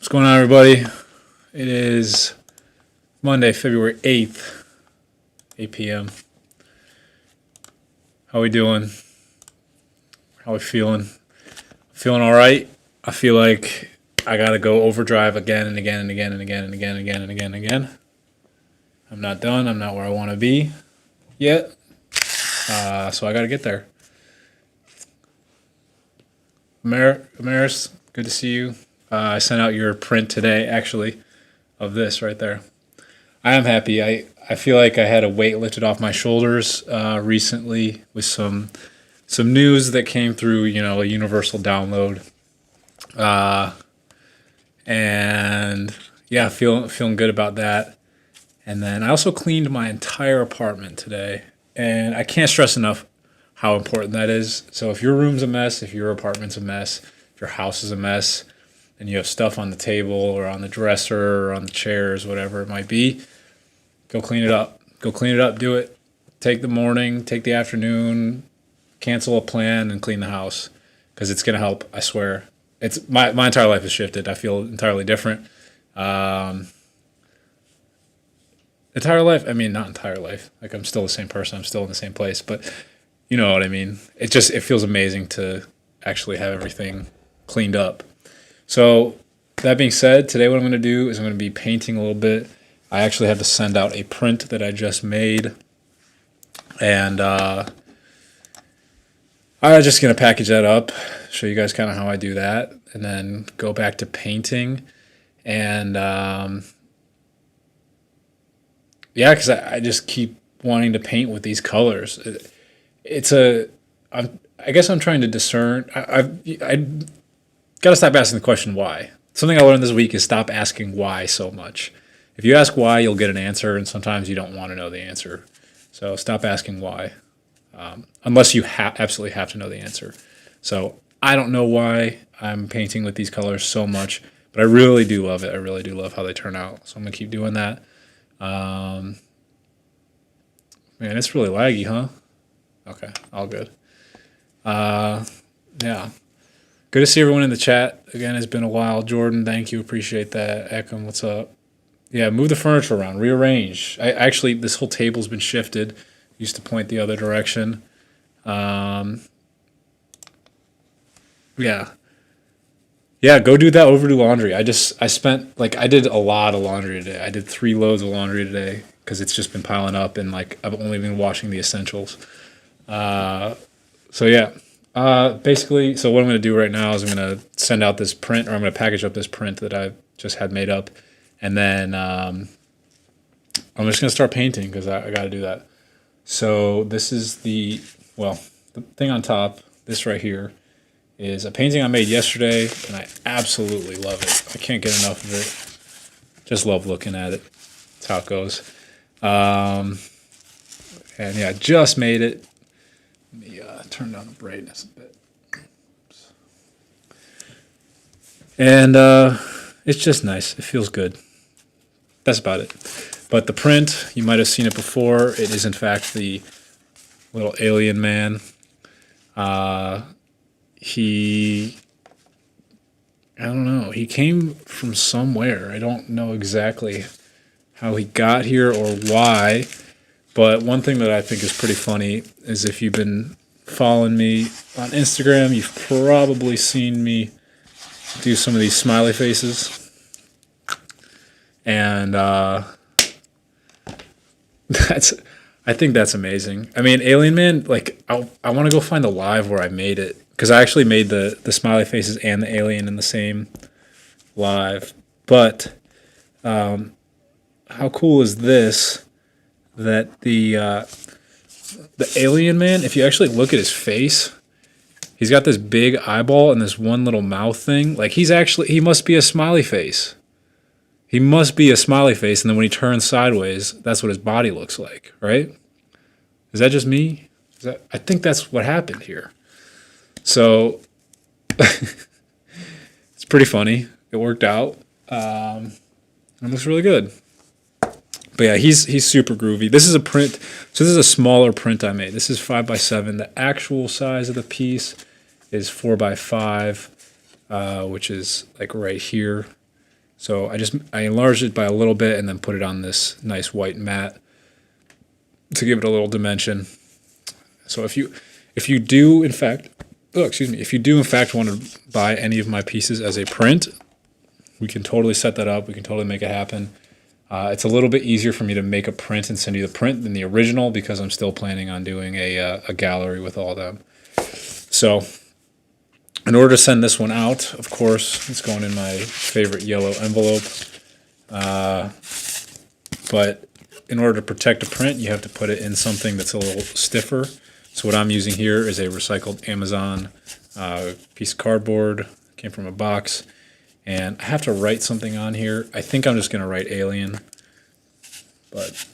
What's going on, everybody? It is Monday, February 8th, 8 p.m. How we doing? How we feeling? Feeling all right? I feel like I gotta go overdrive again and again and again and again and again and again and again and again. I'm not done. I'm not where I want to be yet. So I gotta get there. Amaris, good to see you. I sent out your print today, actually, of this right there. I am happy. I feel like I had a weight lifted off my shoulders recently with some news that came through, a universal download. And yeah, feeling good about that. And then I also cleaned my entire apartment today, and I can't stress enough how important that is. So if your room's a mess, if your apartment's a mess, if your house is a mess, and you have stuff on the table or on the dresser or on the chairs, whatever it might be, go clean it up. Go clean it up. Do it. Take the morning, take the afternoon, cancel a plan, and clean the house, because it's going to help. I swear. It's my entire life has shifted. I feel entirely different. Entire life. I mean, not entire life. Like, I'm still the same person. I'm still in the same place. But you know what I mean. It feels amazing to actually have everything cleaned up. So that being said, today what I'm going to do is I'm going to be painting a little bit. I actually have to send out a print that I just made, and I'm just going to package that up, show you guys kind of how I do that, and then go back to painting. And yeah, because I just keep wanting to paint with these colors. I guess I'm trying to discern. I got to stop asking the question why. Something I learned this week is stop asking why so much. If you ask why, you'll get an answer, and sometimes you don't want to know the answer. So stop asking why, unless you absolutely have to know the answer. So I don't know why I'm painting with these colors so much, but I really do love it. I really do love how they turn out. So I'm going to keep doing that. Man, it's really laggy, huh? Okay, all good. Yeah. Good to see everyone in the chat. Again, it's been a while. Jordan, thank you. Appreciate that. Ekim, what's up? Yeah, move the furniture around. Rearrange. Actually, this whole table's been shifted. Used to point the other direction. Yeah. Yeah, go do that overdue laundry. I did a lot of laundry today. I did 3 loads of laundry today because it's just been piling up, and I've only been washing the essentials. So yeah. Basically, so what I'm going to do right now is I'm going to send out this print, or I'm going to package up this print that I just had made up, and then I'm just going to start painting because I got to do that. So this is the thing on top, this right here, is a painting I made yesterday, and I absolutely love it. I can't get enough of it. Just love looking at it. That's how it goes. And yeah, I just made it. Let me turn down the brightness a bit. Oops. And it's just nice. It feels good. That's about it. But the print, you might have seen it before. It is, in fact, the little alien man. I don't know. He came from somewhere. I don't know exactly how he got here or why. But one thing that I think is pretty funny is, if you've been following me on Instagram, you've probably seen me do some of these smiley faces. And I think that's amazing. I mean, Alien Man, I want to go find the live where I made it, because I actually made the smiley faces and the alien in the same live. But how cool is this? That the alien man, if you actually look at his face, he's got this big eyeball and this one little mouth thing. He must be a smiley face. He must be a smiley face, and then when he turns sideways, that's what his body looks like, right? Is that just me? I think that's what happened here. So it's pretty funny. It worked out. It looks really good. But yeah, he's super groovy. This is a print. So this is a smaller print I made. This is 5x7. The actual size of the piece is 4x5, which is right here. So I enlarged it by a little bit and then put it on this nice white mat to give it a little dimension. So if you do in fact, oh excuse me, if you do in fact want to buy any of my pieces as a print, we can totally set that up. We can totally make it happen. It's a little bit easier for me to make a print and send you the print than the original because I'm still planning on doing a gallery with all of them. So in order to send this one out, of course, it's going in my favorite yellow envelope. But in order to protect a print, you have to put it in something that's a little stiffer. So what I'm using here is a recycled Amazon piece of cardboard. Came from a box. And I have to write something on here. I think I'm just going to write alien. But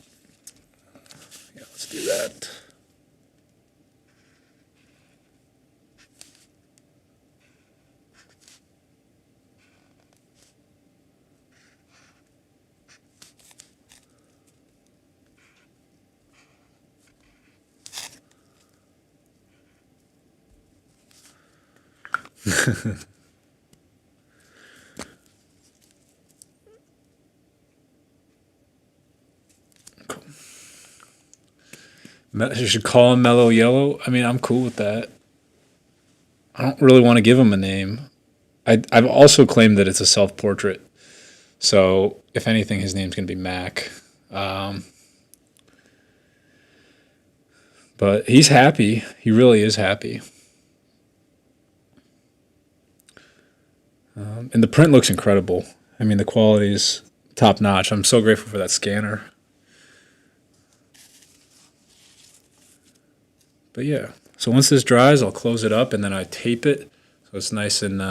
yeah, let's do that. Cool. You should call him Mellow Yellow. I mean, I'm cool with that. I don't really want to give him a name. I've also claimed that it's a self-portrait. So if anything, his name's going to be Mac. But he's happy. He really is happy. And the print looks incredible. I mean, the quality is top notch. I'm so grateful for that scanner. But yeah, so once this dries, I'll close it up and then I tape it so it's nice and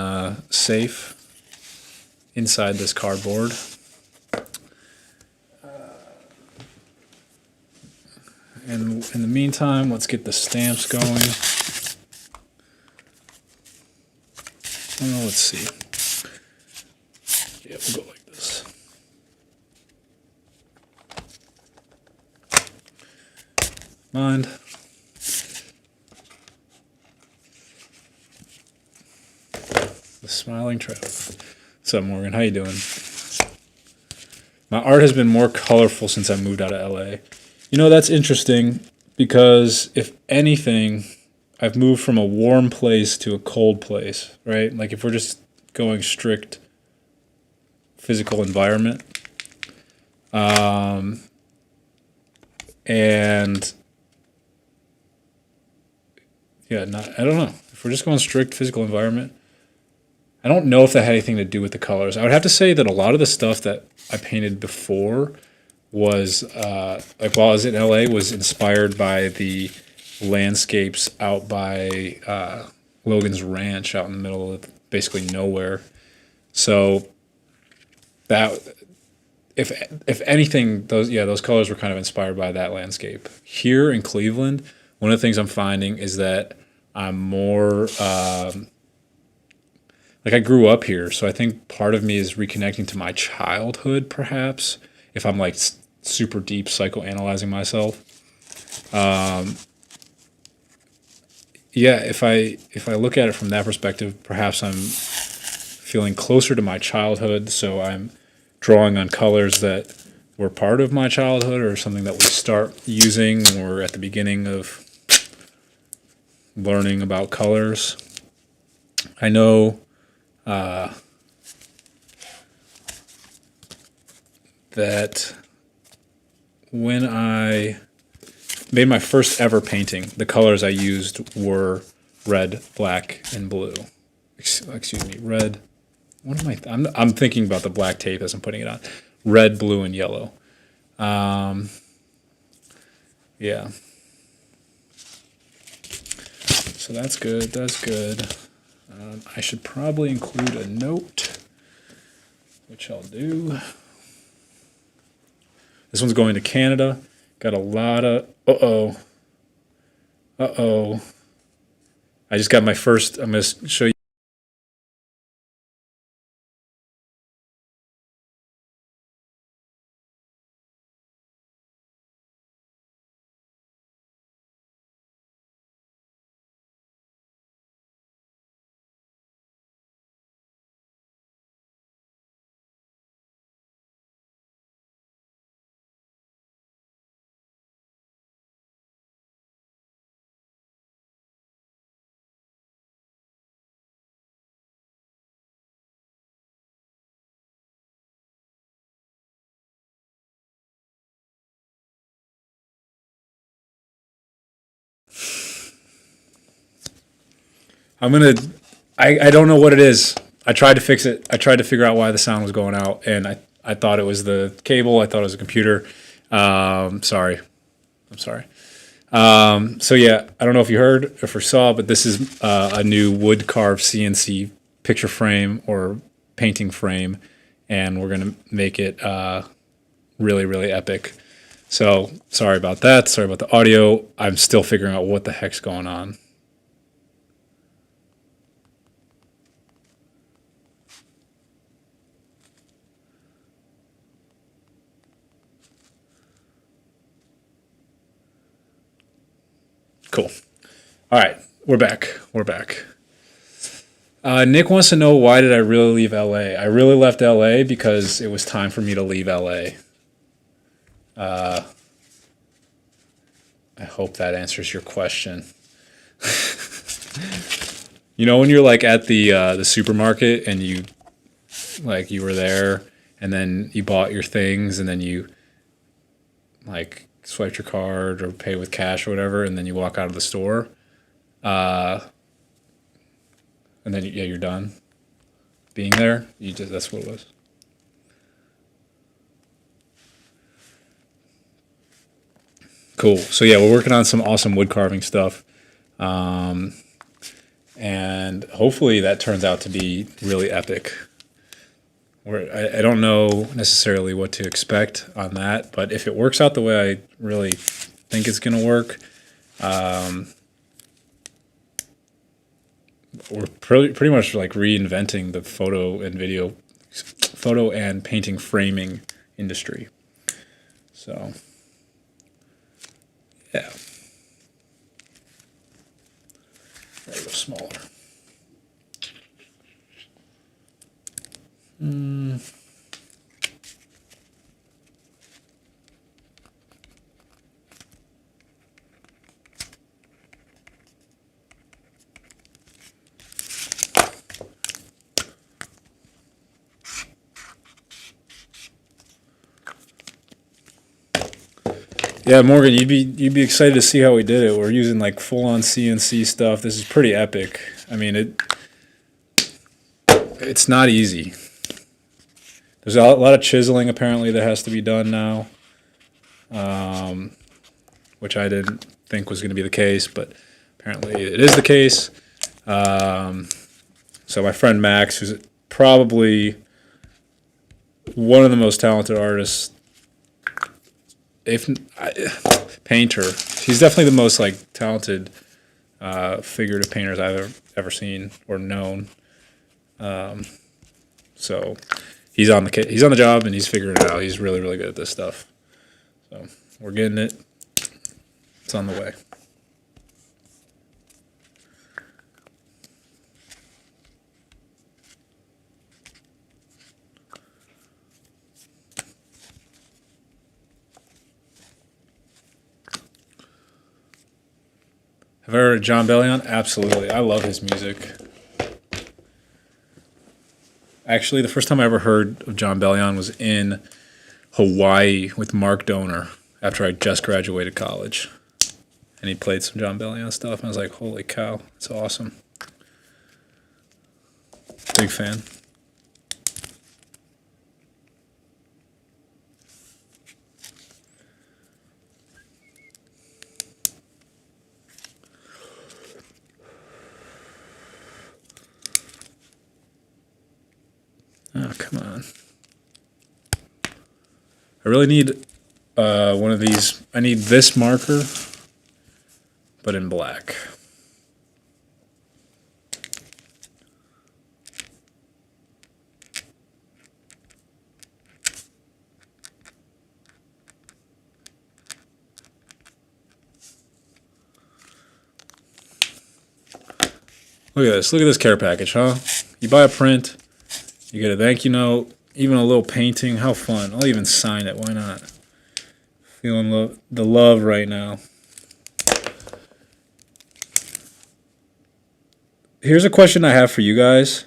safe inside this cardboard. And in the meantime, let's get the stamps going. Let's see. Yeah, we'll go like this. Mind. The smiling Trev. What's up, Morgan? How you doing? My art has been more colorful since I moved out of LA. You know, that's interesting because if anything, I've moved from a warm place to a cold place, right? Like if we're just going strict physical environment. And yeah, I don't know. If we're just going strict physical environment, I don't know if that had anything to do with the colors. I would have to say that a lot of the stuff that I painted before was, like while I was in LA, was inspired by the landscapes out by Logan's Ranch out in the middle of basically nowhere. So that, if anything, those colors were kind of inspired by that landscape. Here in Cleveland, one of the things I'm finding is that I'm more like I grew up here, so I think part of me is reconnecting to my childhood, perhaps, if I'm like super deep psychoanalyzing myself. Yeah, if I look at it from that perspective, perhaps I'm feeling closer to my childhood, so I'm drawing on colors that were part of my childhood or something that we start using when we're at the beginning of learning about colors. I know that when I made my first ever painting, the colors I used were red, black, and blue. Excuse me, red. What am I'm thinking about the black tape as I'm putting it on. Red, blue, and yellow. Yeah. So that's good. That's good. I should probably include a note, which I'll do. This one's going to Canada. Got a lot of... Uh-oh. Uh-oh. I just got my first... I'm going to show you. I'm gonna. I don't know what it is. I tried to fix it. I tried to figure out why the sound was going out, and I thought it was the cable. I thought it was a computer. Sorry. I'm sorry. So yeah, I don't know if you heard or if you saw, but this is a new wood carved CNC picture frame or painting frame, and we're gonna make it really, really epic. So sorry about that. Sorry about the audio. I'm still figuring out what the heck's going on. Cool. All right, we're back. We're back. Nick wants to know, why did I really leave LA? I really left LA because it was time for me to leave LA. I hope that answers your question. You know, when you're like at the supermarket and you were there and then you bought your things and then you like swiped your card or pay with cash or whatever, and then you walk out of the store, and then yeah, you're done being there. That's what it was. Cool. So yeah, we're working on some awesome wood carving stuff, and hopefully that turns out to be really epic. I don't know necessarily what to expect on that, but if it works out the way I really think it's going to work, we're pretty much like reinventing the photo and painting framing industry. So, yeah. A little smaller. Yeah, Morgan, you'd be excited to see how we did it. We're using like full on CNC stuff. This is pretty epic. I mean, it's not easy. There's a lot of chiseling apparently that has to be done now, which I didn't think was going to be the case, but apparently it is the case. So my friend Max, who's probably one of the most talented artists, painter, he's definitely the most like talented figurative painters I've ever seen or known. So he's on the job and he's figuring it out. He's really, really good at this stuff. So we're getting it. It's on the way. Have I heard of John Bellion? Absolutely. I love his music. Actually, the first time I ever heard of John Bellion was in Hawaii with Mark Donor after I just graduated college. And he played some John Bellion stuff, and I was like, holy cow, it's awesome. Big fan. Oh, come on. I really need one of these. I need this marker, but in black. Look at this. Look at this care package, huh? You buy a print, you get a thank you note, even a little painting. How fun. I'll even sign it. Why not? Feeling the love right now. Here's a question I have for you guys.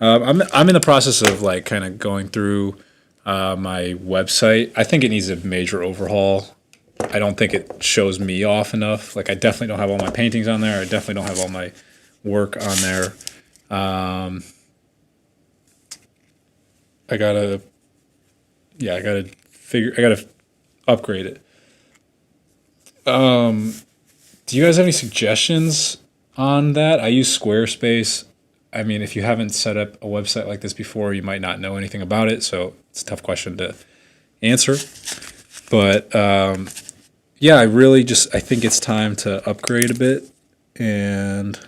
I'm in the process of like kind of going through my website. I think it needs a major overhaul. I don't think it shows me off enough. Like I definitely don't have all my paintings on there. I definitely don't have all my work on there. I gotta, yeah, I gotta upgrade it. Do you guys have any suggestions on that? I use Squarespace. I mean, if you haven't set up a website like this before, you might not know anything about it, so it's a tough question to answer. But yeah, I think it's time to upgrade a bit, and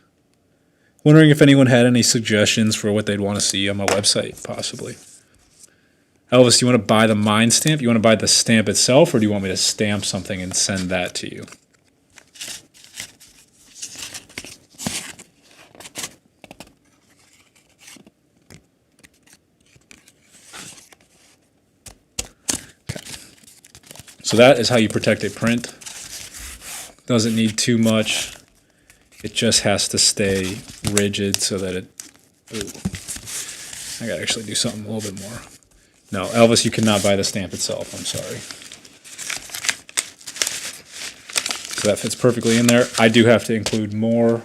wondering if anyone had any suggestions for what they'd want to see on my website, possibly. Elvis, do you want to buy the Mind stamp? You want to buy the stamp itself, or do you want me to stamp something and send that to you? So that is how you protect a print. Doesn't need too much. It just has to stay rigid so that it... Ooh. I gotta actually do something a little bit more. No, Elvis, you cannot buy the stamp itself. I'm sorry. So that fits perfectly in there. I do have to include more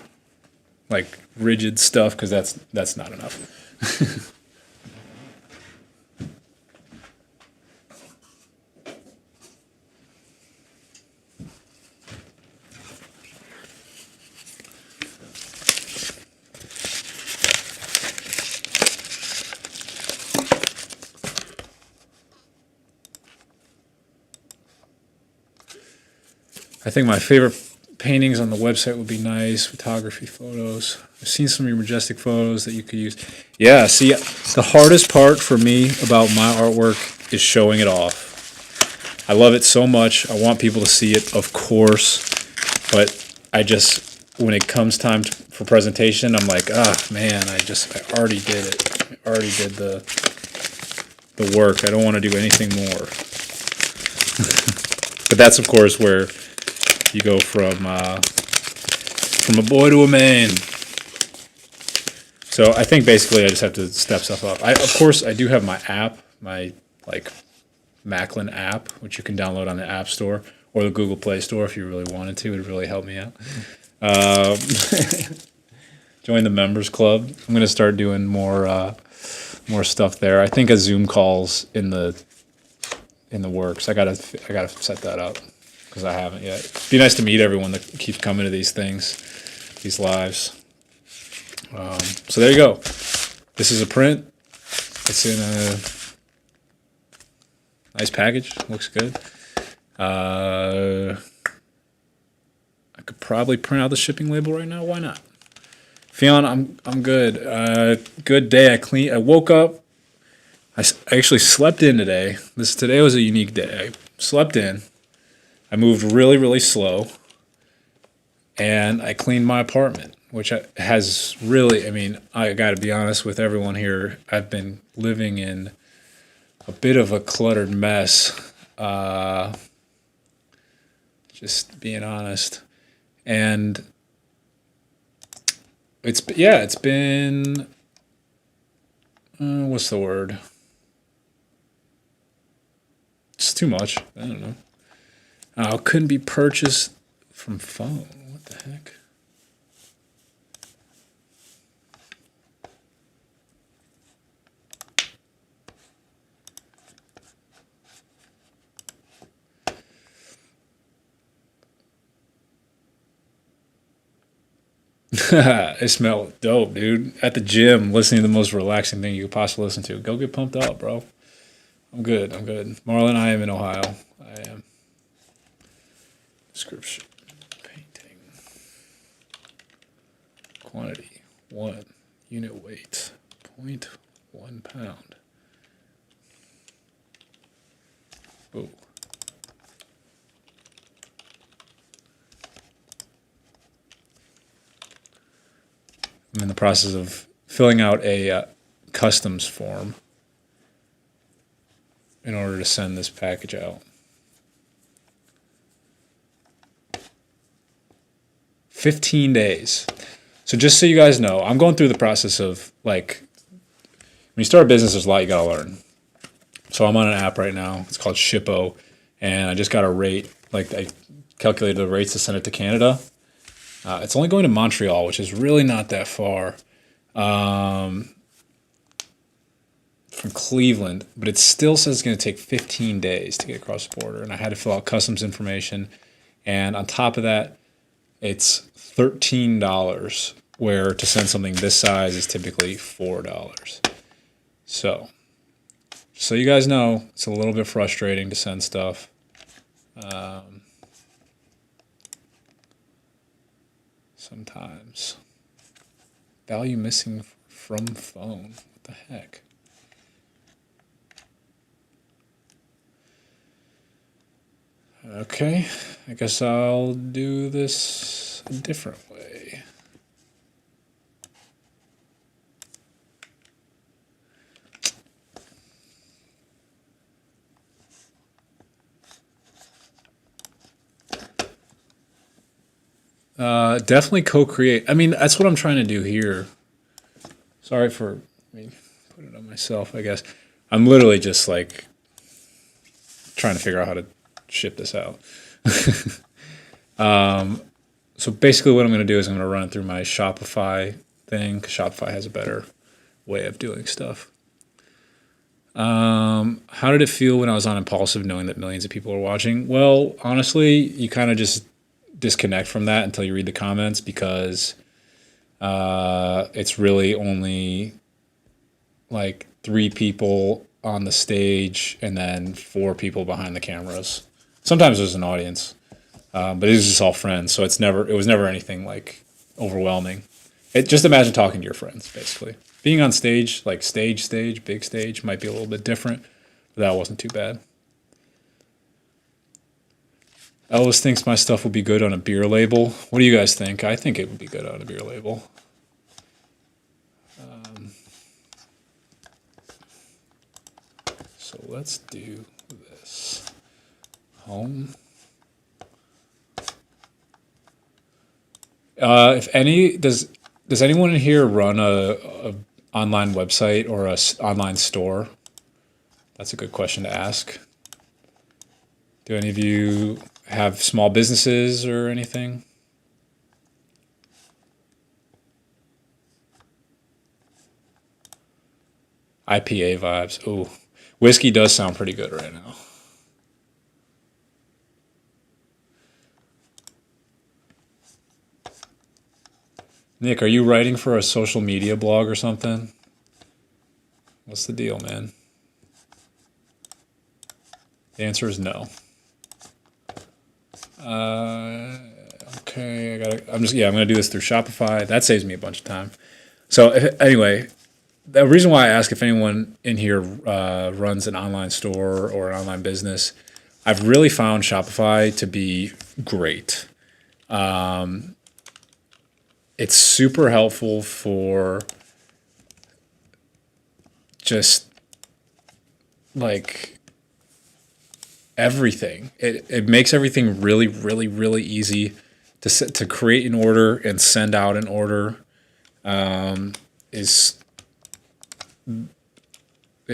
like rigid stuff because that's not enough. I think my favorite paintings on the website would be nice, photography photos. I've seen some of your majestic photos that you could use. Yeah, see, the hardest part for me about my artwork is showing it off. I love it so much. I want people to see it, of course, but when it comes time for presentation, I'm like, man, I already did it. I already did the work. I don't want to do anything more. But that's, of course, where you go from a boy to a man. So I think basically I just have to step stuff up. Of course, I do have my app, my Maclin app, which you can download on the App Store or the Google Play Store if you really wanted to. It would really help me out. Join the members club. I'm gonna start doing more stuff there. I think a Zoom calls in the works. I gotta set that up because I haven't yet. It'd be nice to meet everyone that keeps coming to these things, these lives. So there you go. This is a print. It's in a nice package. Looks good. I could probably print out the shipping label right now. Why not? Fionn, I'm good. Good day. I woke up. I actually slept in today. Today was a unique day. I slept in. I moved really, really slow, and I cleaned my apartment, which has really, I mean, I got to be honest with everyone here. I've been living in a bit of a cluttered mess, just being honest. And it's been, what's the word? It's too much. I don't know. Couldn't be purchased from phone. What the heck? It smelled dope, dude. At the gym, listening to the most relaxing thing you could possibly listen to. Go get pumped up, bro. I'm good. Marlon, I am in Ohio. I am. Description. Painting. Quantity. 1. Unit weight. 0.1 pound. Ooh. I'm in the process of filling out a customs form in order to send this package out. 15 days. So just so you guys know, I'm going through the process of when you start a business, there's a lot you gotta learn. So I'm on an app right now. It's called Shippo, and I just got a rate. I calculated the rates to send it to Canada, It's only going to Montreal, which is really not that far from Cleveland, but it still says it's going to take 15 days to get across the border. And I had to fill out customs information. And on top of that, it's $13, where to send something this size is typically $4. So you guys know, it's a little bit frustrating to send stuff. Sometimes. Value missing from phone. What the heck? Okay, I guess I'll do this a different way. Definitely co-create. I mean, that's what I'm trying to do here. Sorry for me putting it on myself, I guess. I'm literally just like trying to figure out how to ship this out. So basically what I'm going to do is I'm going to run it through my Shopify thing, because Shopify has a better way of doing stuff. How did it feel when I was on Impulsive knowing that millions of people are watching? Well, honestly, you kind of just disconnect from that until you read the comments, because it's really only like 3 people on the stage and then 4 people behind the cameras. Sometimes there's an audience, but it's just all friends, so it was never anything like overwhelming. Just imagine talking to your friends, basically. Being on stage, like stage, big stage, might be a little bit different, but that wasn't too bad. Elvis thinks my stuff would be good on a beer label. What do you guys think? I think it would be good on a beer label. So let's do this. Home. Does anyone in here run a online website or a online store? That's a good question to ask. Do any of you have small businesses or anything? IPA vibes. Ooh, whiskey does sound pretty good right now. Nick, are you writing for a social media blog or something? What's the deal, man? The answer is no. Okay, I'm gonna do this through Shopify. That saves me a bunch of time. So anyway, the reason why I ask if anyone in here runs an online store or an online business, I've really found Shopify to be great. It's super helpful for just like everything. It makes everything really, really, really easy to create an order and send out an order. It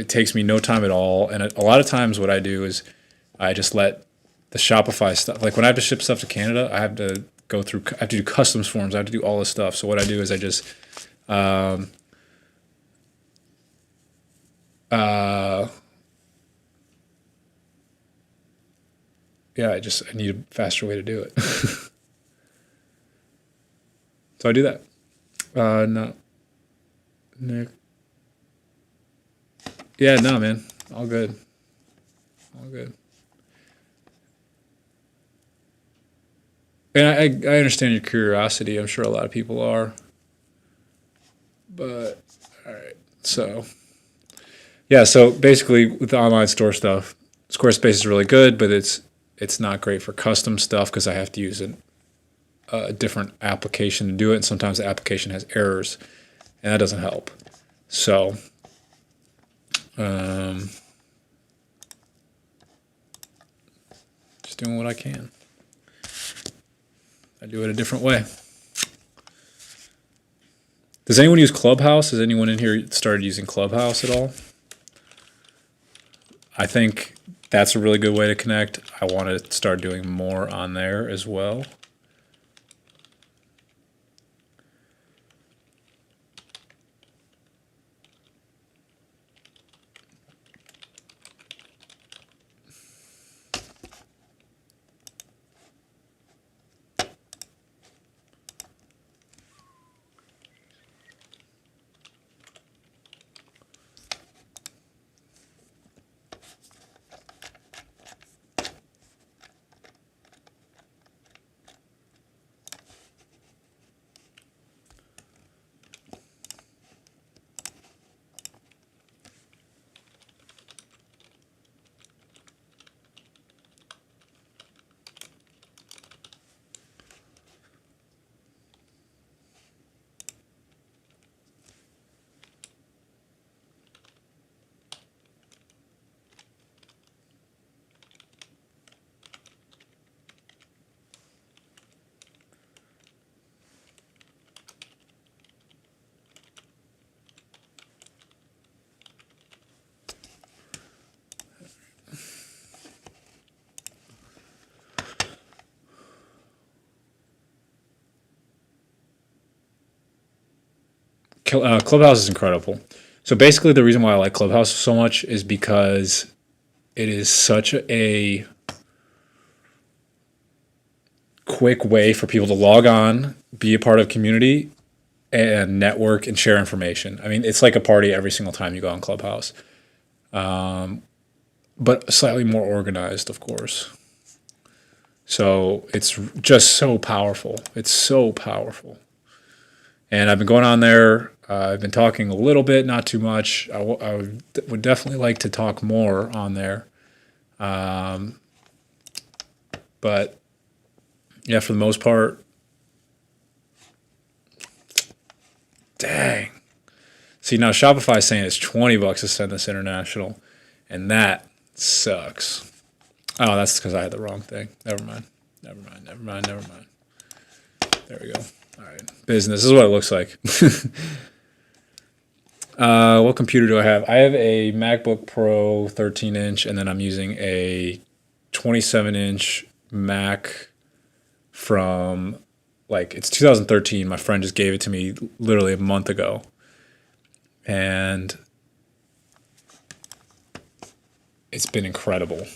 takes me no time at all, and a lot of times what I do is I just let the Shopify stuff, like when I have to ship stuff to Canada, I have to do customs forms, I have to do all this stuff. So what I do is I just I need a faster way to do it. So I do that. No, Nick. Yeah, no, man. All good. All good. And I understand your curiosity. I'm sure a lot of people are. But, all right. So, yeah, so basically with the online store stuff, Squarespace is really good, but it's not great for custom stuff because I have to use a different application to do it, and sometimes the application has errors, and that doesn't help. So, just doing what I can. I do it a different way. Does anyone use Clubhouse? Has anyone in here started using Clubhouse at all? I think that's a really good way to connect. I want to start doing more on there as well. Clubhouse is incredible. So basically, the reason why I like Clubhouse so much is because it is such a quick way for people to log on, be a part of community, and network and share information. I mean, it's like a party every single time you go on Clubhouse, but slightly more organized, of course. So it's just so powerful. It's so powerful. And I've been going on there. I've been talking a little bit, not too much. I would definitely like to talk more on there. But yeah, for the most part, dang. See, now Shopify is saying it's $20 to send this international, and that sucks. Oh, that's because I had the wrong thing. Never mind. There we go. All right. Business. This is what it looks like. What computer do I have? I have a MacBook Pro 13-inch, and then I'm using a 27-inch Mac from, like, it's 2013. My friend just gave it to me literally a month ago. And it's been incredible.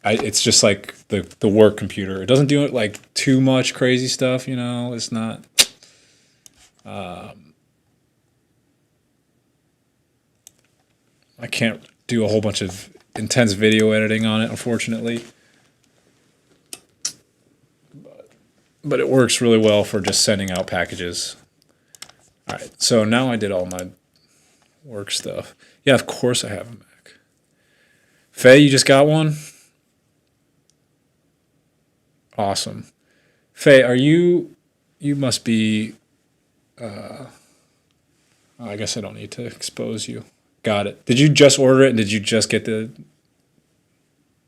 It's just like the work computer. It doesn't do it like too much crazy stuff, you know. It's not. I can't do a whole bunch of intense video editing on it, unfortunately. But it works really well for just sending out packages. All right, so now I did all my work stuff. Yeah, of course I have a Mac. Faye, you just got one? Awesome. Faye, you must be, I guess I don't need to expose you. Got it. Did you just order it and did you just get the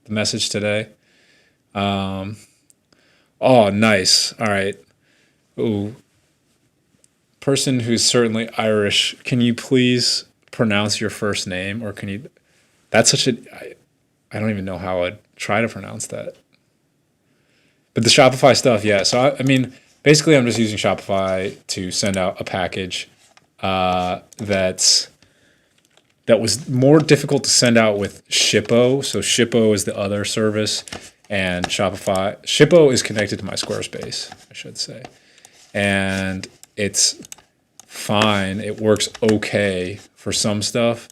message today? Oh, nice. All right. Ooh. Person who's certainly Irish, can you please pronounce your first name, or can you, that's such a, I don't even know how I'd try to pronounce that. But the Shopify stuff, yeah. So, I mean, basically I'm just using Shopify to send out a package that was more difficult to send out with Shippo. So Shippo is the other service, and Shippo is connected to my Squarespace, I should say. And it's fine. It works okay for some stuff,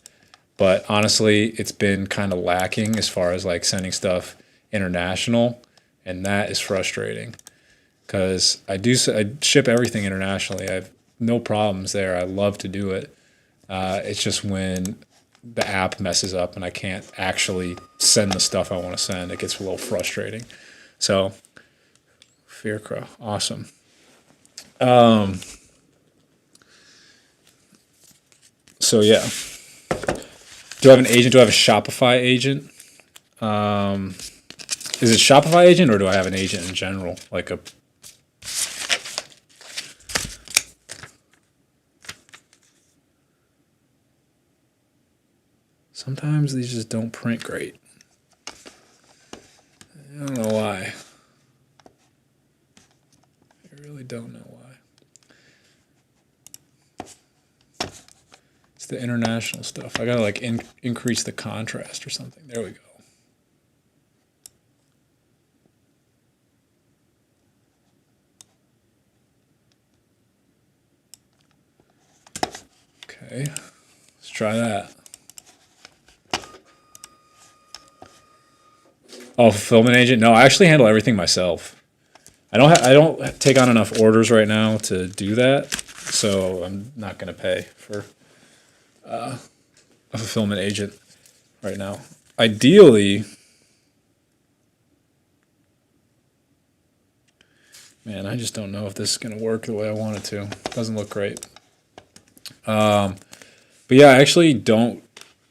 but honestly, it's been kind of lacking as far as like sending stuff international, and that is frustrating because I ship everything internationally. I have no problems there. I love to do it. It's just when the app messes up and I can't actually send the stuff I want to send, it gets a little frustrating. So, Fearcrow, awesome. So yeah, do I have an agent? Do I have a Shopify agent? Is it Shopify agent or do I have an agent in general? Like a sometimes these just don't print great. I don't know why. I really don't know why. It's the international stuff. I gotta like increase the contrast or something. There we go. Okay, let's try that. Oh, fulfillment agent? No, I actually handle everything myself. I don't take on enough orders right now to do that, so I'm not gonna pay for a fulfillment agent right now. Ideally, man, I just don't know if this is gonna work the way I want it to. It doesn't look great. But yeah, I actually don't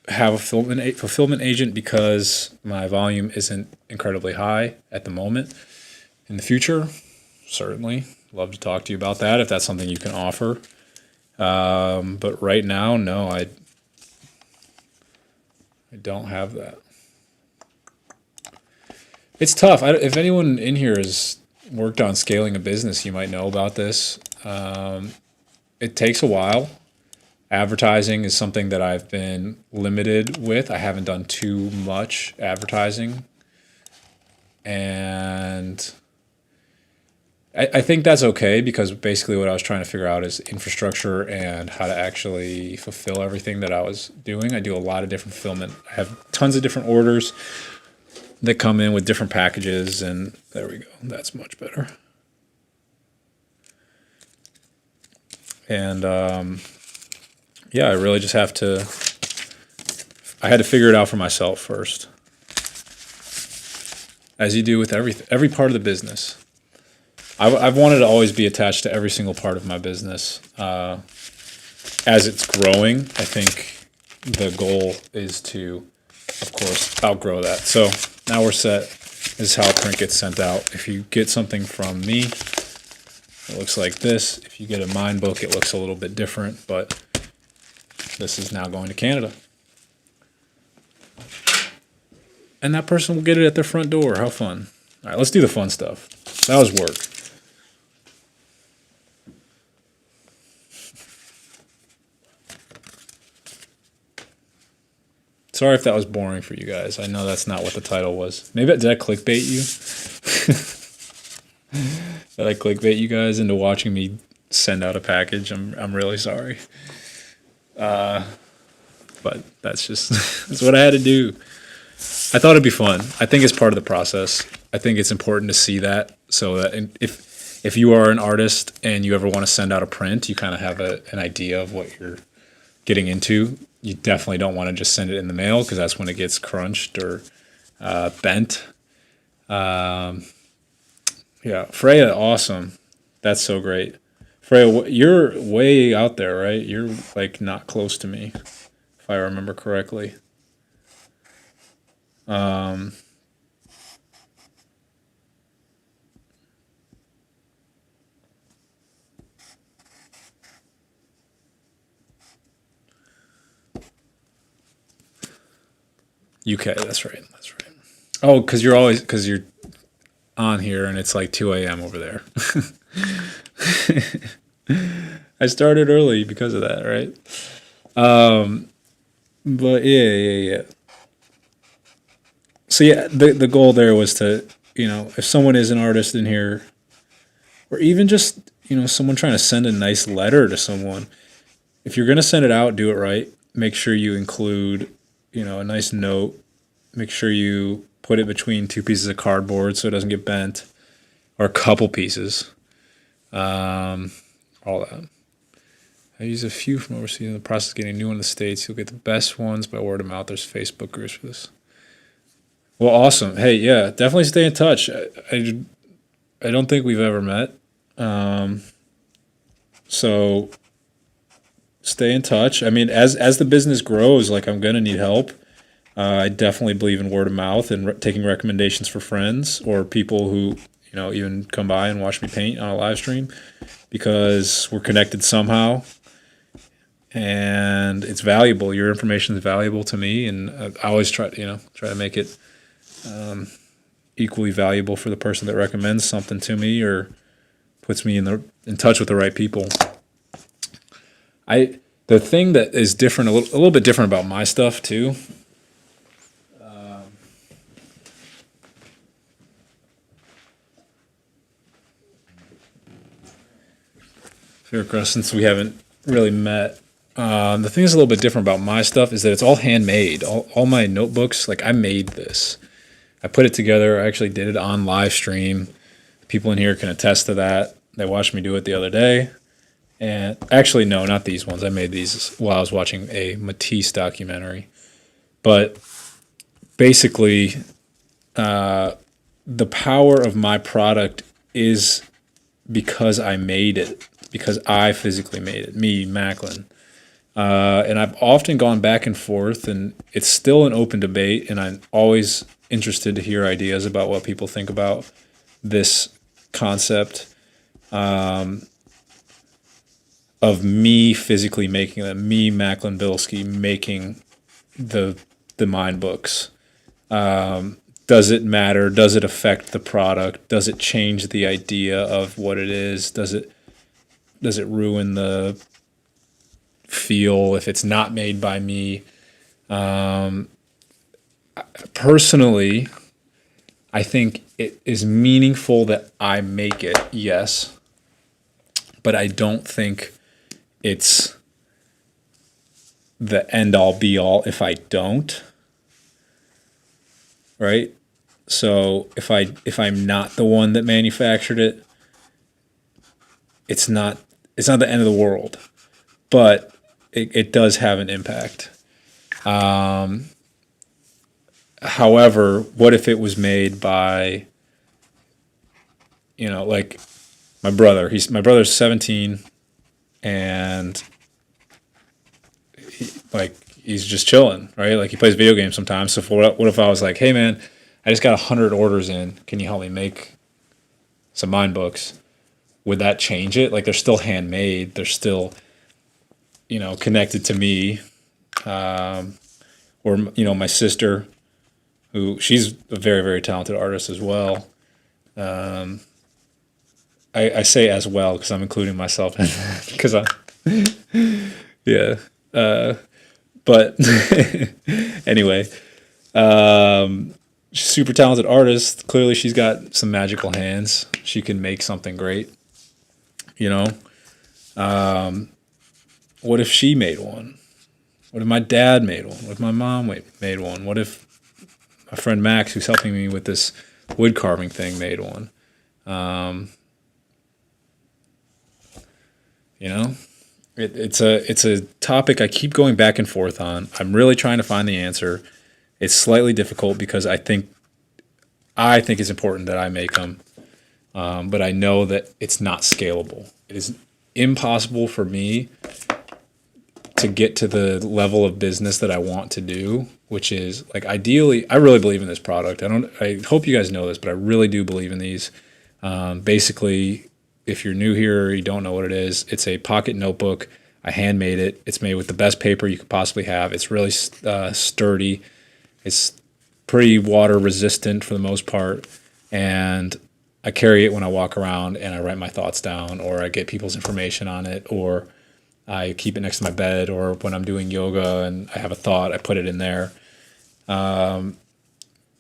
have a fulfillment agent because my volume isn't incredibly high at the moment. In the future, certainly love to talk to you about that if that's something you can offer. But right now, no, I don't have that. It's tough. If anyone in here has worked on scaling a business, you might know about this. It takes a while. Advertising is something that I've been limited with. I haven't done too much advertising. And I think that's okay, because basically what I was trying to figure out is infrastructure and how to actually fulfill everything that I was doing. I do a lot of different fulfillment. I have tons of different orders that come in with different packages, and there we go. That's much better. And yeah, I really just have to, I had to figure it out for myself first, as you do with every part of the business. I've wanted to always be attached to every single part of my business. As it's growing, I think the goal is to, of course, outgrow that. So now we're set. This is how a print gets sent out. If you get something from me, it looks like this. If you get a Mind book, it looks a little bit different, but this is now going to Canada. And that person will get it at their front door. How fun. All right, let's do the fun stuff. That was work. Sorry if that was boring for you guys. I know that's not what the title was. Maybe did I clickbait you? Did I clickbait you guys into watching me send out a package? I'm really sorry. But that's just that's what I had to do. I thought it'd be fun. I think it's part of the process. I think it's important to see that, so that if you are an artist and you ever want to send out a print, you kind of have an idea of what you're getting into. You definitely don't want to just send it in the mail, because that's when it gets crunched or bent. Yeah, Freya, awesome. That's so great. Freya, you're way out there, right? You're like not close to me, if I remember correctly. UK, that's right. That's right. Oh, because you're on here and it's like 2 a.m. over there. I started early because of that, right? But yeah. So yeah, the goal there was to, if someone is an artist in here, or even just, someone trying to send a nice letter to someone, if you're going to send it out, do it right. Make sure you include, a nice note. Make sure you put it between two pieces of cardboard so it doesn't get bent, or a couple pieces. All that. I use a few from overseas in the process of getting new in the States. You'll get the best ones by word of mouth. There's Facebook groups for this. Well, awesome. Hey, yeah, definitely stay in touch. I don't think we've ever met. So stay in touch. I mean, as the business grows, like, I'm going to need help. I definitely believe in word of mouth and taking recommendations for friends or people who, even come by and watch me paint on a live stream, because we're connected somehow. And it's valuable. Your information is valuable to me, and I always try to make it equally valuable for the person that recommends something to me or puts me in touch with the right people. The thing that is different, a little bit different about my stuff too. Since we haven't really met, the thing that's a little bit different about my stuff is that it's all handmade. All my notebooks, like, I made this. I put it together. I actually did it on live stream. People in here can attest to that. They watched me do it the other day. And actually, no, not these ones. I made these while I was watching a Matisse documentary. But basically, the power of my product is because I made it, because I physically made it, me, Maclin. And I've often gone back and forth, and it's still an open debate, and I'm always interested to hear ideas about what people think about this concept of me physically making them, me, Maclin Bilski, making the Mind books. Does it matter? Does it affect the product? Does it change the idea of what it is? Does it ruin the feel if it's not made by me. Personally, I think it is meaningful that I make it, yes, but I don't think it's the end all be all if I don't, right? So if I'm not the one that manufactured it, it's not the end of the world, but it does have an impact. However, what if it was made by, like my brother? My brother's 17, and he's just chilling, right? Like he plays video games sometimes. So what if I was like, hey man, I just got 100 orders in. Can you help me make some mind books? Would that change it? Like they're still handmade. They're still, connected to me. Or my sister, who she's a very, very talented artist as well. I say as well because I'm including myself in that because yeah. But anyway, she's a super talented artist. Clearly, she's got some magical hands. She can make something great. What if she made one? What if my dad made one? What if my mom made one? What if my friend Max, who's helping me with this wood carving thing, made one? It's a topic I keep going back and forth on. I'm really trying to find the answer. It's slightly difficult because I think it's important that I make them, but I know that it's not scalable. It is impossible for me to get to the level of business that I want to do, which is like ideally, I really believe in this product. I hope you guys know this, but I really do believe in these. Basically, if you're new here or you don't know what it is, it's a pocket notebook. I handmade it. It's made with the best paper you could possibly have. It's really sturdy. It's pretty water resistant for the most part. And I carry it when I walk around and I write my thoughts down, or I get people's information on it, or I keep it next to my bed, or when I'm doing yoga and I have a thought, I put it in there.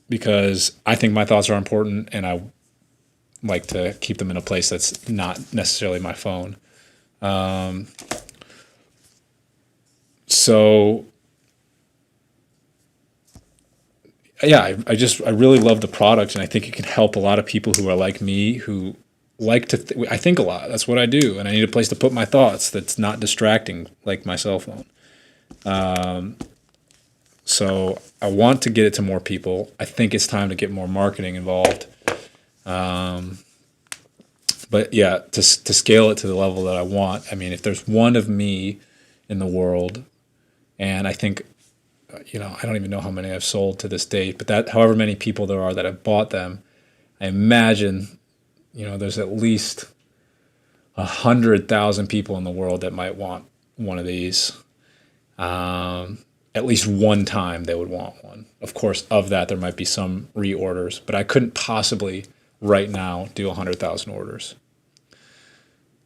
Because I think my thoughts are important and I like to keep them in a place that's not necessarily my phone. So yeah, I really love the product, and I think it can help a lot of people who are like me, who like to I think a lot. That's what I do, and I need a place to put my thoughts that's not distracting like my cell phone. So I want to get it to more people. I think it's time to get more marketing involved. But yeah, to scale it to the level that I want. I mean, if there's one of me in the world, and I think, I don't even know how many I've sold to this date, but that however many people there are that have bought them, I imagine, there's at least 100,000 people in the world that might want one of these. At least one time they would want one. Of course, of that, there might be some reorders, but I couldn't possibly right now do 100,000 orders.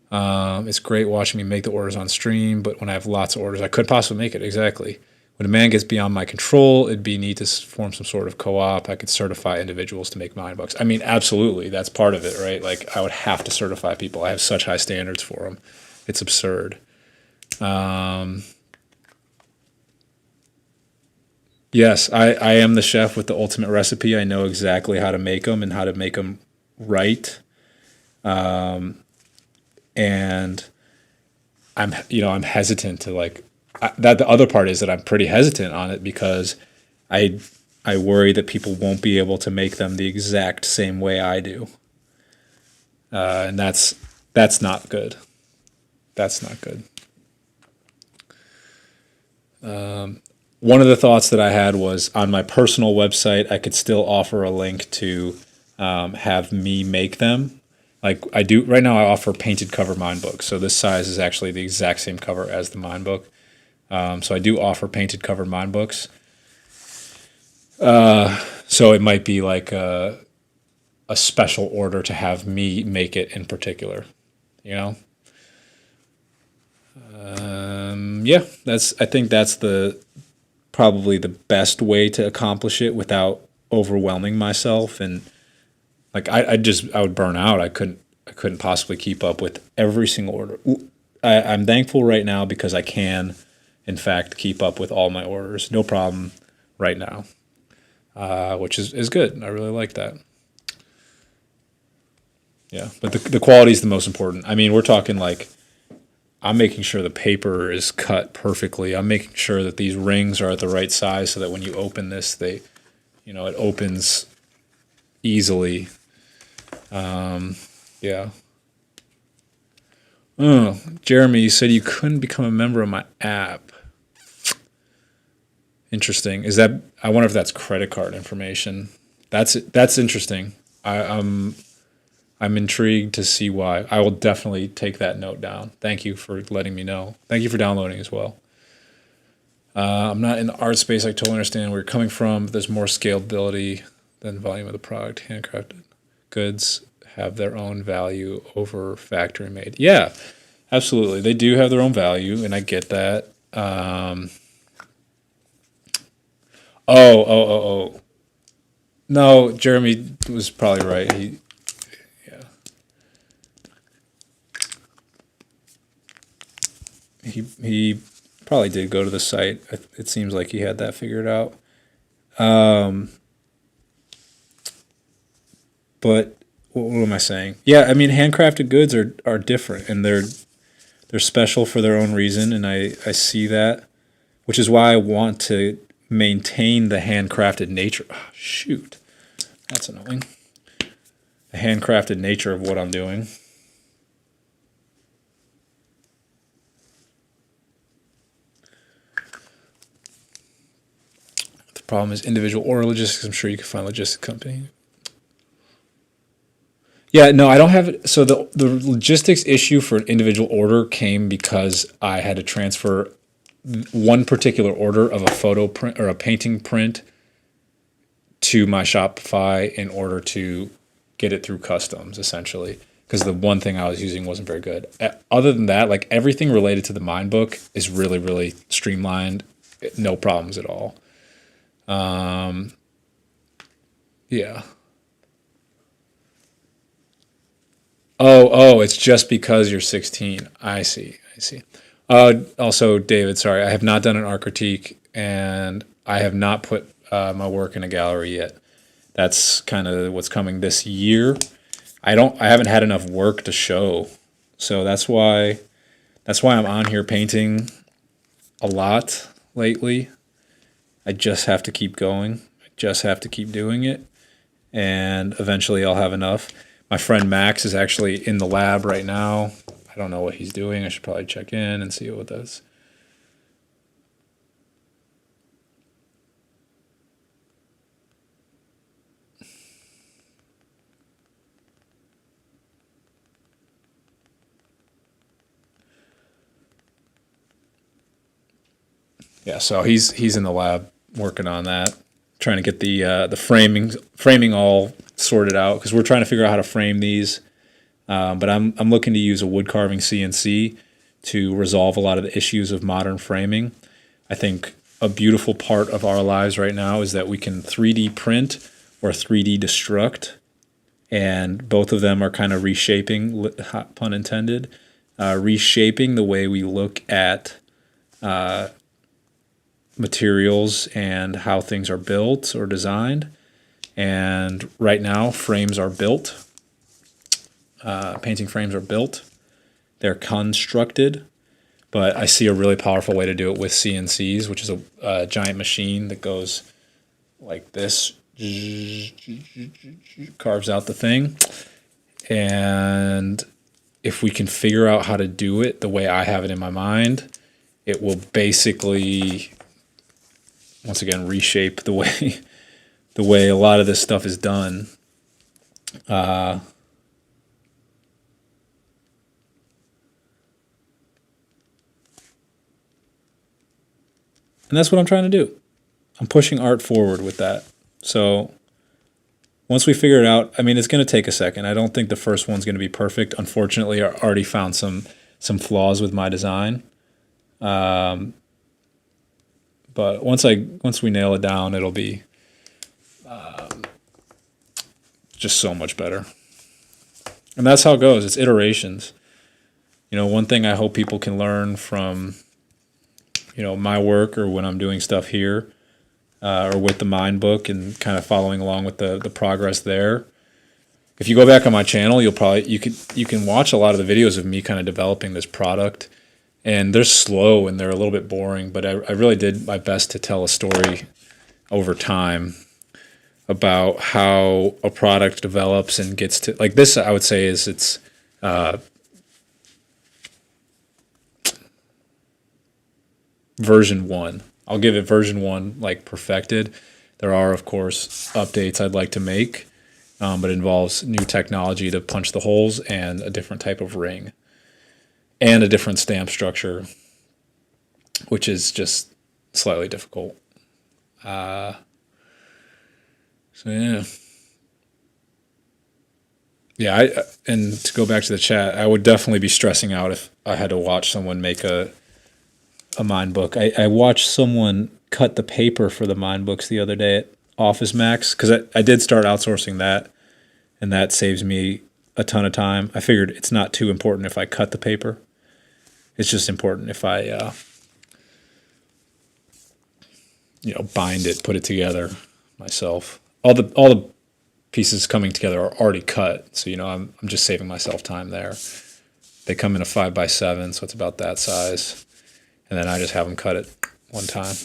It's great watching me make the orders on stream, but when I have lots of orders, I could possibly make it. Exactly. When a demand gets beyond my control, it'd be neat to form some sort of co-op. I could certify individuals to make mind books. I mean, absolutely. That's part of it, right? Like, I would have to certify people. I have such high standards for them. It's absurd. Yes, I am the chef with the ultimate recipe. I know exactly how to make them and how to make them right. And I'm hesitant to that. The other part is that I'm pretty hesitant on it because I worry that people won't be able to make them the exact same way I do. And that's not good. That's not good. One of the thoughts that I had was on my personal website, I could still offer a link to have me make them. Like I do right now, I offer painted cover mind books. So this size is actually the exact same cover as the mind book. So I do offer painted cover mind books. So it might be like a special order to have me make it in particular, Yeah, I think that's probably the best way to accomplish it without overwhelming myself. And like I would burn out. I couldn't possibly keep up with every single order. I'm thankful right now because I can, in fact, keep up with all my orders, no problem right now, which is good. I really like that. Yeah, but the quality is the most important. I mean, we're talking like I'm making sure the paper is cut perfectly. I'm making sure that these rings are at the right size so that when you open this, it opens easily. Yeah. Oh, Jeremy, you said you couldn't become a member of my app. Interesting. I wonder if that's credit card information. That's interesting. I'm intrigued to see why. I will definitely take that note down. Thank you for letting me know. Thank you for downloading as well. I'm not in the art space. I totally understand where you're coming from. There's more scalability than volume of the product. Handcrafted goods have their own value over factory made. Yeah, absolutely. They do have their own value, and I get that. Oh. No, Jeremy was probably right. Yeah. He probably did go to the site. It seems like he had that figured out. But what am I saying? Yeah, I mean, handcrafted goods are different, and they're special for their own reason, and I see that, which is why I want to maintain the handcrafted nature. Oh, shoot, that's annoying. The handcrafted nature of what I'm doing. The problem is individual order logistics. I'm sure you can find a logistic company. Yeah, no, I don't have it. So the logistics issue for an individual order came because I had to transfer one particular order of a photo print or a painting print to my Shopify in order to get it through customs, essentially, because the one thing I was using wasn't very good. Other than that, like everything related to the Mind Book is really, really streamlined, no problems at all. Yeah. Oh, it's just because you're 16. I see. Also, David, sorry, I have not done an art critique, and I have not put my work in a gallery yet. That's kind of what's coming this year. I haven't had enough work to show, so that's why I'm on here painting a lot lately. I just have to keep going. I just have to keep doing it, and eventually I'll have enough. My friend Max is actually in the lab right now. I don't know what he's doing. I should probably check in and see what that's. Yeah, so he's in the lab working on that, trying to get the framing all sorted out because we're trying to figure out how to frame these. But I'm looking to use a wood carving CNC to resolve a lot of the issues of modern framing. I think a beautiful part of our lives right now is that we can 3D print or 3D destruct, and both of them are kind of reshaping, pun intended, reshaping the way we look at materials and how things are built or designed. And right now, frames are built. Painting frames are built. They're constructed. But I see a really powerful way to do it with CNCs, which is a giant machine that goes like this, carves out the thing. And if we can figure out how to do it the way I have it in my mind, it will basically, once again, reshape the way a lot of this stuff is done. And that's what I'm trying to do. I'm pushing art forward with that. So once we figure it out, I mean, it's going to take a second. I don't think the first one's going to be perfect. Unfortunately, I already found some flaws with my design. But once we nail it down, it'll be just so much better. And that's how it goes. It's iterations. One thing I hope people can learn from, my work or when I'm doing stuff here, or with the Mind book and kind of following along with the progress there. If you go back on my channel, you can watch a lot of the videos of me kind of developing this product, and they're slow and they're a little bit boring, but I really did my best to tell a story over time about how a product develops and gets to, like this, I would say it's version 1. I'll give it version 1, like perfected. There are, of course, updates I'd like to make, but it involves new technology to punch the holes and a different type of ring and a different stamp structure, which is just slightly difficult. So yeah. And to go back to the chat, I would definitely be stressing out if I had to watch someone make a Mind book. I watched someone cut the paper for the Mind books the other day at Office Max, because I did start outsourcing that, and that saves me a ton of time. I figured it's not too important if I cut the paper. It's just important if I bind it, put it together myself. All the pieces coming together are already cut, so I'm just saving myself time there. They come in a 5x7, so it's about that size. And then I just have them cut it one time.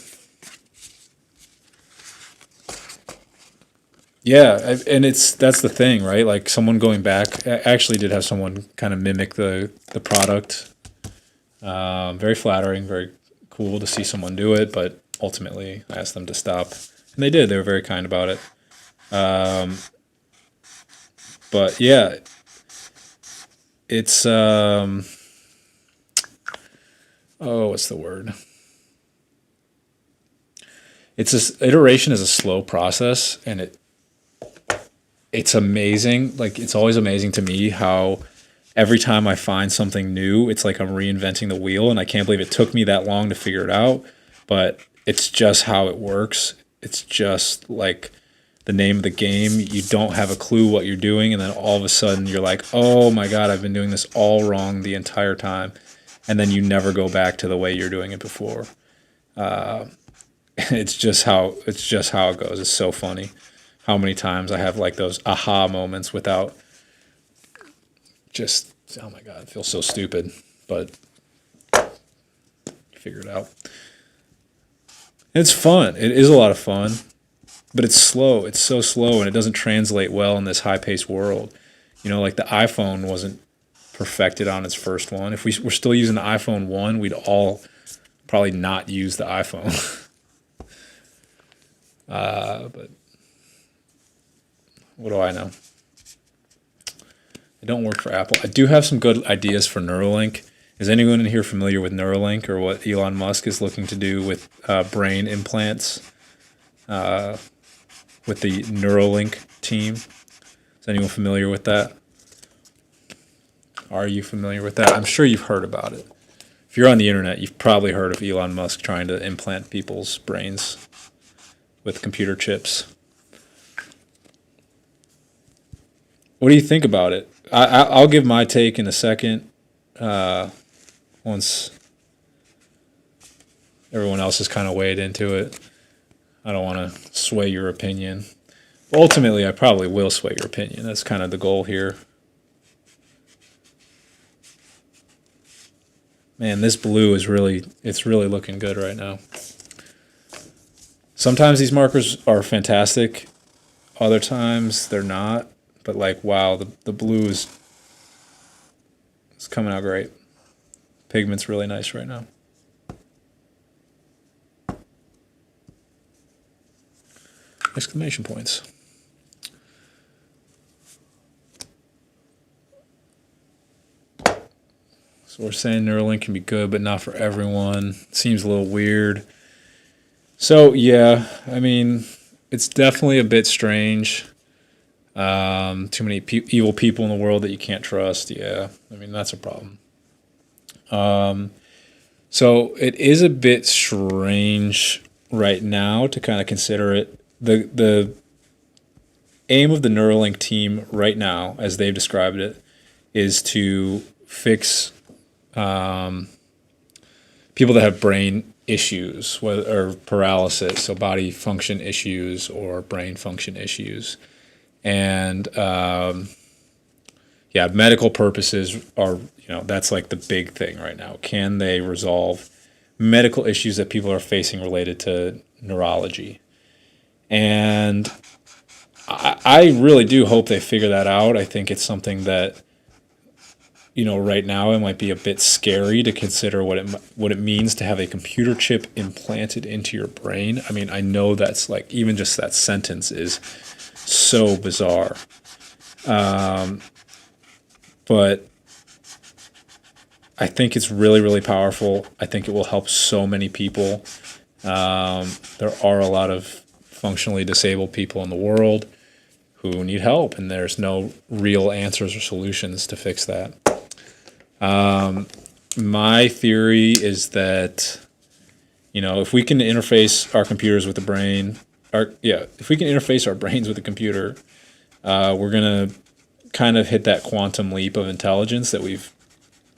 Yeah, and that's the thing, right? Like someone going back, I actually did have someone kind of mimic the product. Very flattering, very cool to see someone do it, but ultimately I asked them to stop. And they did. They were very kind about it. But yeah, it's... what's the word? Iteration is a slow process, and it's amazing. Like, it's always amazing to me how every time I find something new, it's like I'm reinventing the wheel, and I can't believe it took me that long to figure it out, but it's just how it works. It's just like the name of the game. You don't have a clue what you're doing, and then all of a sudden you're like, oh my God, I've been doing this all wrong the entire time. And then you never go back to the way you're doing it before. It's just how it goes. It's so funny how many times I have like those aha moments without just, oh my God, it feels so stupid, but figure it out. And it's fun. It is a lot of fun, but it's slow. It's so slow, and it doesn't translate well in this high-paced world. Like the iPhone wasn't perfected on its first one. If we were still using the iPhone 1, we'd all probably not use the iPhone. But what do I know? I don't work for Apple. I do have some good ideas for Neuralink. Is anyone in here familiar with Neuralink or what Elon Musk is looking to do with brain implants with the Neuralink team? Is anyone familiar with that? Are you familiar with that? I'm sure you've heard about it. If you're on the internet, you've probably heard of Elon Musk trying to implant people's brains with computer chips. What do you think about it? I'll give my take in a second, once everyone else has kind of weighed into it. I don't want to sway your opinion. Ultimately, I probably will sway your opinion. That's kind of the goal here. Man, this blue is it's really looking good right now. Sometimes these markers are fantastic. Other times they're not. But like, wow, the blue is coming out great. Pigment's really nice right now. Exclamation points. So we're saying Neuralink can be good, but not for everyone. Seems a little weird. So yeah, I mean, it's definitely a bit strange. Too many evil people in the world that you can't trust. Yeah, I mean, that's a problem. So it is a bit strange right now to kind of consider it. The aim of the Neuralink team right now, as they've described it, is to fix people that have brain issues, whether or paralysis, so body function issues or brain function issues, and yeah, medical purposes are, that's like the big thing right now. Can they resolve medical issues that people are facing related to neurology? And I really do hope they figure that out. I think it's something that, right now it might be a bit scary to consider what it means to have a computer chip implanted into your brain. I mean, I know that's like, even just that sentence is so bizarre. But I think it's really, really powerful. I think it will help so many people. There are a lot of functionally disabled people in the world who need help, and there's no real answers or solutions to fix that. My theory is that, if we can interface our computers with the brain, if we can interface our brains with the computer, we're going to kind of hit that quantum leap of intelligence that we've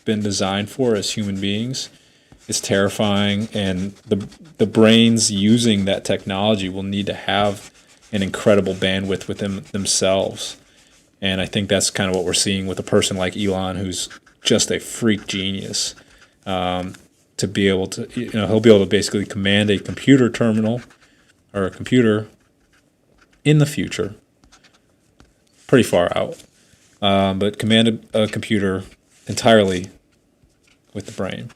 been designed for as human beings. It's terrifying, and the brains using that technology will need to have an incredible bandwidth within themselves. And I think that's kind of what we're seeing with a person like Elon, who's just a freak genius, to be able to, he'll be able to basically command a computer terminal or a computer in the future, pretty far out, but command a computer entirely with the brain.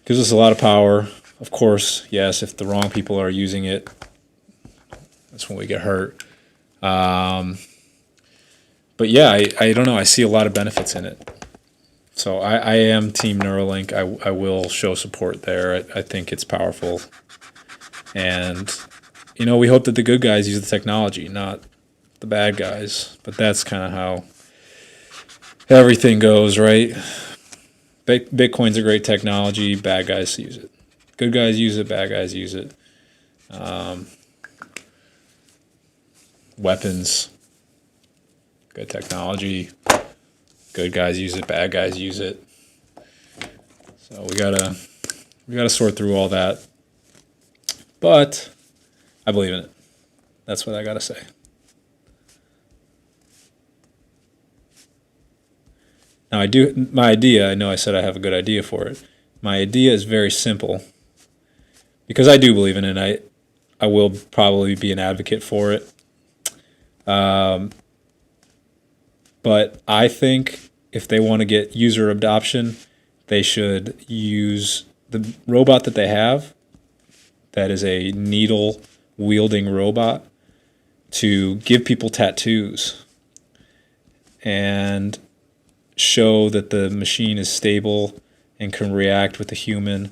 Gives us a lot of power. Of course, yes, if the wrong people are using it, that's when we get hurt. But yeah, I don't know. I see a lot of benefits in it. So I am Team Neuralink. I will show support there. I think it's powerful. And, we hope that the good guys use the technology, not the bad guys. But that's kind of how everything goes, right? Bitcoin's a great technology. Bad guys use it. Good guys use it. Bad guys use it. Weapons, good technology. Good guys use it. Bad guys use it. So we gotta sort through all that. But I believe in it. That's what I gotta say. Now my idea, I know I said I have a good idea for it. My idea is very simple. Because I do believe in it, I will probably be an advocate for it. But I think if they want to get user adoption, they should use the robot that they have, that is a needle-wielding robot, to give people tattoos and show that the machine is stable and can react with the human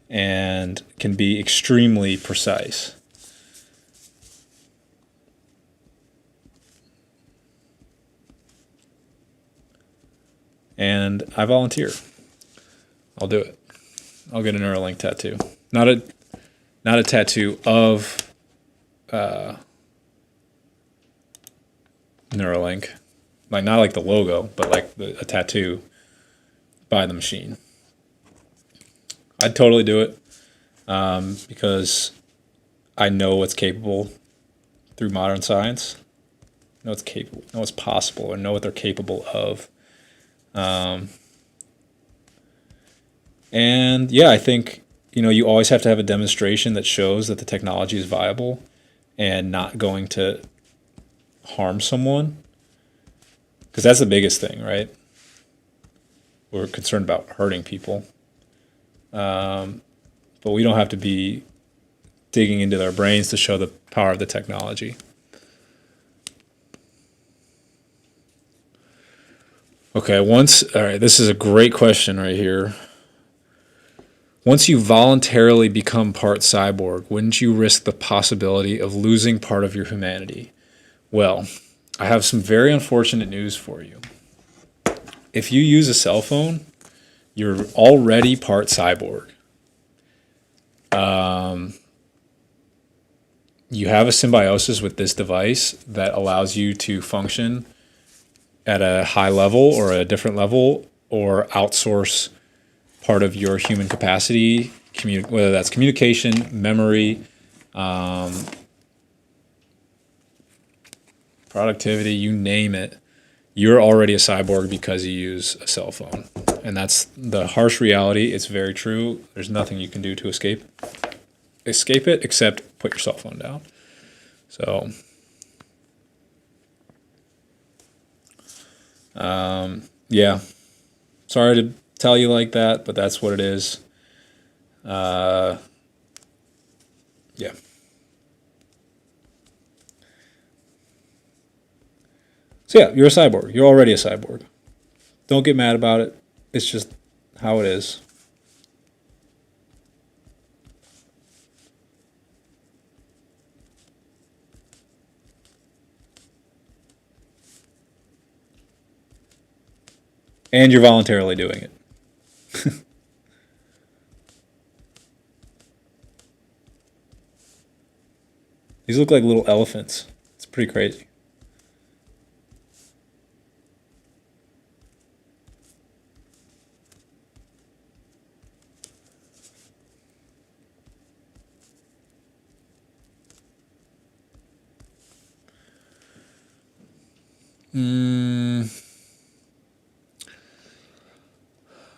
and can be extremely precise. And I volunteer. I'll do it. I'll get a Neuralink tattoo. Not a tattoo of Neuralink, like not like the logo, but like a tattoo by the machine. I'd totally do it, because I know what's capable through modern science. Know what's capable, know what's possible, or know what they're capable of. And yeah, I think, you always have to have a demonstration that shows that the technology is viable and not going to harm someone. Because that's the biggest thing, right? We're concerned about hurting people. But we don't have to be digging into their brains to show the power of the technology. Okay, all right, this is a great question right here. Once you voluntarily become part cyborg, wouldn't you risk the possibility of losing part of your humanity? Well, I have some very unfortunate news for you. If you use a cell phone, You're already part cyborg. You have a symbiosis with this device that allows you to function at a high level or a different level, or outsource part of your human capacity, whether that's communication, memory, productivity, you name it. You're already a cyborg because you use a cell phone. And that's the harsh reality. It's very true. There's nothing you can do to escape it except put your cell phone down. So yeah, sorry to tell you like that, but that's what it is. Yeah. So yeah, you're a cyborg. You're already a cyborg. Don't get mad about it. It's just how it is. And you're voluntarily doing it. These look like little elephants. It's pretty crazy.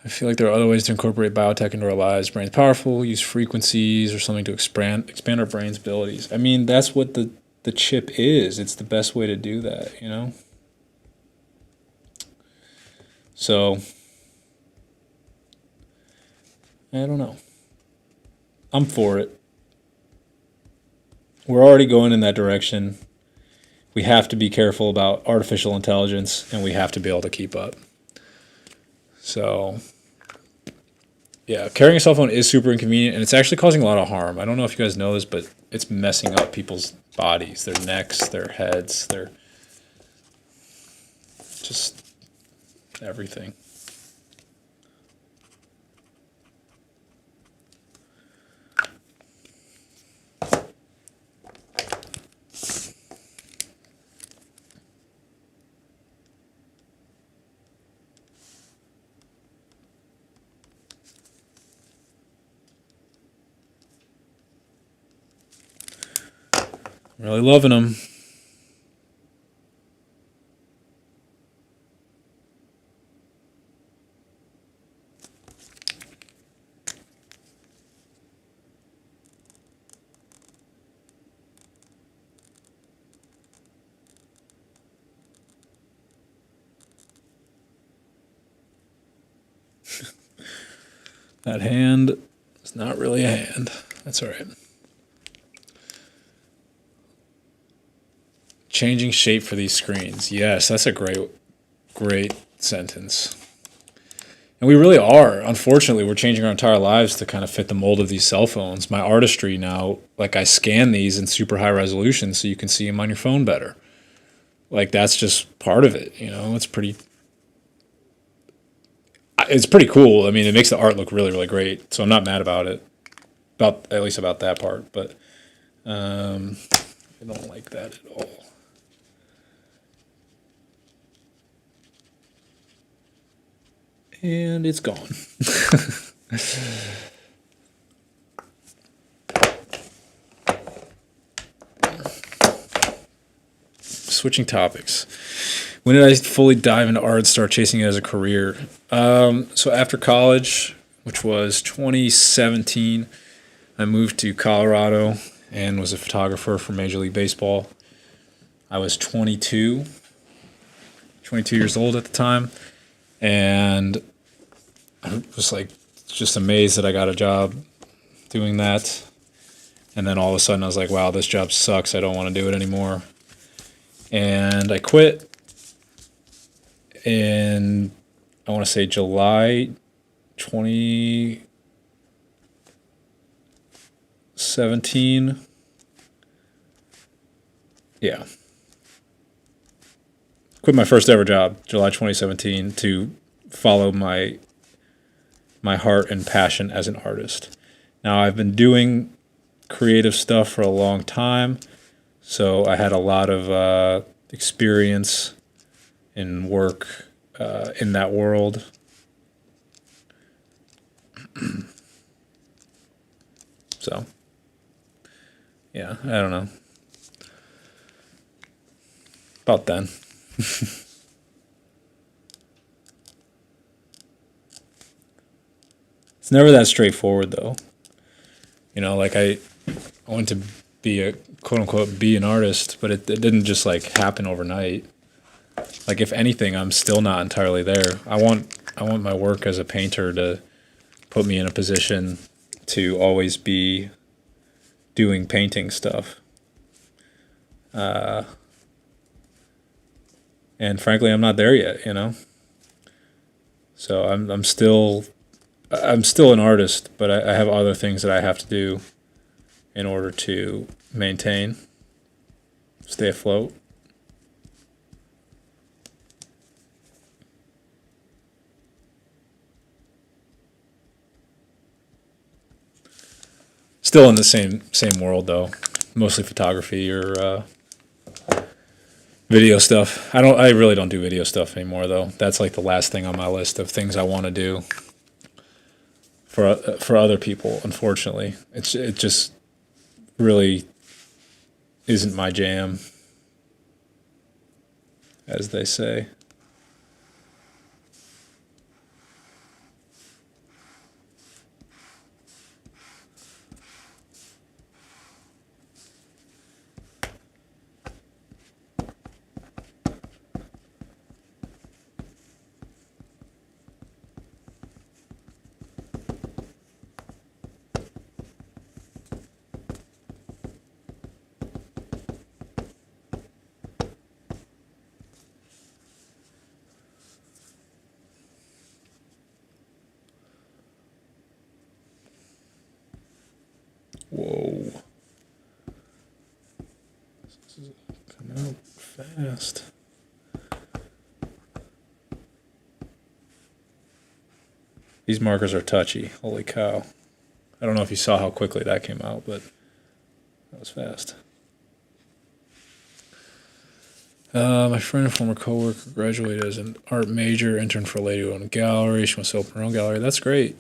I feel like there are other ways to incorporate biotech into our lives. Brain's powerful, use frequencies or something to expand our brain's abilities. I mean, that's what the chip is. It's the best way to do that, you know? So, I don't know. I'm for it. We're already going in that direction. We have to be careful about artificial intelligence, and we have to be able to keep up. So, yeah, carrying a cell phone is super inconvenient, and it's actually causing a lot of harm. I don't know if you guys know this, but it's messing up people's bodies, their necks, their heads, their just everything. Really loving them. That hand is not really a hand. That's all right. Changing shape for these screens. Yes, that's a great sentence. And we really are. Unfortunately, we're changing our entire lives to kind of fit the mold of these cell phones. My artistry now, like I scan these in super high resolution so you can see them on your phone better. Like that's just part of it, you know. It's pretty cool. I mean, it makes the art look really great. So I'm not mad about it. At least about that part, but I don't like that at all. And it's gone. Switching topics. When did I fully dive into art and start chasing it as a career? So after college, which was 2017, I moved to Colorado and was a photographer for Major League Baseball. I was 22 years old at the time. And I was like just amazed that I got a job doing that. And then all of a sudden I was like, wow, this job sucks. I don't want to do it anymore. And I quit in, I want to say July 2017. Yeah. Quit my first ever job, July 2017, to follow my my heart and passion as an artist. Now, I've been doing creative stuff for a long time, so I had a lot of experience in work in that world. So, yeah, I don't know. About then. It's never that straightforward, though. You know, like I want to be a quote unquote be an artist, but it didn't just like happen overnight. Like if anything, I'm still not entirely there. I want my work as a painter to put me in a position to always be doing painting stuff. And frankly, I'm not there yet, you know. So I'm still an artist, but I have other things that I have to do in order to maintain, stay afloat. Still in the same world though, mostly photography or video stuff. I really don't do video stuff anymore though. That's like the last thing on my list of things I want to do for other people. Unfortunately, it just really isn't my jam, as they say. Whoa. This is coming out fast. These markers are touchy. Holy cow. I don't know if you saw how quickly that came out, but that was fast. My friend and former coworker graduated as an art major, interned for a lady who owned a gallery. She wants to open her own gallery. That's great.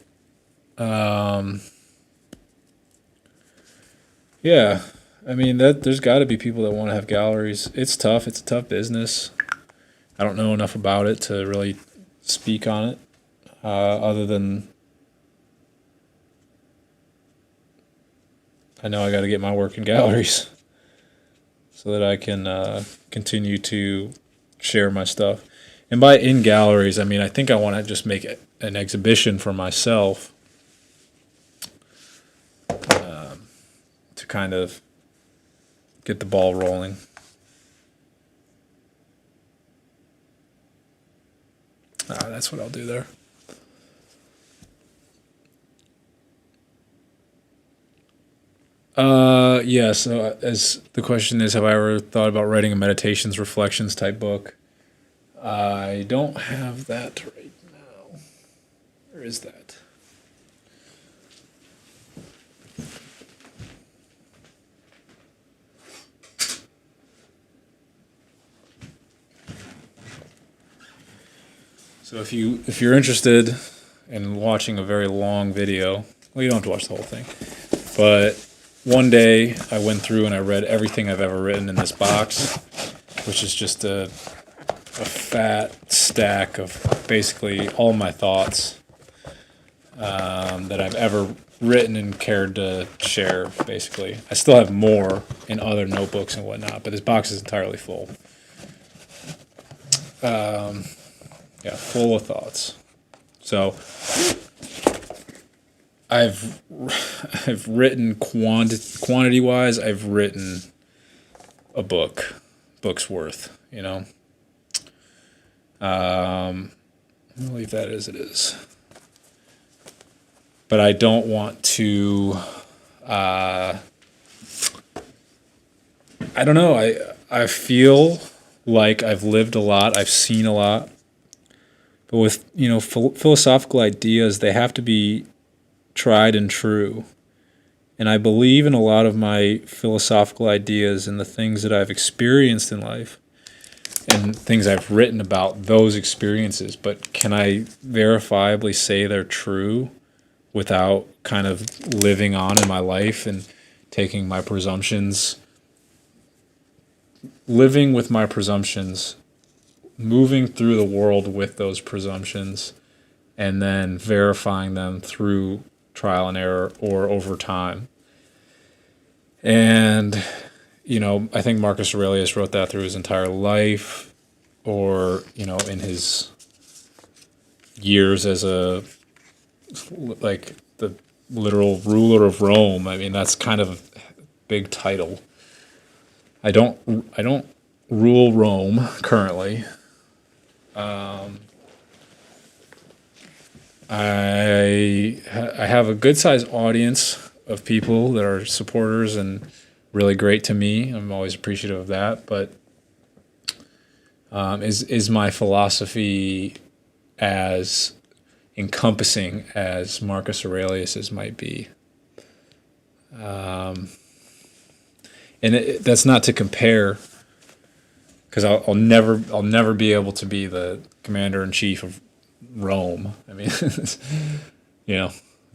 Yeah, I mean there's got to be people that want to have galleries. It's tough. It's a tough business. I don't know enough about it to really speak on it, other than I know I got to get my work in galleries so that I can continue to share my stuff. And by in galleries, I mean I think I want to just make an exhibition for myself to kind of get the ball rolling. That's what I'll do there. Yeah, so as the question is, have I ever thought about writing a meditations, reflections type book? I don't have that right now. Where is that? So if you're interested in watching a very long video, well, you don't have to watch the whole thing. But one day I went through and I read everything I've ever written in this box, which is just a fat stack of basically all my thoughts that I've ever written and cared to share, basically. I still have more in other notebooks and whatnot, but this box is entirely full. Yeah, full of thoughts. So I've written quantity wise. I've written a book's worth. You know. I'll leave that as it is. But I don't want to. I don't know. I feel like I've lived a lot. I've seen a lot. But with, philosophical ideas, they have to be tried and true. And I believe in a lot of my philosophical ideas and the things that I've experienced in life and things I've written about those experiences. But can I verifiably say they're true without kind of living on in my life and taking my presumptions, living with my presumptions, moving through the world with those presumptions, and then verifying them through trial and error or over time? And, I think Marcus Aurelius wrote that through his entire life, or, in his years as the literal ruler of Rome. I mean, that's kind of a big title. I don't rule Rome currently. I have a good sized audience of people that are supporters and really great to me. I'm always appreciative of that. But is my philosophy as encompassing as Marcus Aurelius's might be? And that's not to compare, because I'll never be able to be the commander in chief of Rome. I mean, it's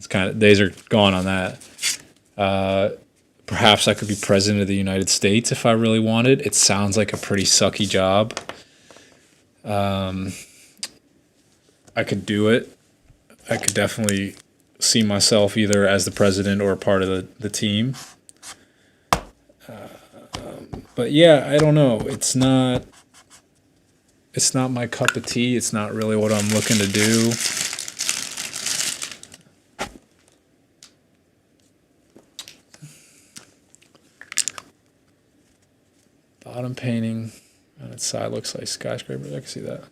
kind of, days are gone on that. Perhaps I could be president of the United States if I really wanted. It sounds like a pretty sucky job. I could do it. I could definitely see myself either as the president or a part of the team. But yeah, I don't know. It's not my cup of tea. It's not really what I'm looking to do. Bottom painting on its side looks like skyscrapers. I can see that.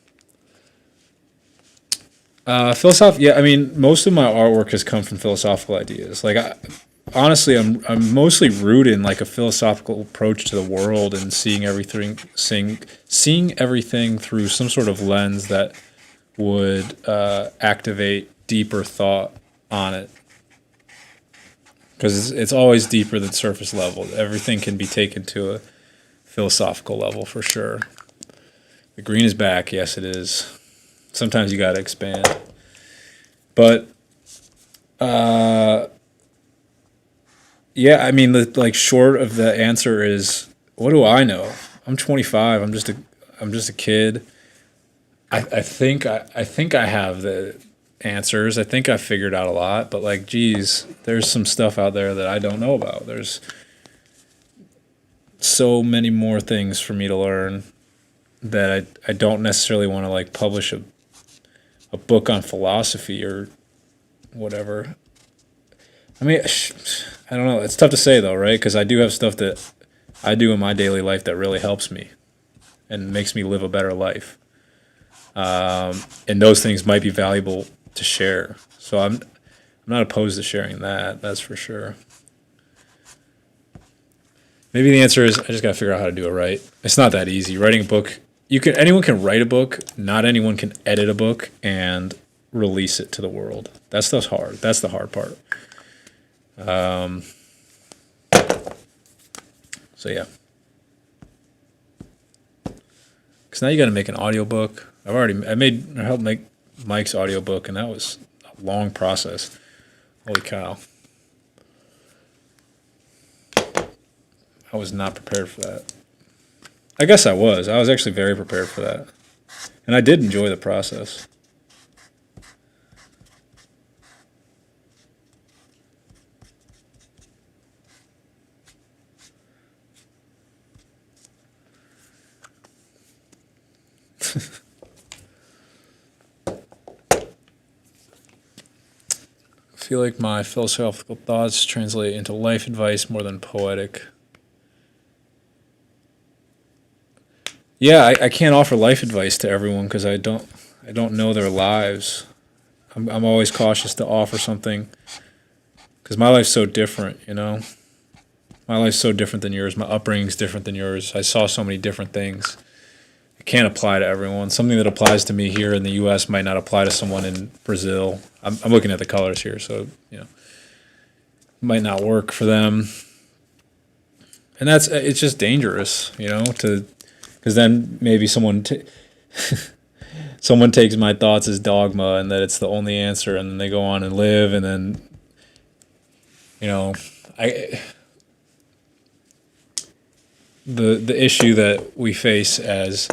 Yeah, I mean, most of my artwork has come from philosophical ideas. Honestly, I'm mostly rooted in like a philosophical approach to the world and seeing everything through some sort of lens that would activate deeper thought on it. Because it's always deeper than surface level. Everything can be taken to a philosophical level for sure. The green is back. Yes, it is. Sometimes you got to expand. But yeah, I mean, short of the answer is, what do I know? I'm 25. I'm just a kid. I think I have the answers. I think I figured out a lot, but geez, there's some stuff out there that I don't know about. There's so many more things for me to learn that I don't necessarily want to publish a book on philosophy or whatever. I mean, I don't know. It's tough to say though, right? Because I do have stuff that I do in my daily life that really helps me and makes me live a better life. And those things might be valuable to share. So I'm not opposed to sharing that. That's for sure. Maybe the answer is I just gotta figure out how to do it right. It's not that easy. Writing a book, anyone can write a book. Not anyone can edit a book and release it to the world. That stuff's hard. That's the hard part. So yeah. Because now you got to make an audiobook. I helped make Mike's audiobook, and that was a long process. Holy cow. I was not prepared for that. I guess I was. I was actually very prepared for that. And I did enjoy the process. I feel like my philosophical thoughts translate into life advice more than poetic. Yeah, I can't offer life advice to everyone because I don't know their lives. I'm always cautious to offer something because my life's so different, My life's so different than yours. My upbringing's different than yours. I saw so many different things. can't apply to everyone. Something that applies to me here in the U.S. might not apply to someone in Brazil. I'm looking at the colors here, so might not work for them. And it's just dangerous, to because then maybe someone someone takes my thoughts as dogma and that it's the only answer, and then they go on and live, and then I the issue that we face as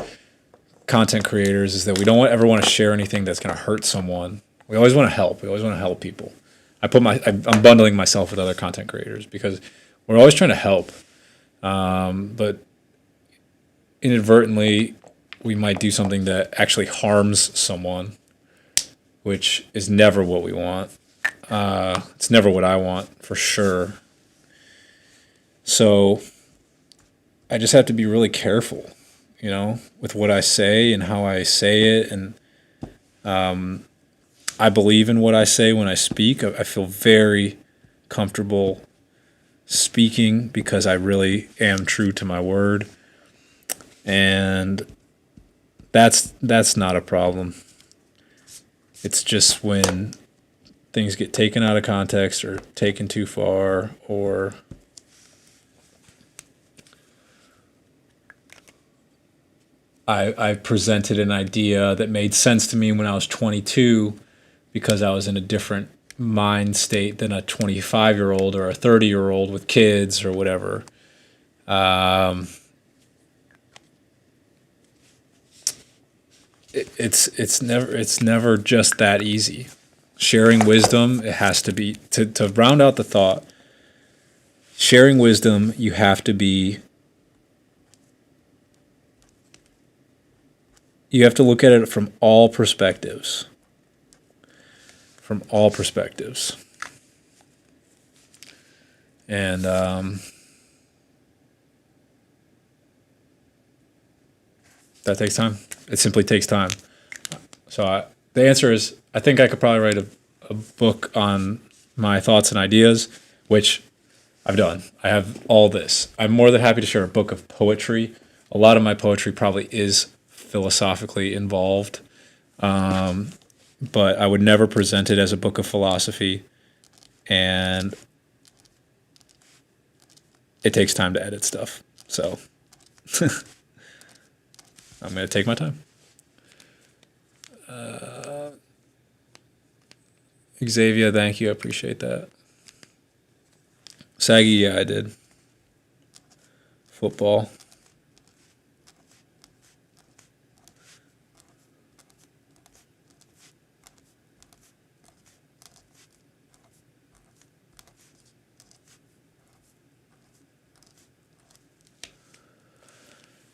content creators is that we don't ever want to share anything that's going to hurt someone. We always want to help. We always want to help people. I'm bundling myself with other content creators because we're always trying to help. But inadvertently, we might do something that actually harms someone, which is never what we want. It's never what I want, for sure. So I just have to be really careful, with what I say and how I say it. And I believe in what I say when I speak. I feel very comfortable speaking because I really am true to my word. And that's not a problem. It's just when things get taken out of context or taken too far, or I presented an idea that made sense to me when I was 22 because I was in a different mind state than a 25-year-old or a 30-year-old with kids or whatever. It's never just that easy. Sharing wisdom, it has to be to round out the thought. Sharing wisdom, you have to look at it from all perspectives. From all perspectives. And that takes time. It simply takes time. So the answer is, I think I could probably write a book on my thoughts and ideas, which I've done. I have all this. I'm more than happy to share a book of poetry. A lot of my poetry probably is philosophically involved, but I would never present it as a book of philosophy, and it takes time to edit stuff. So I'm going to take my time. Xavier, thank you. I appreciate that. Saggy, yeah, I did. Football.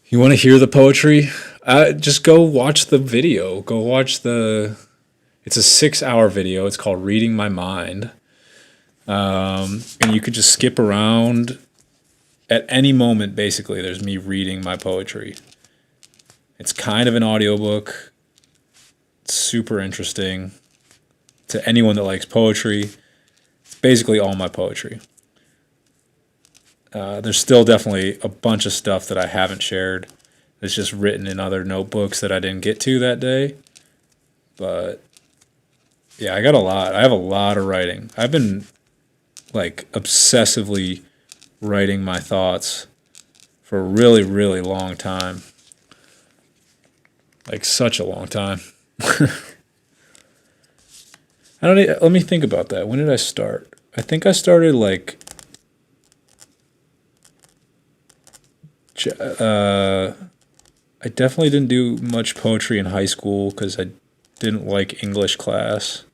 You want to hear the poetry? Just go watch the video. Go watch it's a 6-hour video. It's called Reading My Mind. And you could just skip around. At any moment, basically, there's me reading my poetry. It's kind of an audiobook. It's super interesting. To anyone that likes poetry, it's basically all my poetry. There's still definitely a bunch of stuff that I haven't shared. It's just written in other notebooks that I didn't get to that day. But yeah, I got a lot. I have a lot of writing. I've been like obsessively writing my thoughts for a really, really long time. Like such a long time. Let me think about that. When did I start? I think I started like I definitely didn't do much poetry in high school because I didn't like English class.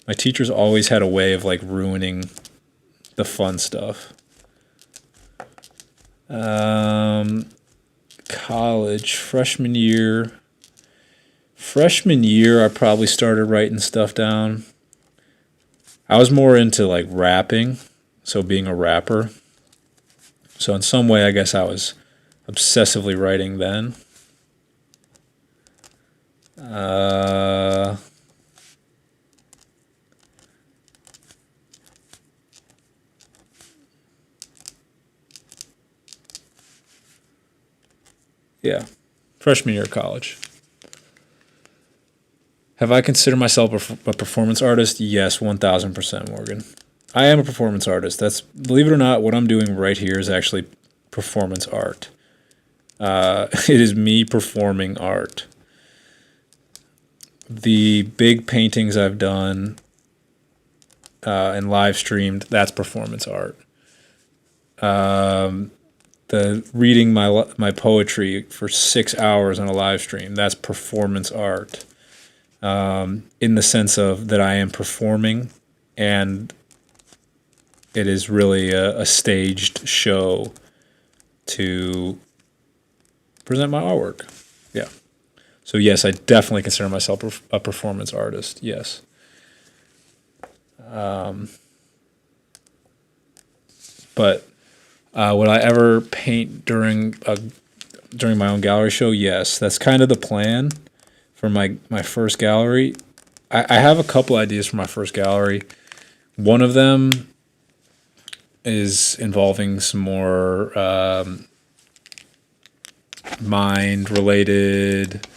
My teachers always had a way of like ruining the fun stuff. College, freshman year, I probably started writing stuff down. I was more into like rapping, so being a rapper. So in some way, I guess I was obsessively writing then. Yeah. freshman year of college. Have I considered myself a performance artist? Yes, 1000%, Morgan. I am a performance artist. That's, believe it or not, what I'm doing right here is actually performance art. It is me performing art. The big paintings I've done and live streamed, that's performance art. The reading my poetry for 6 hours on a live stream, that's performance art. In the sense of that I am performing, and it is really a staged show to present my artwork. Yeah. So yes, I definitely consider myself a performance artist. Yes. But would I ever paint during my own gallery show? Yes. That's kind of the plan for my first gallery. I have a couple ideas for my first gallery. One of them is involving some more mind-related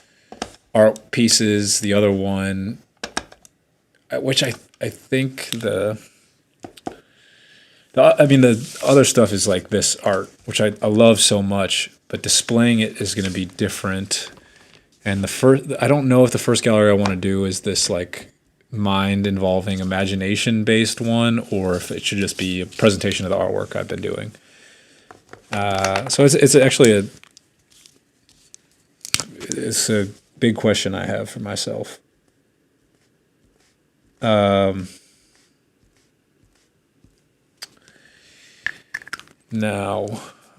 art pieces. The other one, which I think the other stuff is like this art, which I love so much, but displaying it is going to be different. And I don't know if the first gallery I want to do is this like mind-involving, imagination-based one, or if it should just be a presentation of the artwork I've been doing. So it's actually it's a big question I have for myself. Now,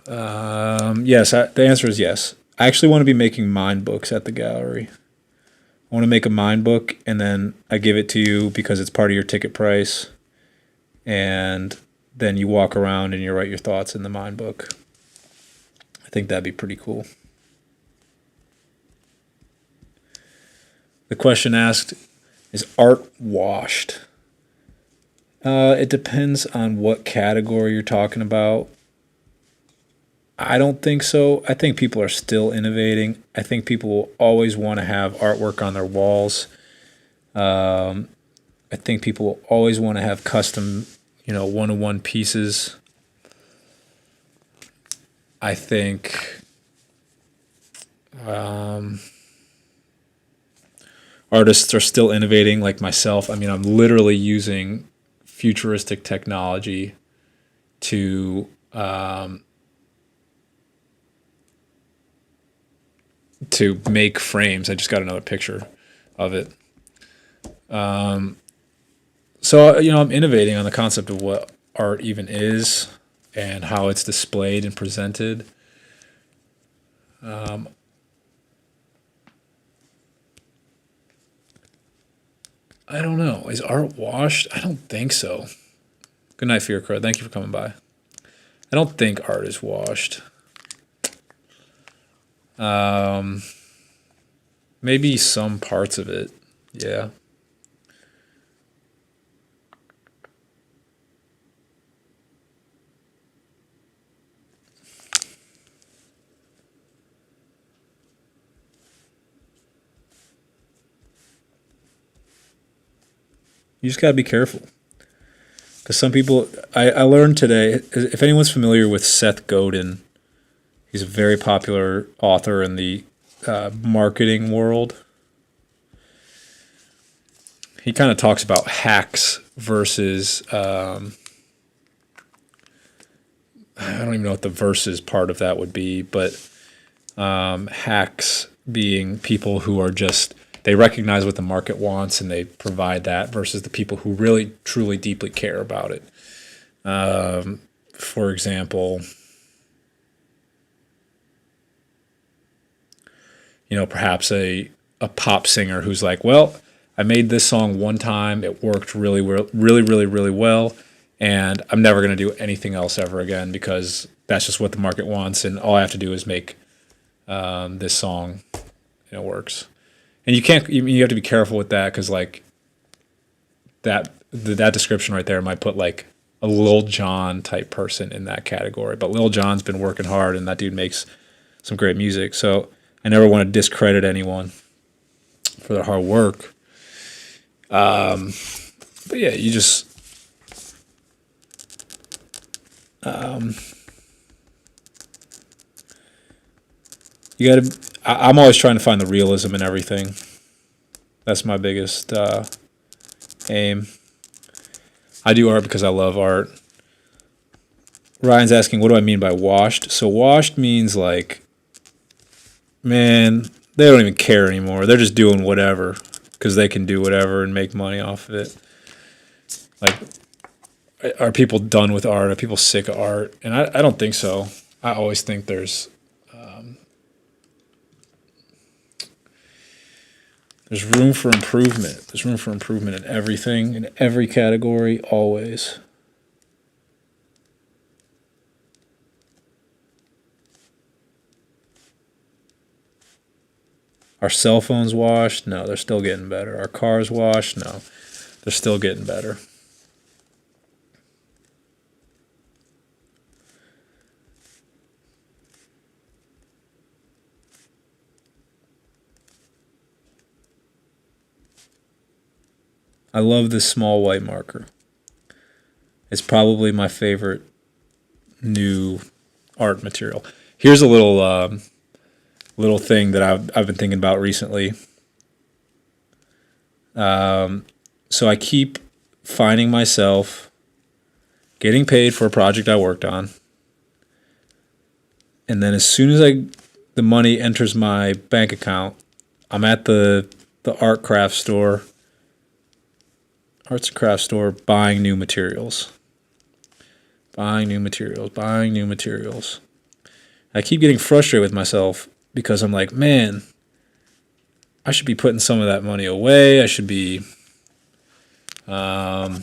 yes, the answer is yes. I actually want to be making mind books at the gallery. I want to make a mind book, and then I give it to you because it's part of your ticket price. And then you walk around and you write your thoughts in the mind book. I think that'd be pretty cool. The question asked, is art washed? It depends on what category you're talking about. I don't think so. I think people are still innovating. I think people will always want to have artwork on their walls. I think people will always want to have custom, one-on-one pieces. I think artists are still innovating, like myself. I mean, I'm literally using futuristic technology to make frames. I just got another picture of it. So, I'm innovating on the concept of what art even is and how it's displayed and presented. I don't know. Is art washed? I don't think so. Good night, Fear Crow. Thank you for coming by. I don't think art is washed. Maybe some parts of it. Yeah. You just gotta be careful. Because some people, I learned today, if anyone's familiar with Seth Godin, he's a very popular author in the marketing world. He kind of talks about hacks versus, I don't even know what the versus part of that would be, but hacks being people who are just, they recognize what the market wants and they provide that, versus the people who really, truly, deeply care about it. For example, perhaps a pop singer who's like, well, I made this song one time, it worked really, really, really, really well, and I'm never going to do anything else ever again because that's just what the market wants, and all I have to do is make this song, and it works. And you have to be careful with that because like that description right there might put like a Lil Jon type person in that category. But Lil Jon's been working hard, and that dude makes some great music. So I never want to discredit anyone for their hard work. But yeah, you just you gotta. I'm always trying to find the realism in everything. That's my biggest aim. I do art because I love art. Ryan's asking, what do I mean by washed? So washed means like, man, they don't even care anymore. They're just doing whatever because they can do whatever and make money off of it. Like, are people done with art? Are people sick of art? And I don't think so. I always think there's room for improvement. There's room for improvement in everything, in every category, always. Our cell phones washed? No, they're still getting better. Our cars washed? No, they're still getting better. I love this small white marker. It's probably my favorite new art material. Here's a little thing that I've been thinking about recently. So I keep finding myself getting paid for a project I worked on, and then as soon as the money enters my bank account, I'm at the arts craft store buying new materials. Buying new materials. I keep getting frustrated with myself because I'm like, man, I should be putting some of that money away. I should be, I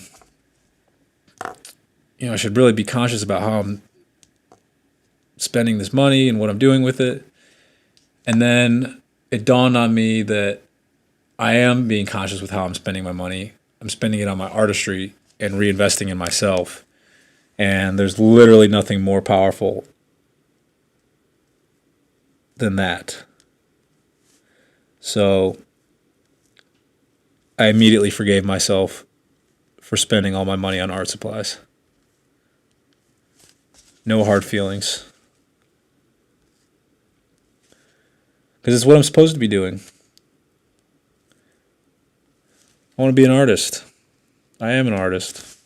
should really be conscious about how I'm spending this money and what I'm doing with it. And then it dawned on me that I am being conscious with how I'm spending my money. I'm spending it on my artistry and reinvesting in myself. And there's literally nothing more powerful than that. So I immediately forgave myself for spending all my money on art supplies. No hard feelings. Because it's what I'm supposed to be doing. I want to be an artist. I am an artist.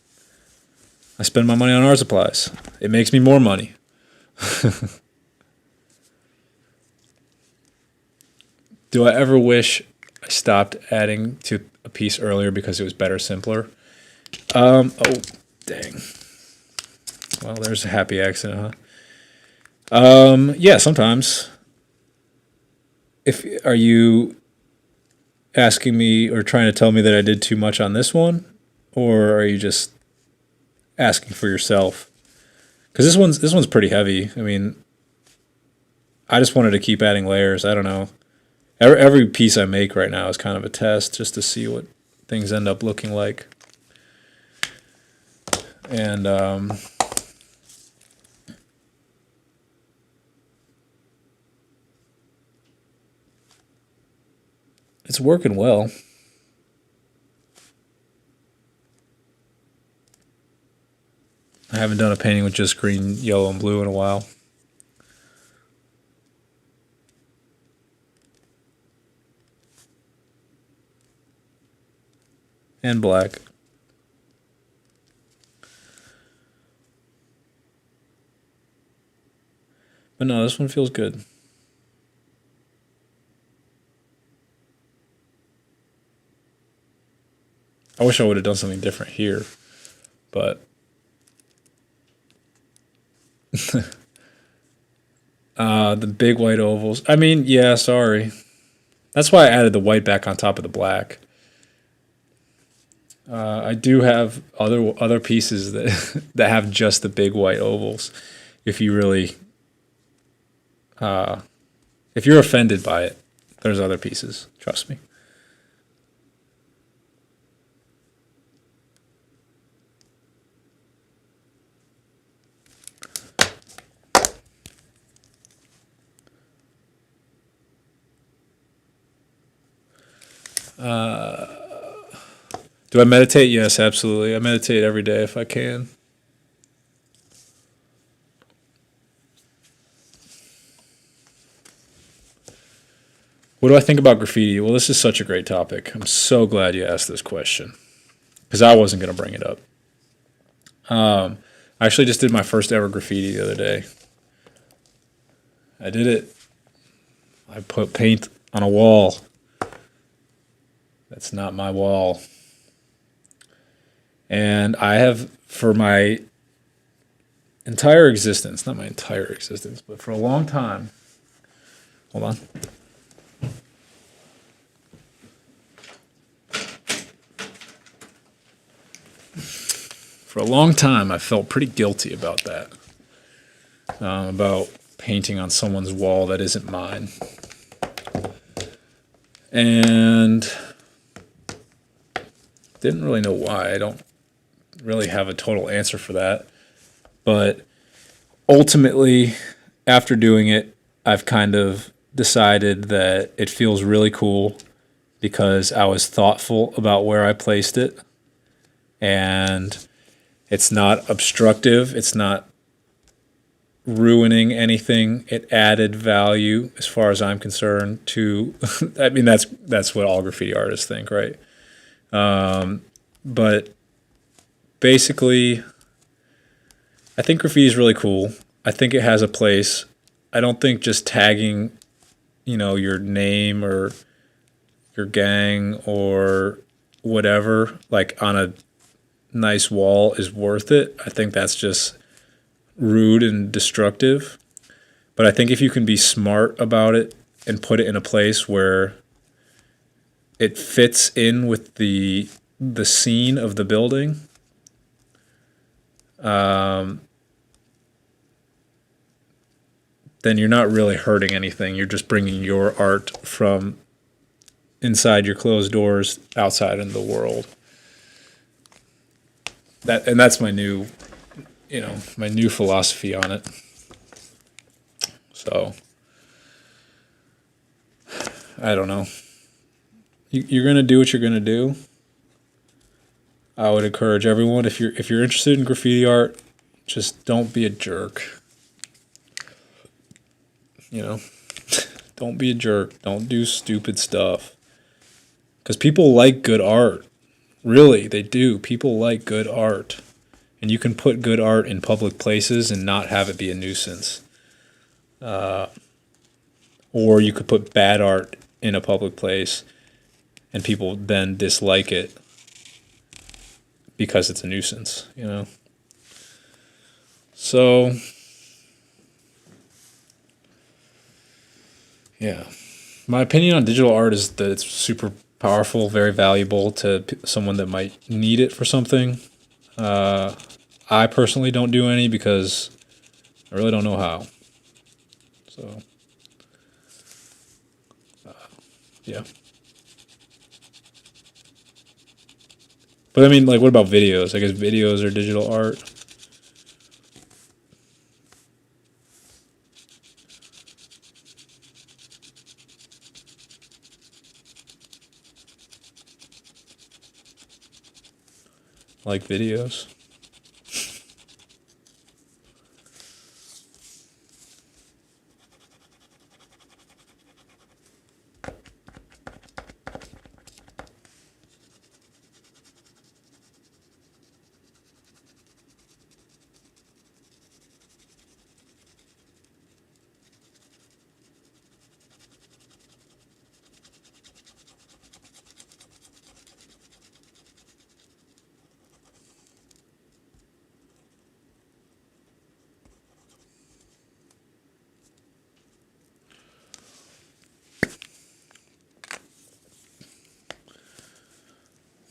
I spend my money on art supplies. It makes me more money. Do I ever wish I stopped adding to a piece earlier because it was better, simpler? Oh, dang. Well, there's a happy accident, huh? Yeah, sometimes. Are you asking me or trying to tell me that I did too much on this one, or are you just asking for yourself? Because this one's pretty heavy. I mean, I just wanted to keep adding layers. I don't know. Every piece I make right now is kind of a test just to see what things end up looking like. And it's working well. I haven't done a painting with just green, yellow, and blue in a while. And black. But no, this one feels good. I wish I would have done something different here, but the big white ovals. I mean, yeah, sorry. That's why I added the white back on top of the black. I do have other pieces that that have just the big white ovals. If you really, if you're offended by it, there's other pieces. Trust me. Do I meditate? Yes, absolutely. I meditate every day if I can. What do I think about graffiti? Well, this is such a great topic. I'm so glad you asked this question because I wasn't going to bring it up. I actually just did my first ever graffiti the other day. I did it. I put paint on a wall. That's not my wall. And I have, for my entire existence, not my entire existence, but for a long time, hold on. For a long time, I felt pretty guilty about that, about painting on someone's wall that isn't mine. And didn't really know why. I don't really have a total answer for that. But ultimately, after doing it, I've kind of decided that it feels really cool because I was thoughtful about where I placed it. And it's not obstructive. It's not ruining anything. It added value, as far as I'm concerned, to. I mean, that's what all graffiti artists think, right? But basically, I think graffiti is really cool. I think it has a place. I don't think just tagging, your name or your gang or whatever, like on a nice wall is worth it. I think that's just rude and destructive. But I think if you can be smart about it and put it in a place where it fits in with the scene of the building, then you're not really hurting anything. You're just bringing your art from inside your closed doors outside in the world. That's my new, my new philosophy on it. So I don't know. You're gonna do what you're gonna do. I would encourage everyone, if you're interested in graffiti art, just don't be a jerk. Don't be a jerk. Don't do stupid stuff. Because people like good art. Really, they do. People like good art. And you can put good art in public places and not have it be a nuisance. Or you could put bad art in a public place and people then dislike it because it's a nuisance, So, yeah. My opinion on digital art is that it's super powerful, very valuable to someone that might need it for something. I personally don't do any because I really don't know how. So, yeah. But I mean, like, what about videos? I guess videos are digital art. Like videos.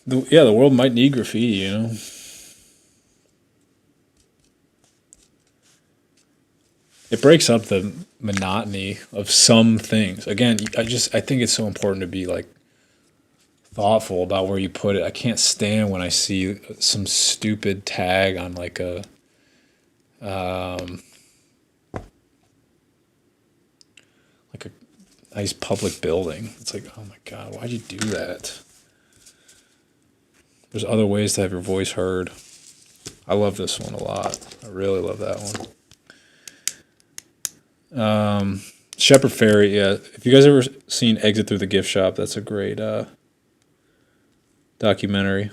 The world might need graffiti, It breaks up the monotony of some things. Again, I think it's so important to be like thoughtful about where you put it. I can't stand when I see some stupid tag on like a like a nice public building. It's like, oh my God, why'd you do that? There's other ways to have your voice heard. I love this one a lot. I really love that one. Shepherd Ferry, yeah. If you guys ever seen Exit Through the Gift Shop, that's a great documentary.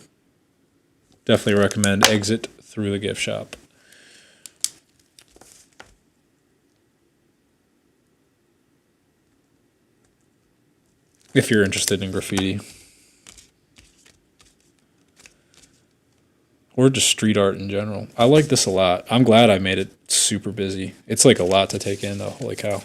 Definitely recommend Exit Through the Gift Shop. If you're interested in graffiti. Or just street art in general. I like this a lot. I'm glad I made it super busy. It's like a lot to take in though. Holy cow.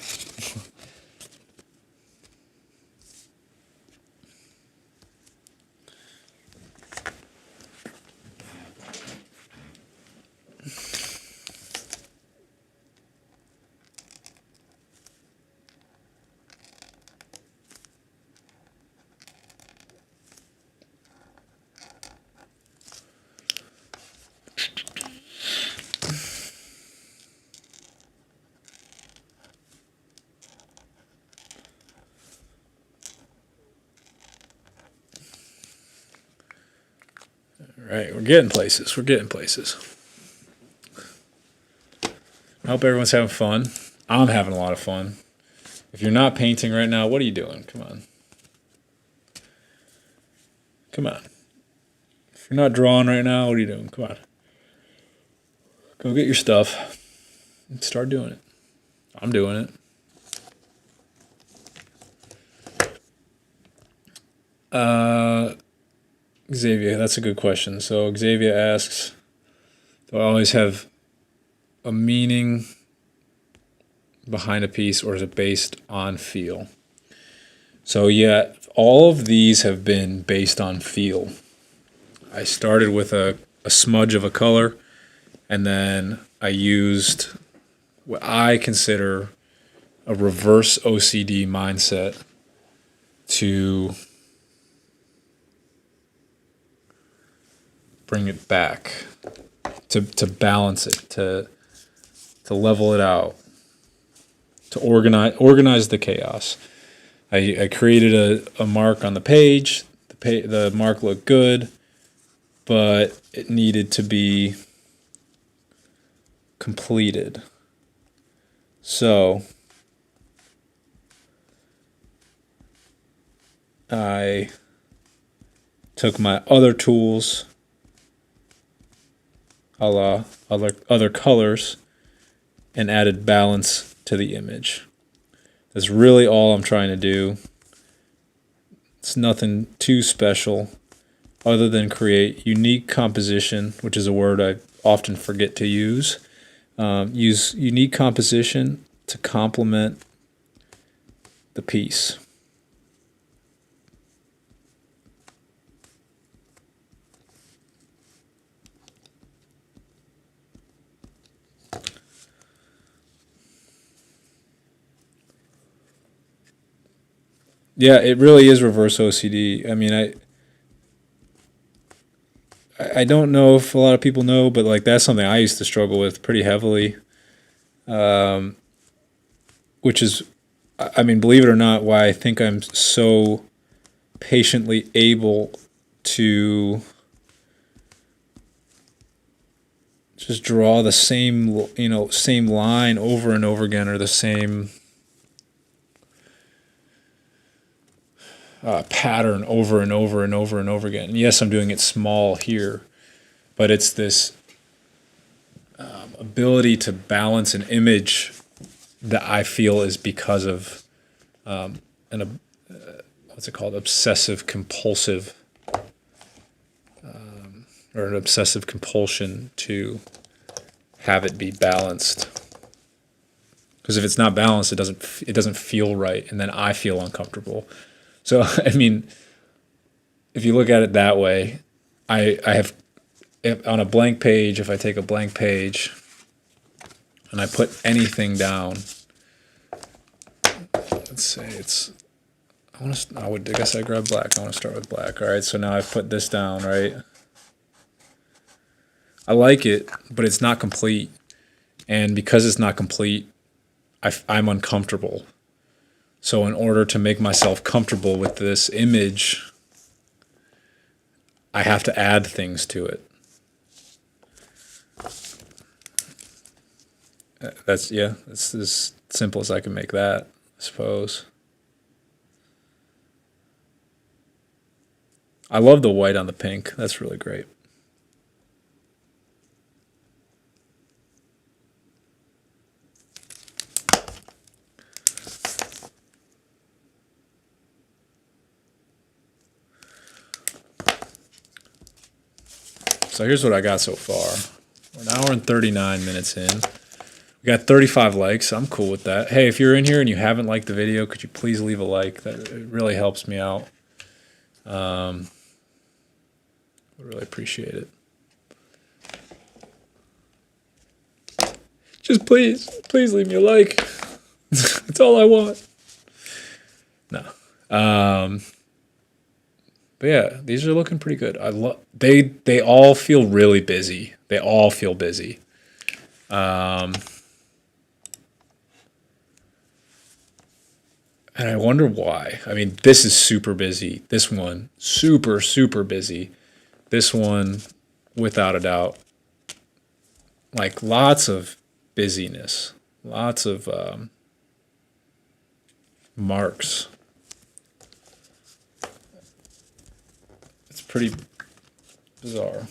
All right, we're getting places. We're getting places. I hope everyone's having fun. I'm having a lot of fun. If you're not painting right now, what are you doing? Come on. Come on. If you're not drawing right now, what are you doing? Come on. Go get your stuff and start doing it. I'm doing it. Xavier, that's a good question. So Xavier asks, do I always have a meaning behind a piece, or is it based on feel? So yeah, all of these have been based on feel. I started with a smudge of a color, and then I used what I consider a reverse OCD mindset to bring it back, to balance it, to level it out, to organize the chaos. I created a mark on the page. The mark looked good, but it needed to be completed. So I took my other tools, a la other colors, and added balance to the image. That's really all I'm trying to do. It's nothing too special other than create unique composition, which is a word I often forget to use. Use unique composition to complement the piece. Yeah, it really is reverse OCD. I mean, I don't know if a lot of people know, but like that's something I used to struggle with pretty heavily. Which is, I mean, believe it or not, why I think I'm so patiently able to just draw the same, same line over and over again, or the same pattern over and over and over and over again. And yes, I'm doing it small here, but it's this ability to balance an image that I feel is because of what's it called? Obsessive compulsive, or an obsessive compulsion to have it be balanced. Because if it's not balanced, it doesn't feel right, and then I feel uncomfortable. So I mean, if you look at it that way, I have on a blank page. If I take a blank page and I put anything down, let's say it's. I guess I grab black. I want to start with black. All right, so now I've put this down, right? I like it, but it's not complete, and because it's not complete, I'm uncomfortable. So in order to make myself comfortable with this image, I have to add things to it. That's as simple as I can make that, I suppose. I love the white on the pink. That's really great. So here's what I got so far. We're an hour and 39 minutes in. We got 35 likes. I'm cool with that. Hey, if you're in here and you haven't liked the video, could you please leave a like? That it really helps me out. I really appreciate it. Just please leave me a like. That's all I want. No. But yeah, these are looking pretty good. They all feel really busy. They all feel busy. And I wonder why. I mean, this is super busy. This one, super, super busy. This one, without a doubt, like lots of busyness, lots of marks. It's pretty bizarre.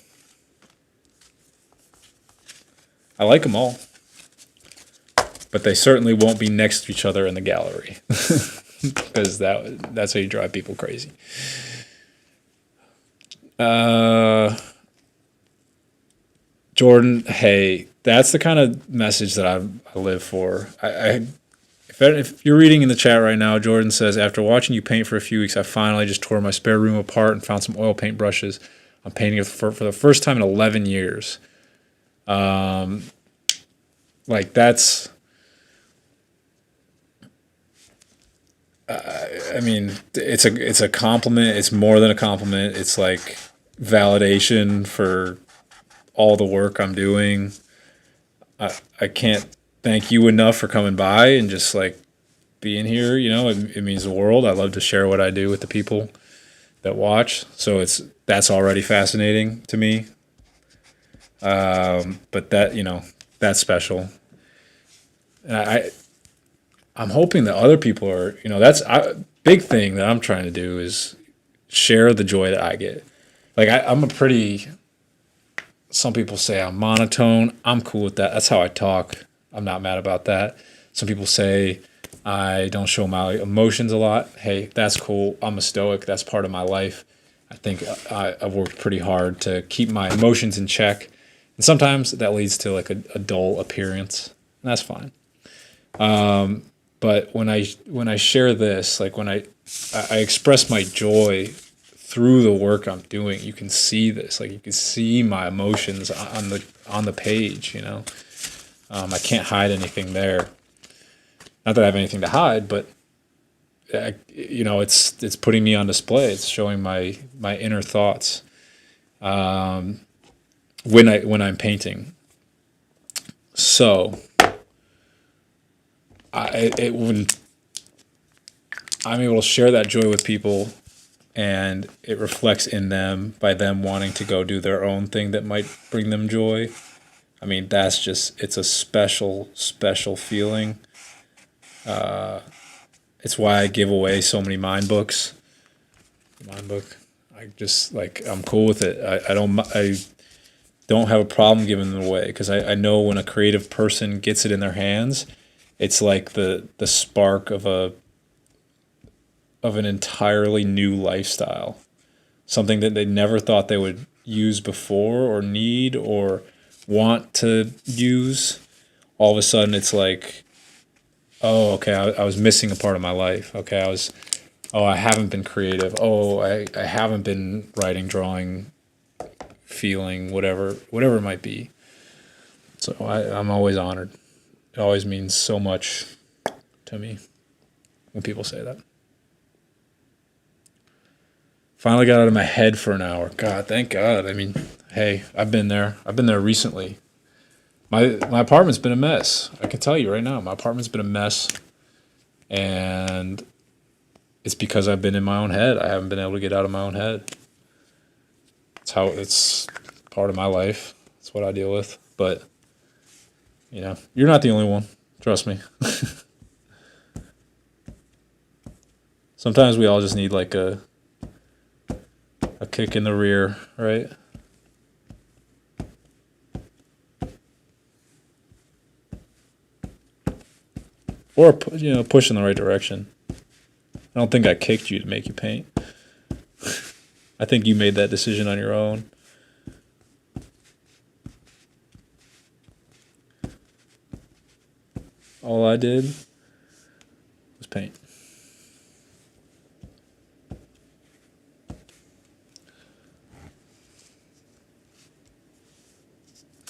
I like them all, but they certainly won't be next to each other in the gallery because that's how you drive people crazy. Jordan, hey, that's the kind of message that I live for. If you're reading in the chat right now, Jordan says, after watching you paint for a few weeks, I finally just tore my spare room apart and found some oil paint brushes. I'm painting it for the first time in 11 years. Like that's, I mean, it's a compliment. It's more than a compliment. It's like validation for all the work I'm doing. I can't thank you enough for coming by and just like being here. You know, it means the world. I love to share what I do with the people that watch. So that's already fascinating to me. But that, you know, that's special. And I'm hoping that other people are, you know, that's a big thing that I'm trying to do is share the joy that I get. Like I'm a pretty, some people say I'm monotone. I'm cool with that. That's how I talk. I'm not mad about that. Some people say I don't show my emotions a lot. Hey, that's cool. I'm a stoic. That's part of my life. I think I've worked pretty hard to keep my emotions in check. And sometimes that leads to like a dull appearance. And that's fine. But when I share this, like when I express my joy through the work I'm doing, you can see this. Like you can see my emotions on the page. You know, I can't hide anything there. Not that I have anything to hide, but you know, it's putting me on display. It's showing my inner thoughts when I'm painting. So when I'm able to share that joy with people, and it reflects in them by them wanting to go do their own thing that might bring them joy. I mean, it's a special, special feeling. It's why I give away so many mind books. I'm cool with it. I don't have a problem giving them away because I know when a creative person gets it in their hands, it's like the spark of an entirely new lifestyle, something that they never thought they would use before or need or want to use. All of a sudden, it's like, oh, okay, I was missing a part of my life. Okay, I haven't been creative. Oh, I haven't been writing, drawing, feeling, whatever it might be. So I'm always honored. It always means so much to me when people say that. Finally got out of my head for an hour. God, thank God. I mean, hey, I've been there. I've been there recently. My apartment's been a mess. I can tell you right now, my apartment's been a mess. And it's because I've been in my own head. I haven't been able to get out of my own head. It's part of my life. It's what I deal with. But, you're not the only one. Trust me. Sometimes we all just need like a kick in the rear, right? Or, push in the right direction. I don't think I kicked you to make you paint. I think you made that decision on your own. All I did was paint.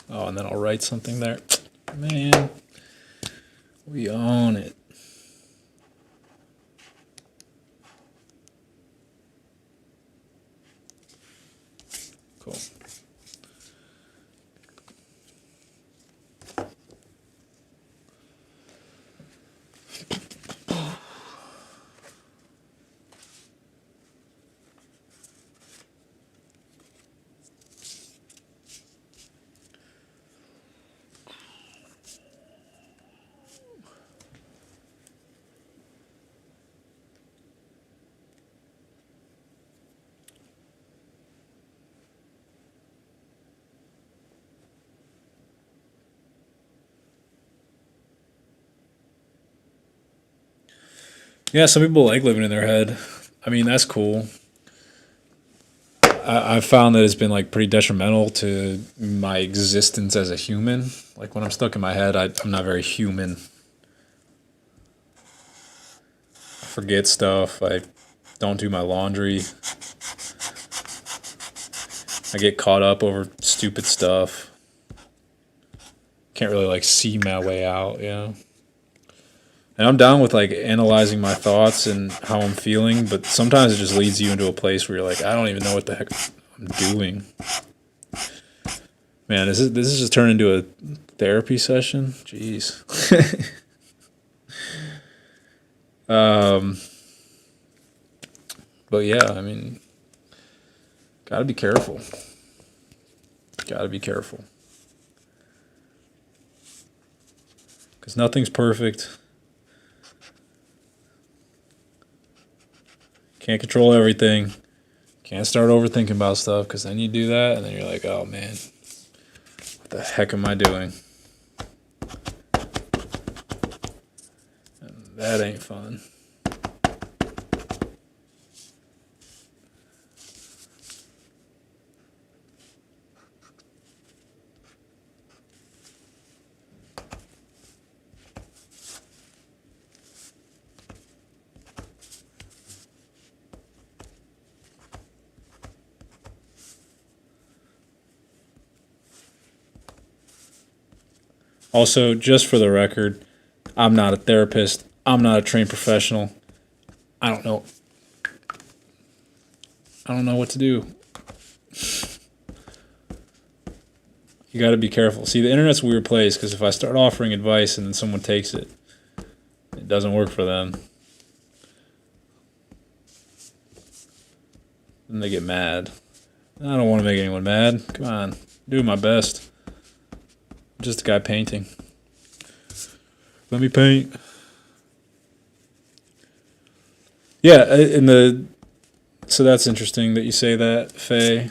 Oh, and then I'll write something there. Man, we own it. Cool. Yeah, some people like living in their head. I mean, that's cool. I've found that it's been like pretty detrimental to my existence as a human. Like when I'm stuck in my head, I'm not very human. I forget stuff. I don't do my laundry. I get caught up over stupid stuff. Can't really like see my way out, And I'm down with like analyzing my thoughts and how I'm feeling, but sometimes it just leads you into a place where you're like, I don't even know what the heck I'm doing. Man, this is just turned into a therapy session. Jeez. But yeah, I mean, gotta be careful. Gotta be careful. Because nothing's perfect. Can't control everything. Can't start overthinking about stuff because then you do that and then you're like, oh man, what the heck am I doing? And that ain't fun. Also, just for the record, I'm not a therapist. I'm not a trained professional. I don't know. I don't know what to do. You got to be careful. See, the internet's a weird place because if I start offering advice and then someone takes it, it doesn't work for them. Then they get mad. I don't want to make anyone mad. Come on. I'm doing my best. I'm just a guy painting. Let me paint. Yeah, so that's interesting that you say that, Faye.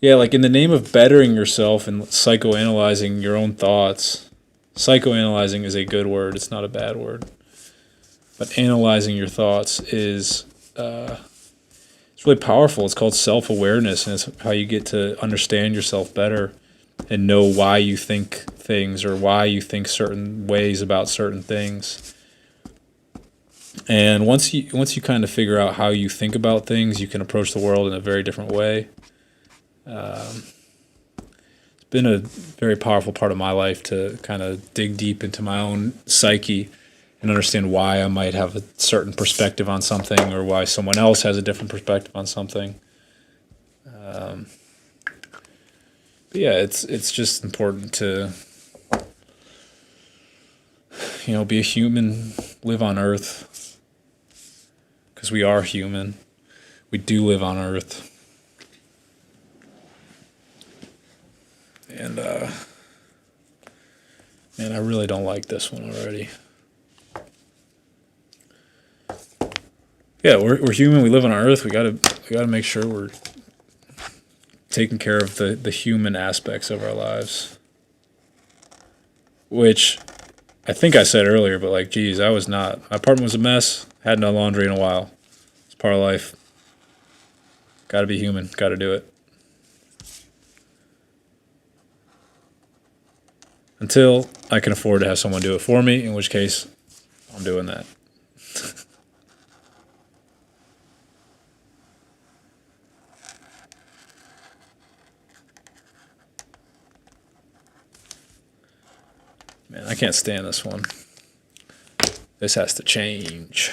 Yeah, like in the name of bettering yourself and psychoanalyzing your own thoughts, psychoanalyzing is a good word. It's not a bad word. But analyzing your thoughts is it's really powerful. It's called self-awareness, and it's how you get to understand yourself better and know why you think things or why you think certain ways about certain things. And once you kind of figure out how you think about things, you can approach the world in a very different way. It's been a very powerful part of my life to kind of dig deep into my own psyche and understand why I might have a certain perspective on something or why someone else has a different perspective on something. But yeah, it's just important to be a human, live on Earth, because we are human. We do live on Earth. And, man, I really don't like this one already. Yeah, we're human. We live on Earth. We gotta make sure we're taking care of the human aspects of our lives. Which I think I said earlier, but like, geez, I was not. My apartment was a mess. Had no laundry in a while. It's part of life. Got to be human. Got to do it. Until I can afford to have someone do it for me, in which case I'm doing that. Man, I can't stand this one. This has to change.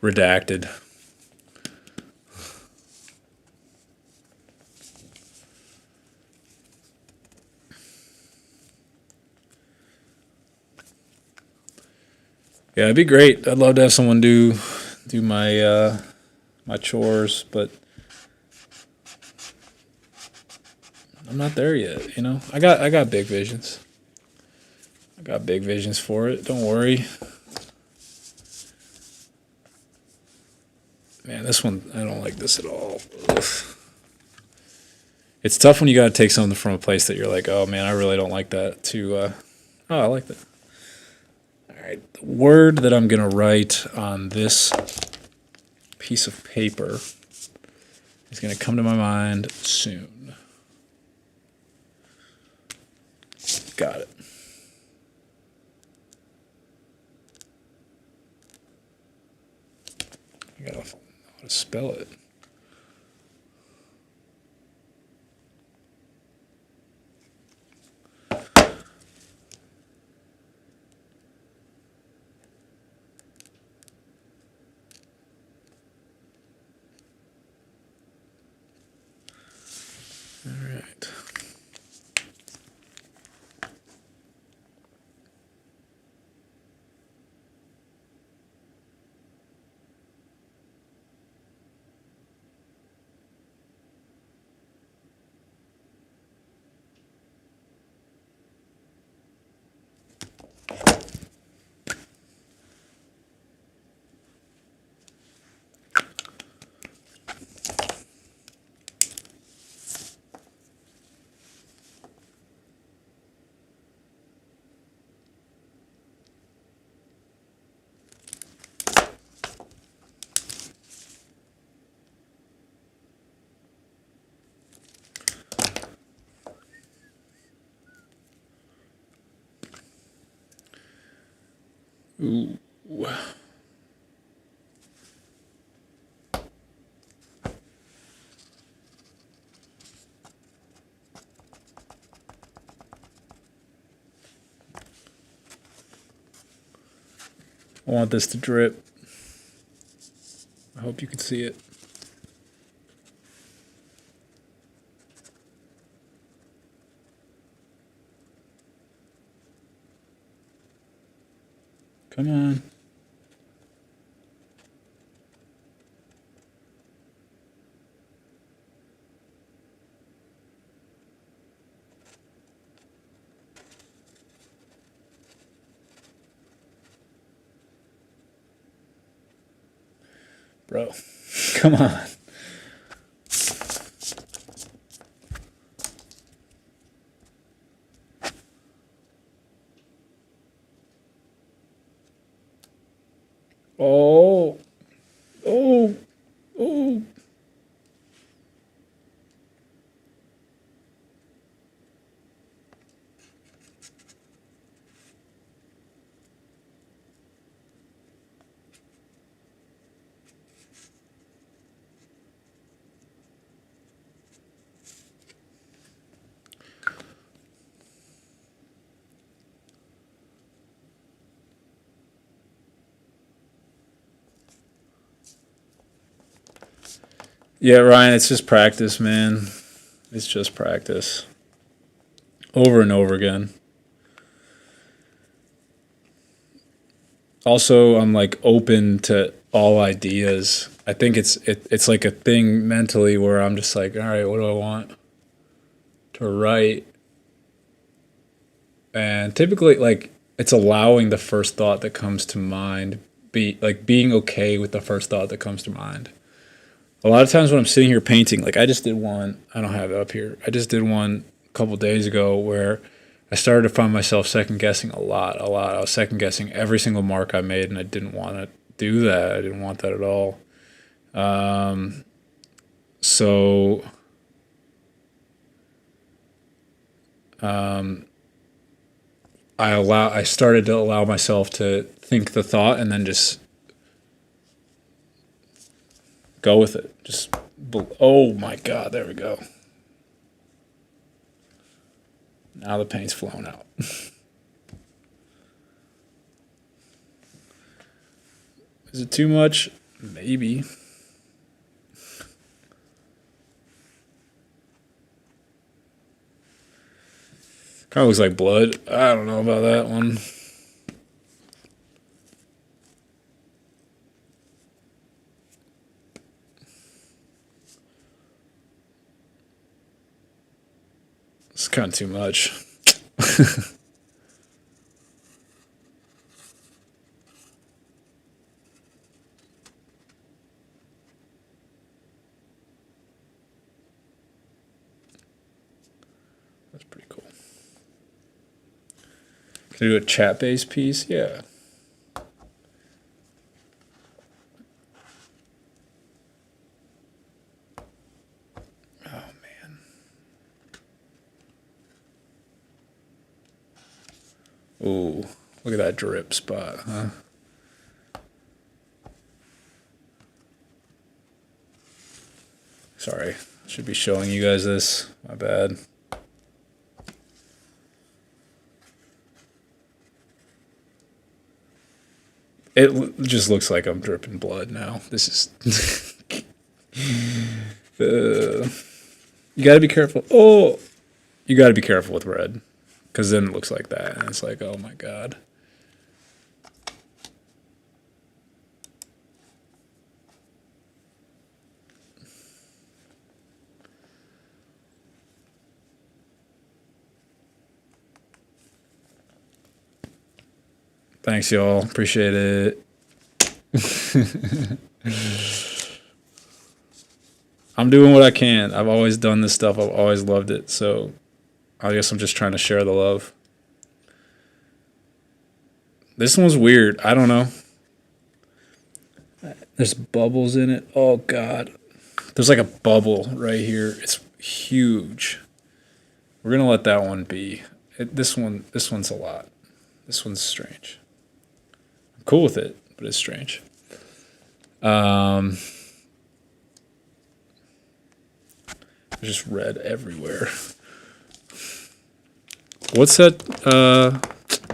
Redacted. Yeah, it'd be great. I'd love to have someone do my my chores, but I'm not there yet, you know? I got big visions. I got big visions for it. Don't worry. Man, this one, I don't like this at all. Ugh. It's tough when you got to take something from a place that you're like, oh man, I really don't like that, to, oh, I like that. All right, the word that I'm going to write on this piece of paper is going to come to my mind soon. Got it. I gotta know how to spell it. All right. Ooh. I want this to drip. I hope you can see it. Come on. Bro, come on. Oh, oh, oh. Yeah, Ryan, it's just practice, man. It's just practice. Over and over again. Also, I'm like open to all ideas. I think it's like a thing mentally where I'm just like, all right, what do I want to write? And typically, like, it's allowing the first thought that comes to mind, being okay with the first thought that comes to mind. A lot of times when I'm sitting here painting, like I just did one, I don't have it up here. I just did one a couple days ago where I started to find myself second guessing a lot, a lot. I was second guessing every single mark I made, and I didn't want to do that. I didn't want that at all. So I started to allow myself to think the thought and then just go with it. Oh my God, there we go. Now the paint's flowing out. Is it too much? Maybe. Kind of looks like blood. I don't know about that one. It's kind of too much. That's pretty cool. Can I do a chat-based piece? Yeah. Oh, man. Ooh, look at that drip spot, huh? Sorry, should be showing you guys this. My bad. Just looks like I'm dripping blood now. This is. You got to be careful. Oh, you got to be careful with red, because then it looks like that, and it's like, oh my God. Thanks, y'all. Appreciate it. I'm doing what I can. I've always done this stuff. I've always loved it. So I guess I'm just trying to share the love. This one's weird. I don't know. There's bubbles in it. Oh, God. There's like a bubble right here. It's huge. We're going to let that one be. This one's a lot. This one's strange. I'm cool with it, but it's strange. There's just red everywhere. What's that?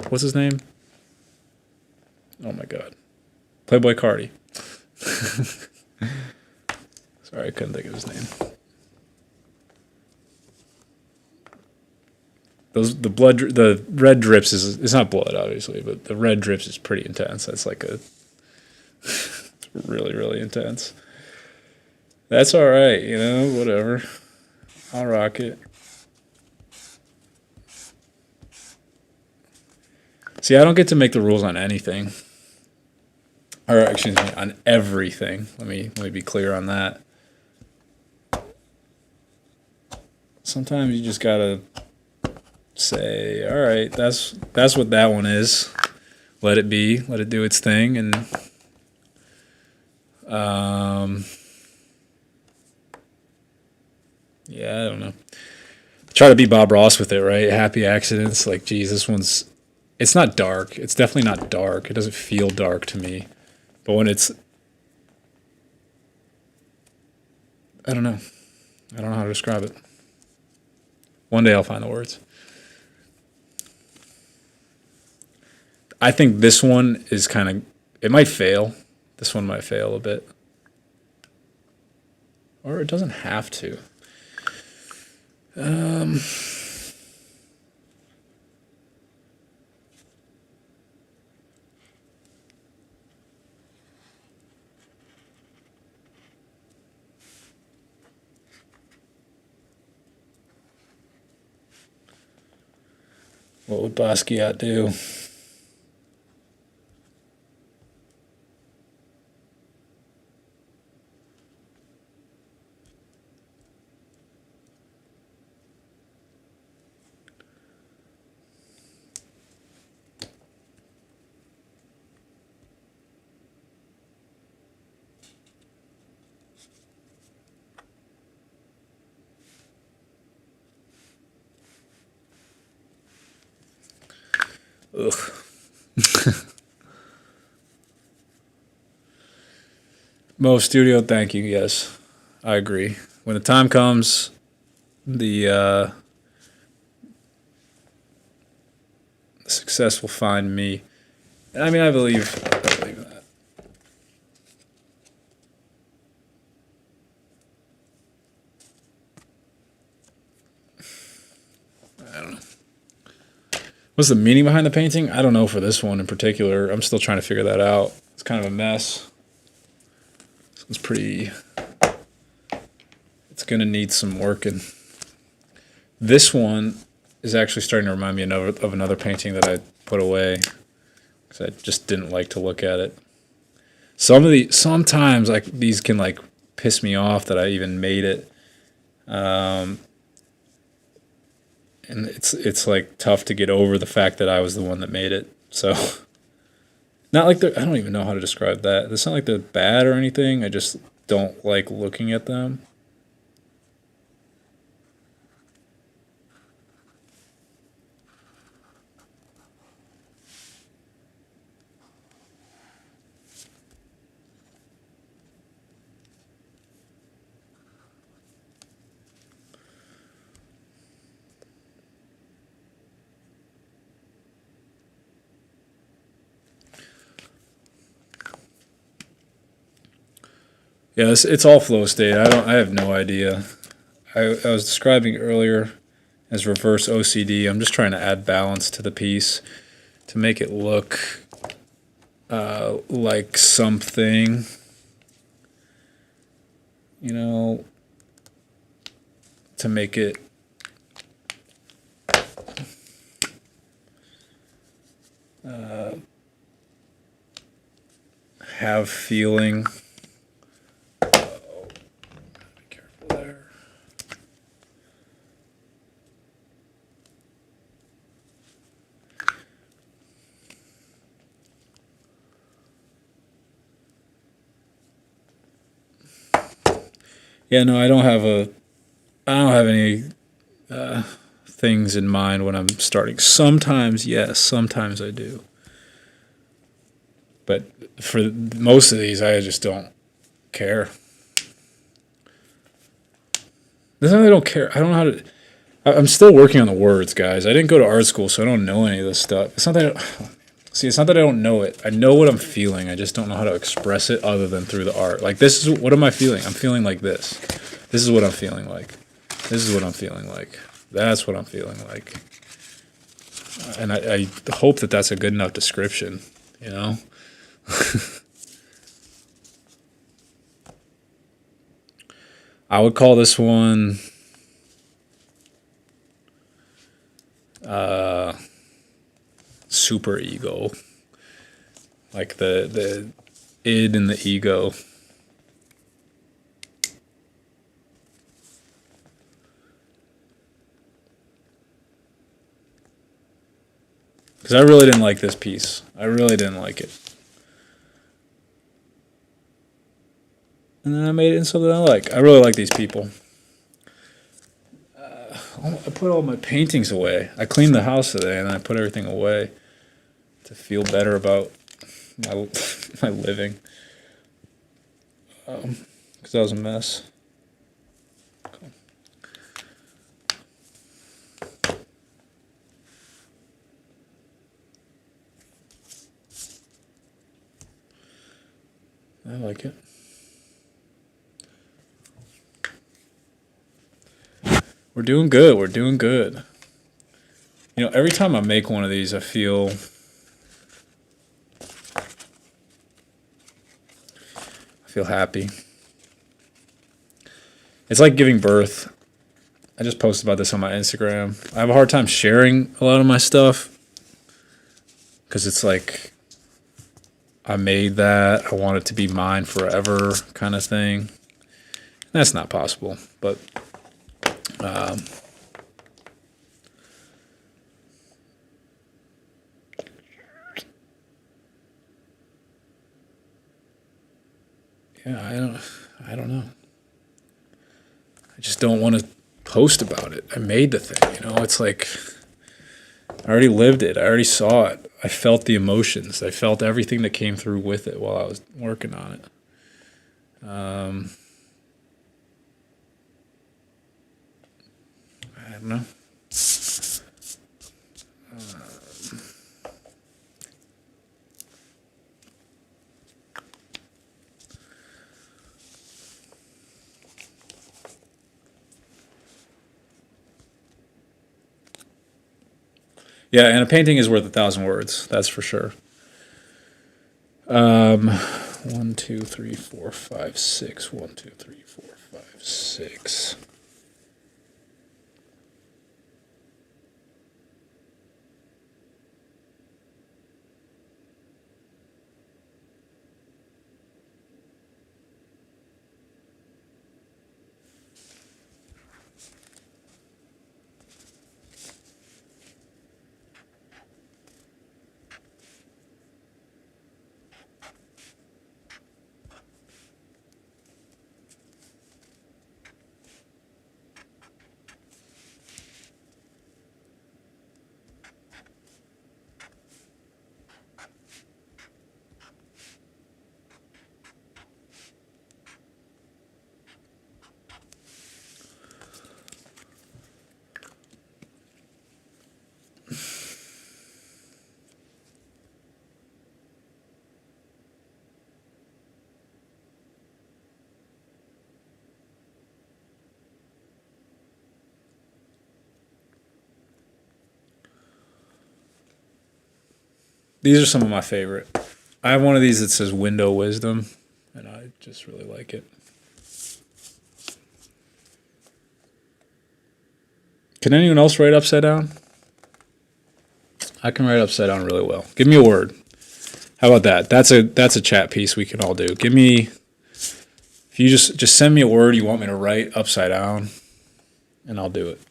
What's his name? Oh my God. Playboy Cardi. Sorry, I couldn't think of his name. The red drips it's not blood, obviously, but the red drips is pretty intense. That's like it's really, really intense. That's all right, whatever. I'll rock it. See, I don't get to make the rules on anything. Or excuse me, on everything. Let me be clear on that. Sometimes you just gotta say, all right, that's what that one is. Let it be. Let it do its thing, and yeah, I don't know. Try to be Bob Ross with it, right? Happy accidents. Like, geez, it's not dark. It's definitely not dark. It doesn't feel dark to me. But when I don't know. I don't know how to describe it. One day I'll find the words. I think this one is it might fail. This one might fail a bit. Or it doesn't have to. What would Basquiat do? Ugh. Mo Studio, thank you. Yes, I agree. When the time comes, the success will find me. And I mean, I believe that. I don't know. What's the meaning behind the painting? I don't know for this one in particular. I'm still trying to figure that out. It's kind of a mess. It's pretty. It's gonna need some work, and this one is actually starting to remind me of another painting that I put away because I just didn't like to look at it. Sometimes like these can like piss me off that I even made it, and it's like tough to get over the fact that I was the one that made it. So not like I don't even know how to describe that. It's not like they're bad or anything. I just don't like looking at them. Yeah, it's all flow state. I have no idea. I was describing earlier as reverse OCD. I'm just trying to add balance to the piece to make it look like something, you know, to make it have feeling. Yeah, no, I don't have any things in mind when I'm starting. Sometimes, yes, sometimes I do. But for most of these, I just don't care. This I don't care. I don't know how to. I'm still working on the words, guys. I didn't go to art school, so I don't know any of this stuff. It's not that. See, it's not that I don't know it. I know what I'm feeling. I just don't know how to express it other than through the art. Like this is what am I feeling? I'm feeling like this. This is what I'm feeling like. This is what I'm feeling like. That's what I'm feeling like. And I hope that that's a good enough description. You know. I would call this one super ego, like the id and the ego. Because I really didn't like this piece. I really didn't like it. And then I made it into something I like. I really like these people. I put all my paintings away. I cleaned the house today and I put everything away to feel better about my my living. Because that was a mess. Cool. I like it. We're doing good. We're doing good. You know, every time I make one of these, I feel happy. It's like giving birth. I just posted about this on my Instagram. I have a hard time sharing a lot of my stuff because it's like I made that. I want it to be mine forever kind of thing. That's not possible, but yeah, I don't know. I just don't want to post about it. I made the thing, you know. It's like I already lived it. I already saw it. I felt the emotions. I felt everything that came through with it while I was working on it. I don't know. Yeah, and a painting is worth 1,000 words. That's for sure. 1, 2, 3, 4, 5, 6. 1, 2, 3, 4, 5, 6. These are some of my favorite. I have one of these that says Window Wisdom, and I just really like it. Can anyone else write upside down? I can write upside down really well. Give me a word. How about that? That's a chat piece we can all do. Give me, if you just send me a word you want me to write upside down, and I'll do it.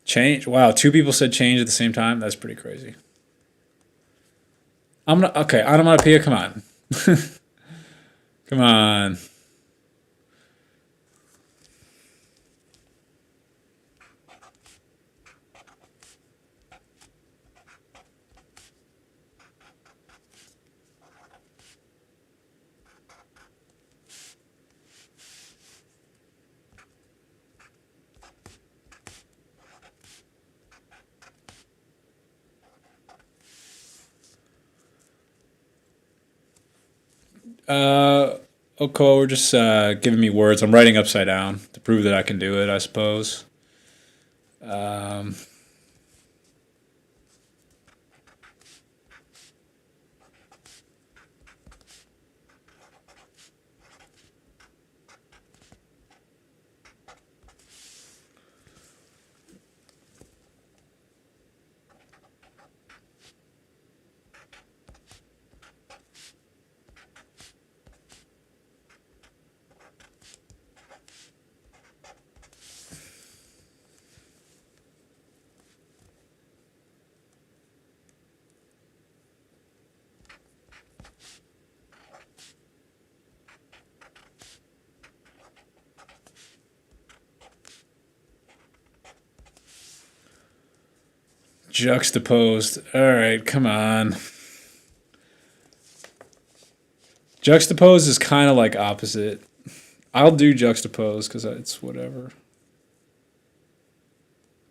Change. Wow, two people said change at the same time. That's pretty crazy. Okay, onomatopoeia, come on. Come on. Okay, we're just giving me words. I'm writing upside down to prove that I can do it, I suppose. Um, Juxtaposed. All right, come on. Juxtaposed is kind of like opposite. I'll do juxtaposed because it's whatever.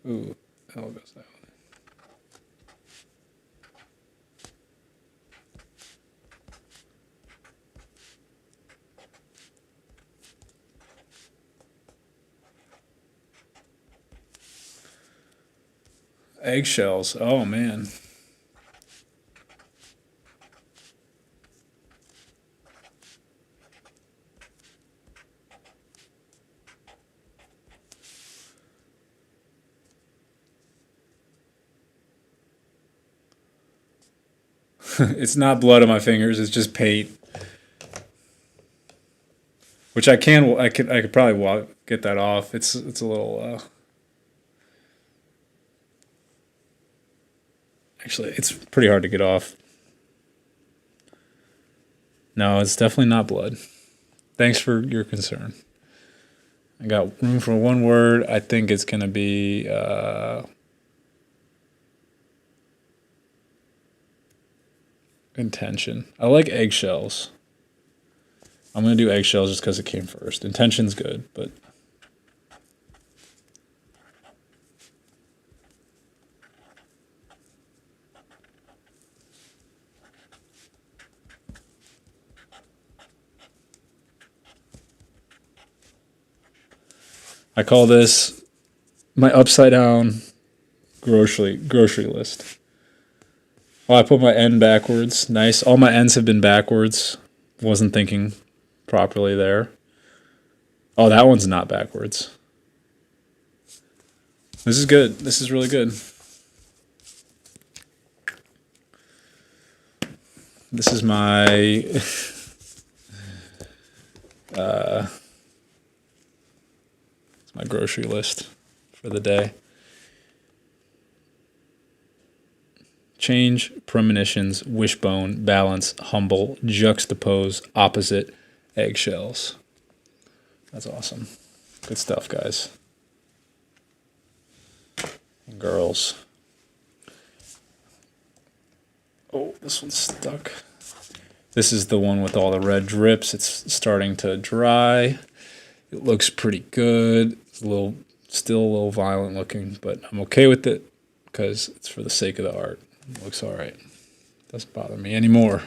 Ooh, hell goes that one. Eggshells. Oh, man. It's not blood on my fingers. It's just paint. Which I could probably get that off. It's a little... Actually, it's pretty hard to get off. No, it's definitely not blood. Thanks for your concern. I got room for one word. I think it's going to be intention. I like eggshells. I'm going to do eggshells just because it came first. Intention's good, but... I call this my upside down grocery list. Oh, I put my N backwards. Nice. All my N's have been backwards. Wasn't thinking properly there. Oh, that one's not backwards. This is good. This is really good. This is my my grocery list for the day. Change, premonitions, wishbone, balance, humble, juxtapose, opposite, eggshells. That's awesome. Good stuff, guys. And girls. Oh, this one's stuck. This is the one with all the red drips. It's starting to dry. It looks pretty good. It's still a little violent looking, but I'm okay with it because it's for the sake of the art. It looks all right. Doesn't bother me anymore.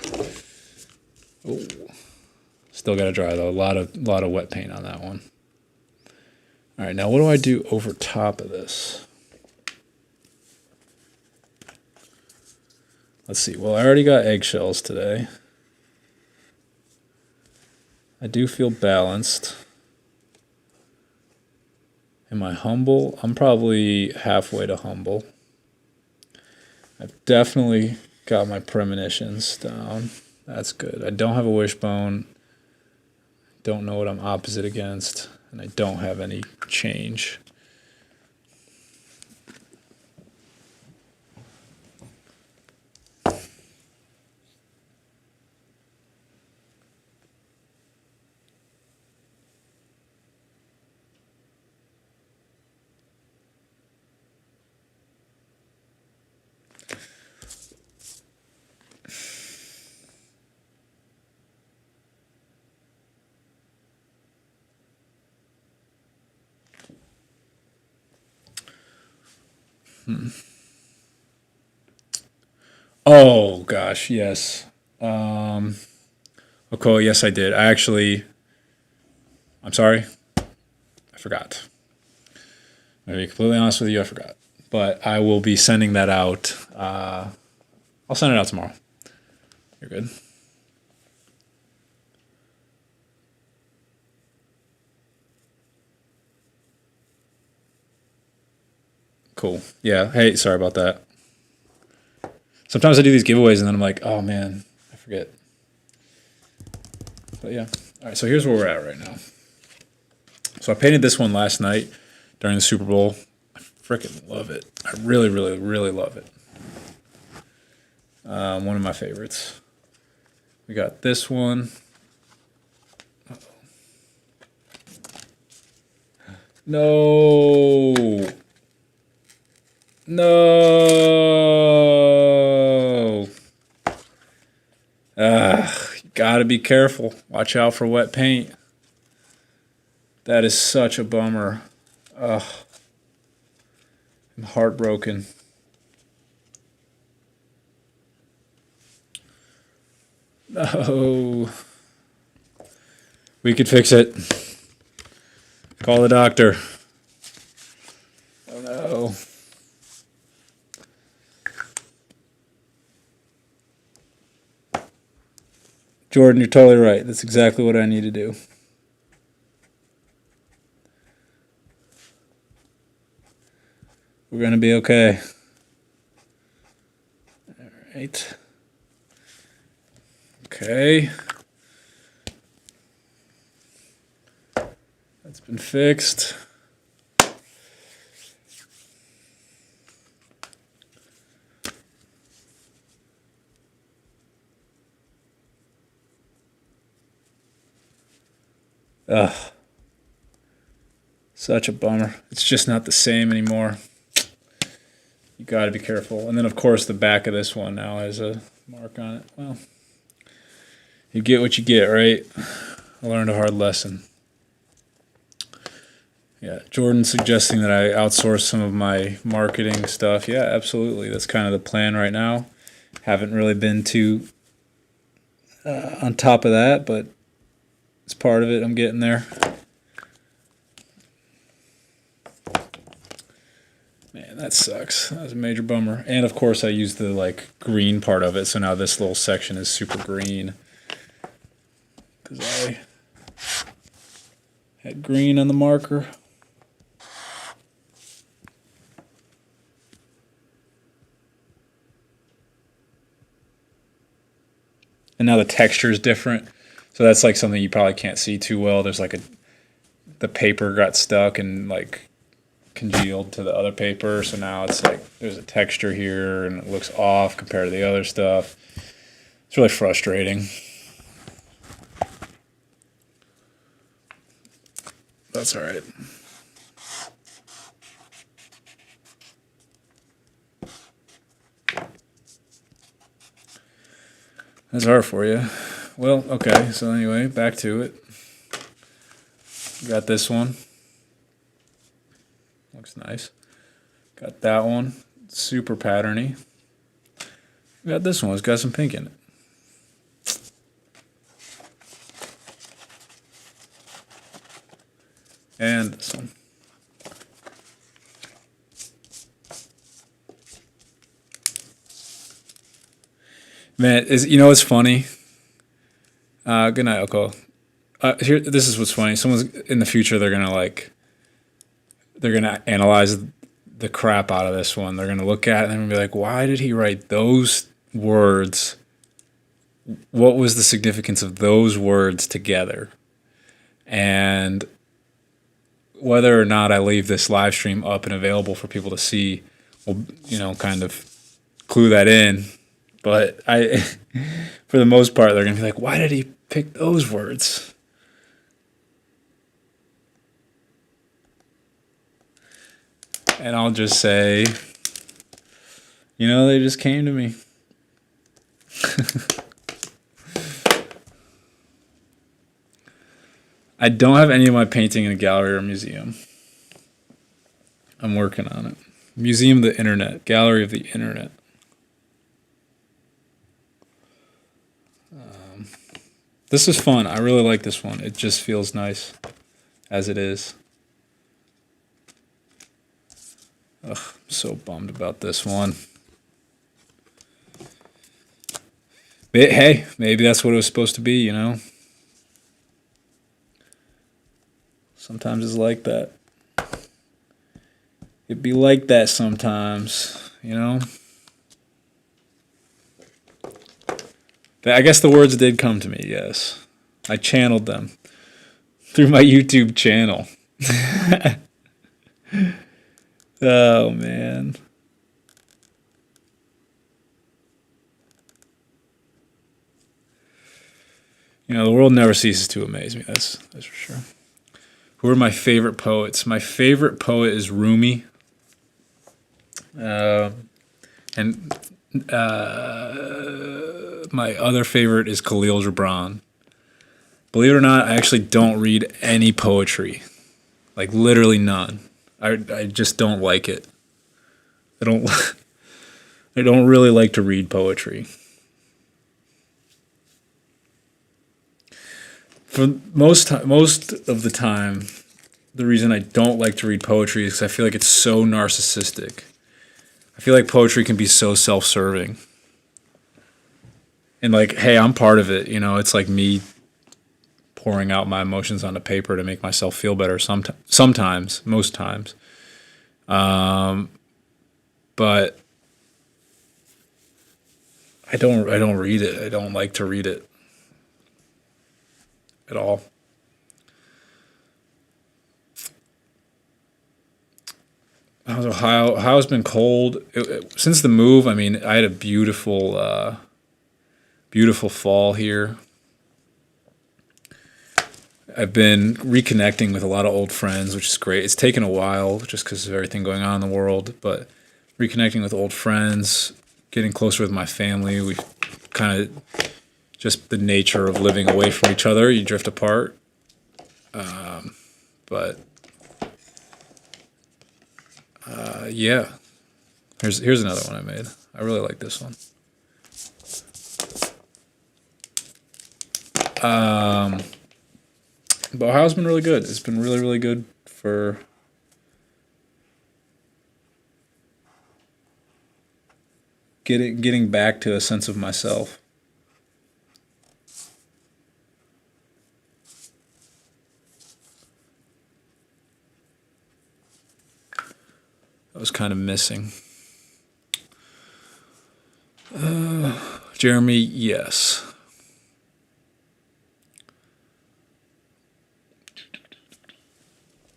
Oh, still got to dry though. A lot of wet paint on that one. All right, now what do I do over top of this? Let's see. Well, I already got eggshells today. I do feel balanced. Am I humble? I'm probably halfway to humble. I've definitely got my premonitions down. That's good. I don't have a wishbone. Don't know what I'm opposite against. And I don't have any change. Oh gosh, yes. Okay, yes I did. I'm sorry. I forgot. I'm gonna be completely honest with you, I forgot. But I will be sending that out. I'll send it out tomorrow. You're good. Cool. Yeah. Hey, sorry about that. Sometimes I do these giveaways and then I'm like, oh man, I forget. But yeah. All right, so here's where we're at right now. So I painted this one last night during the Super Bowl. I freaking love it. I really, really, really love it. One of my favorites. We got this one. Uh-oh. No. No. You gotta be careful. Watch out for wet paint. That is such a bummer. Ugh. I'm heartbroken. No. We could fix it. Call the doctor. Oh no. Jordan, you're totally right. That's exactly what I need to do. We're going to be okay. All right. Okay. That's been fixed. Ugh. Such a bummer. It's just not the same anymore. You got to be careful. And then, of course, the back of this one now has a mark on it. Well, you get what you get, right? I learned a hard lesson. Yeah, Jordan suggesting that I outsource some of my marketing stuff. Yeah, absolutely. That's kind of the plan right now. Haven't really been too on top of that, but it's part of it. I'm getting there. Man, that sucks. That was a major bummer. And of course I used the like green part of it, so now this little section is super green. Because I had green on the marker. And now the texture is different. So that's like something you probably can't see too well. There's like the paper got stuck and like congealed to the other paper. So now it's like there's a texture here and it looks off compared to the other stuff. It's really frustrating. That's all right. That's hard for you. Well, okay, so anyway, back to it. Got this one. Looks nice. Got that one. Super patterny. Got this one. It's got some pink in it. And this one. Man, you know what's funny? Good night, Oko. Here, this is what's funny. Someone's in the future. They're gonna analyze the crap out of this one. They're gonna look at it and be like, "Why did he write those words? What was the significance of those words together?" And whether or not I leave this live stream up and available for people to see, will kind of clue that in. But for the most part, they're gonna be like, "Why did he pick those words?" And I'll just say, they just came to me. I don't have any of my painting in a gallery or museum. I'm working on it. Museum of the Internet, Gallery of the Internet. This is fun. I really like this one. It just feels nice as it is. Ugh, I'm so bummed about this one. But hey, maybe that's what it was supposed to be, Sometimes it's like that. It'd be like that sometimes, I guess the words did come to me, yes. I channeled them through my YouTube channel. Oh, man. The world never ceases to amaze me, that's for sure. Who are my favorite poets? My favorite poet is Rumi. And my other favorite is Khalil Gibran. Believe it or not, I actually don't read any poetry, like literally none. I just don't like it. I don't I don't really like to read poetry. For most of the time, the reason I don't like to read poetry is because I feel like it's so narcissistic. I feel like poetry can be so self-serving. And like, hey, I'm part of it. It's like me pouring out my emotions onto paper to make myself feel better. Sometimes, most times. But I don't read it. I don't like to read it at all. How's Ohio? Ohio's been cold since the move. I mean, I had a beautiful fall here. I've been reconnecting with a lot of old friends, which is great. It's taken a while just because of everything going on in the world, but reconnecting with old friends, getting closer with my family. We've kind of just the nature of living away from each other. You drift apart. But yeah, here's another one I made. I really like this one. But Ohio's been really good. It's been really, really good for getting back to a sense of myself. I was kind of missing. Jeremy, yes.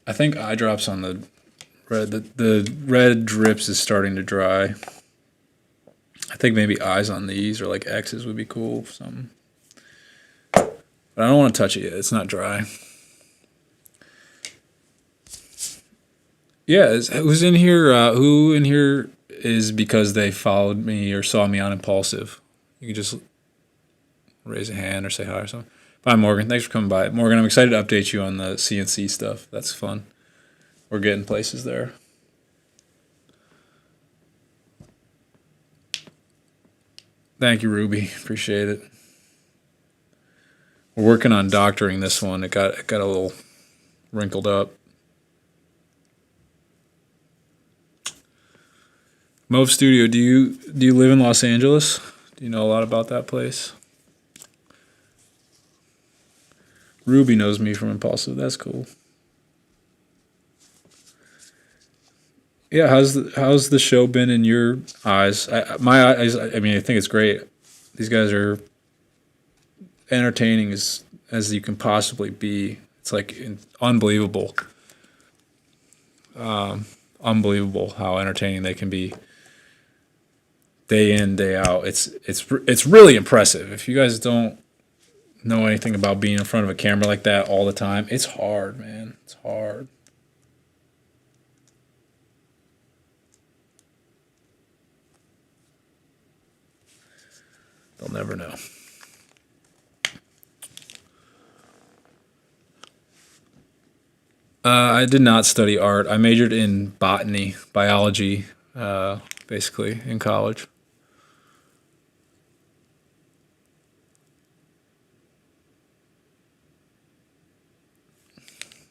I think eye drops on the red. The red drips is starting to dry. I think maybe eyes on these or like X's would be cool. Something. But I don't want to touch it yet. It's not dry. Yeah, who's in here? Who in here is because they followed me or saw me on Impulsive? You can just raise a hand or say hi or something. Bye, Morgan. Thanks for coming by. Morgan, I'm excited to update you on the CNC stuff. That's fun. We're getting places there. Thank you, Ruby. Appreciate it. We're working on doctoring this one. It got a little wrinkled up. Move Studio, do you live in Los Angeles? Do you know a lot about that place? Ruby knows me from Impulsive. That's cool. Yeah, how's the show been in your eyes? My eyes. I mean, I think it's great. These guys are entertaining as you can possibly be. It's like unbelievable. Unbelievable how entertaining they can be. Day in, day out. It's really impressive. If you guys don't know anything about being in front of a camera like that all the time, it's hard, man. It's hard. They'll never know. I did not study art. I majored in botany, biology, basically, in college.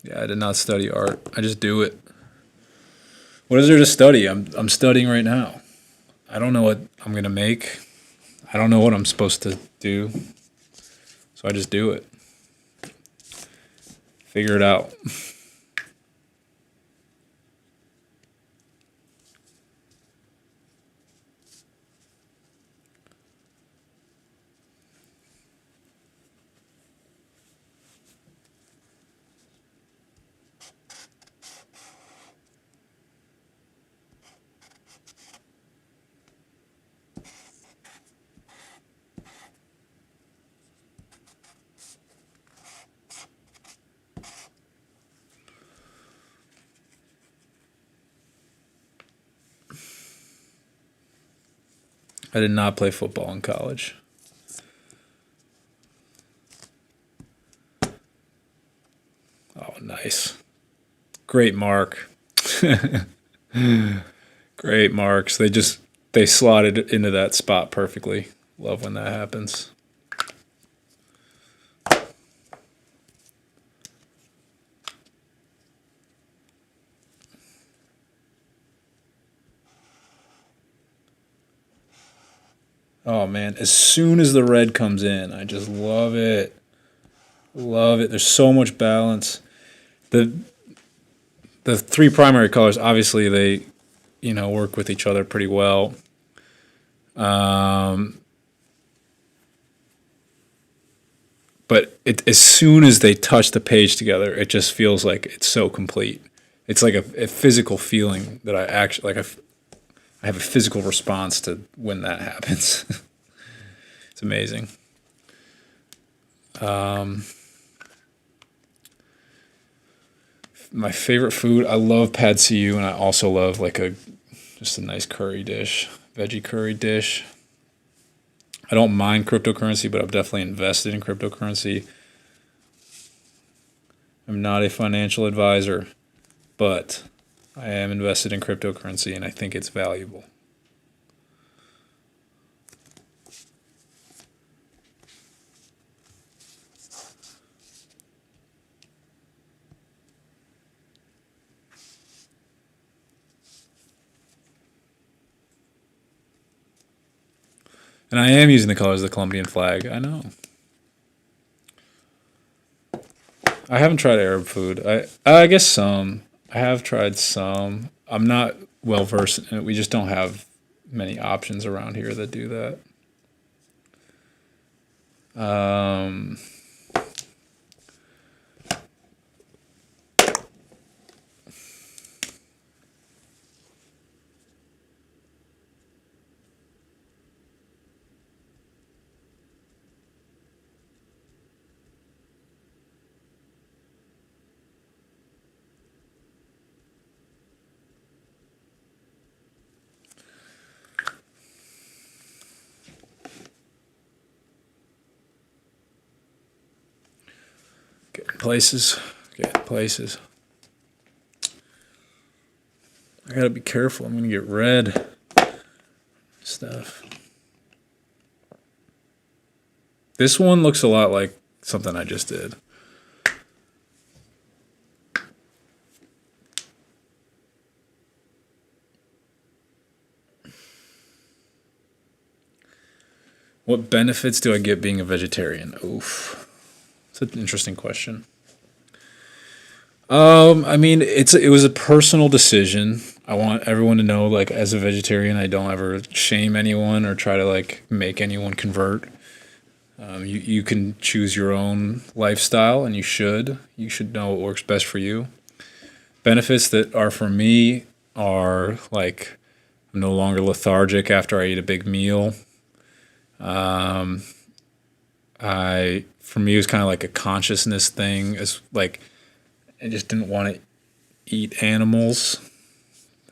Yeah, I did not study art. I just do it. What is there to study? I'm studying right now. I don't know what I'm gonna make. I don't know what I'm supposed to do. So I just do it. Figure it out. I did not play football in college. Oh, nice. Great mark. Great marks. They slotted into that spot perfectly. Love when that happens. Oh man, as soon as the red comes in, I just love it. Love it. There's so much balance. The the three primary colors, obviously they, work with each other pretty well. Um, but as soon as they touch the page together, it just feels like it's so complete. It's like a physical feeling that I actually like. I have a physical response to when that happens. It's amazing. My favorite food, I love pad see ew, and I also love like just a nice curry dish, veggie curry dish. I don't mind cryptocurrency, but I've definitely invested in cryptocurrency. I'm not a financial advisor, but I am invested in cryptocurrency, and I think it's valuable. And I am using the colors of the Colombian flag. I know. I haven't tried Arab food. I guess some. I have tried some. I'm not well versed in it. We just don't have many options around here that do that. Um, getting places. Getting places. I gotta be careful. I'm gonna get red stuff. This one looks a lot like something I just did. What benefits do I get being a vegetarian? Oof. It's an interesting question. I mean, it was a personal decision. I want everyone to know, like, as a vegetarian, I don't ever shame anyone or try to like make anyone convert. You can choose your own lifestyle, and you should. You should know what works best for you. Benefits that are for me are like I'm no longer lethargic after I eat a big meal. Um, I for me it was kind of like a consciousness thing. As like I just didn't want to eat animals.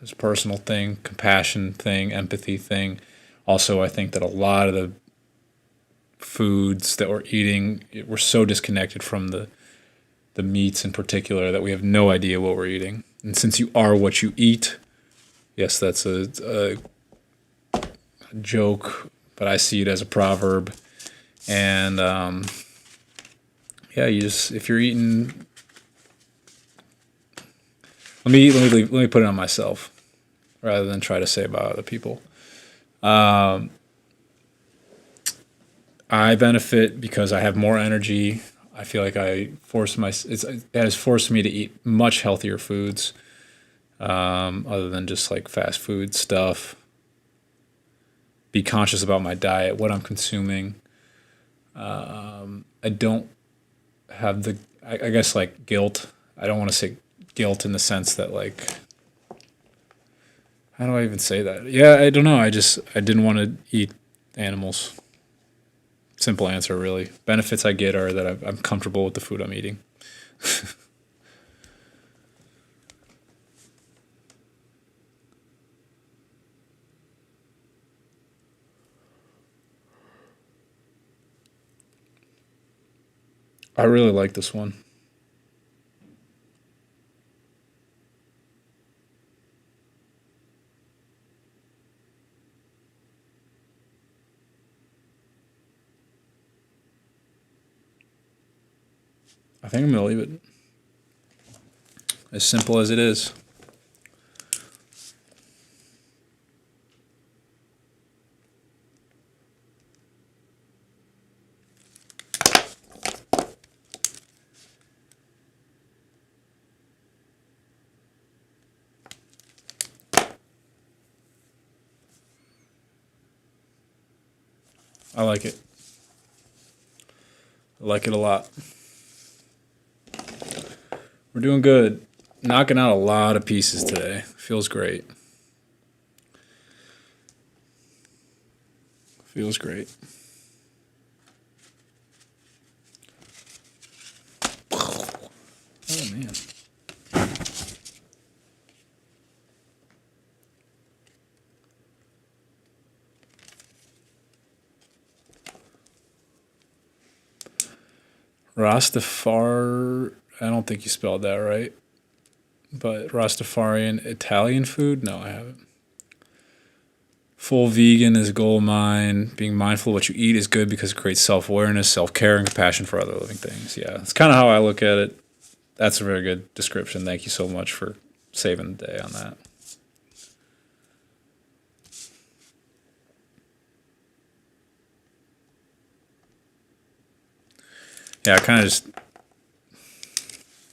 It's a personal thing, compassion thing, empathy thing. Also, I think that a lot of the foods that we're eating, we're so disconnected from the meats in particular that we have no idea what we're eating. And since you are what you eat, yes, that's a joke, but I see it as a proverb. And yeah, you just if you're eating, let me put it on myself rather than try to say about other people. I benefit because I have more energy. I feel like it has forced me to eat much healthier foods, other than just like fast food stuff. Be conscious about my diet, what I'm consuming. I don't have I guess like guilt. I don't want to say guilt in the sense that like, how do I even say that? Yeah, I don't know. I didn't want to eat animals. Simple answer, really. Benefits I get are that I'm comfortable with the food I'm eating. I really like this one. I think I'm going to leave it. As simple as it is. I like it. I like it a lot. We're doing good. Knocking out a lot of pieces today. Feels great. Feels great. Oh, man. Rastafari, I don't think you spelled that right. But Rastafarian Italian food? No, I haven't. Full vegan is goal of mine. Being mindful of what you eat is good because it creates self-awareness, self-care, and compassion for other living things. Yeah, it's kind of how I look at it. That's a very good description. Thank you so much for saving the day on that. Yeah, I kind of just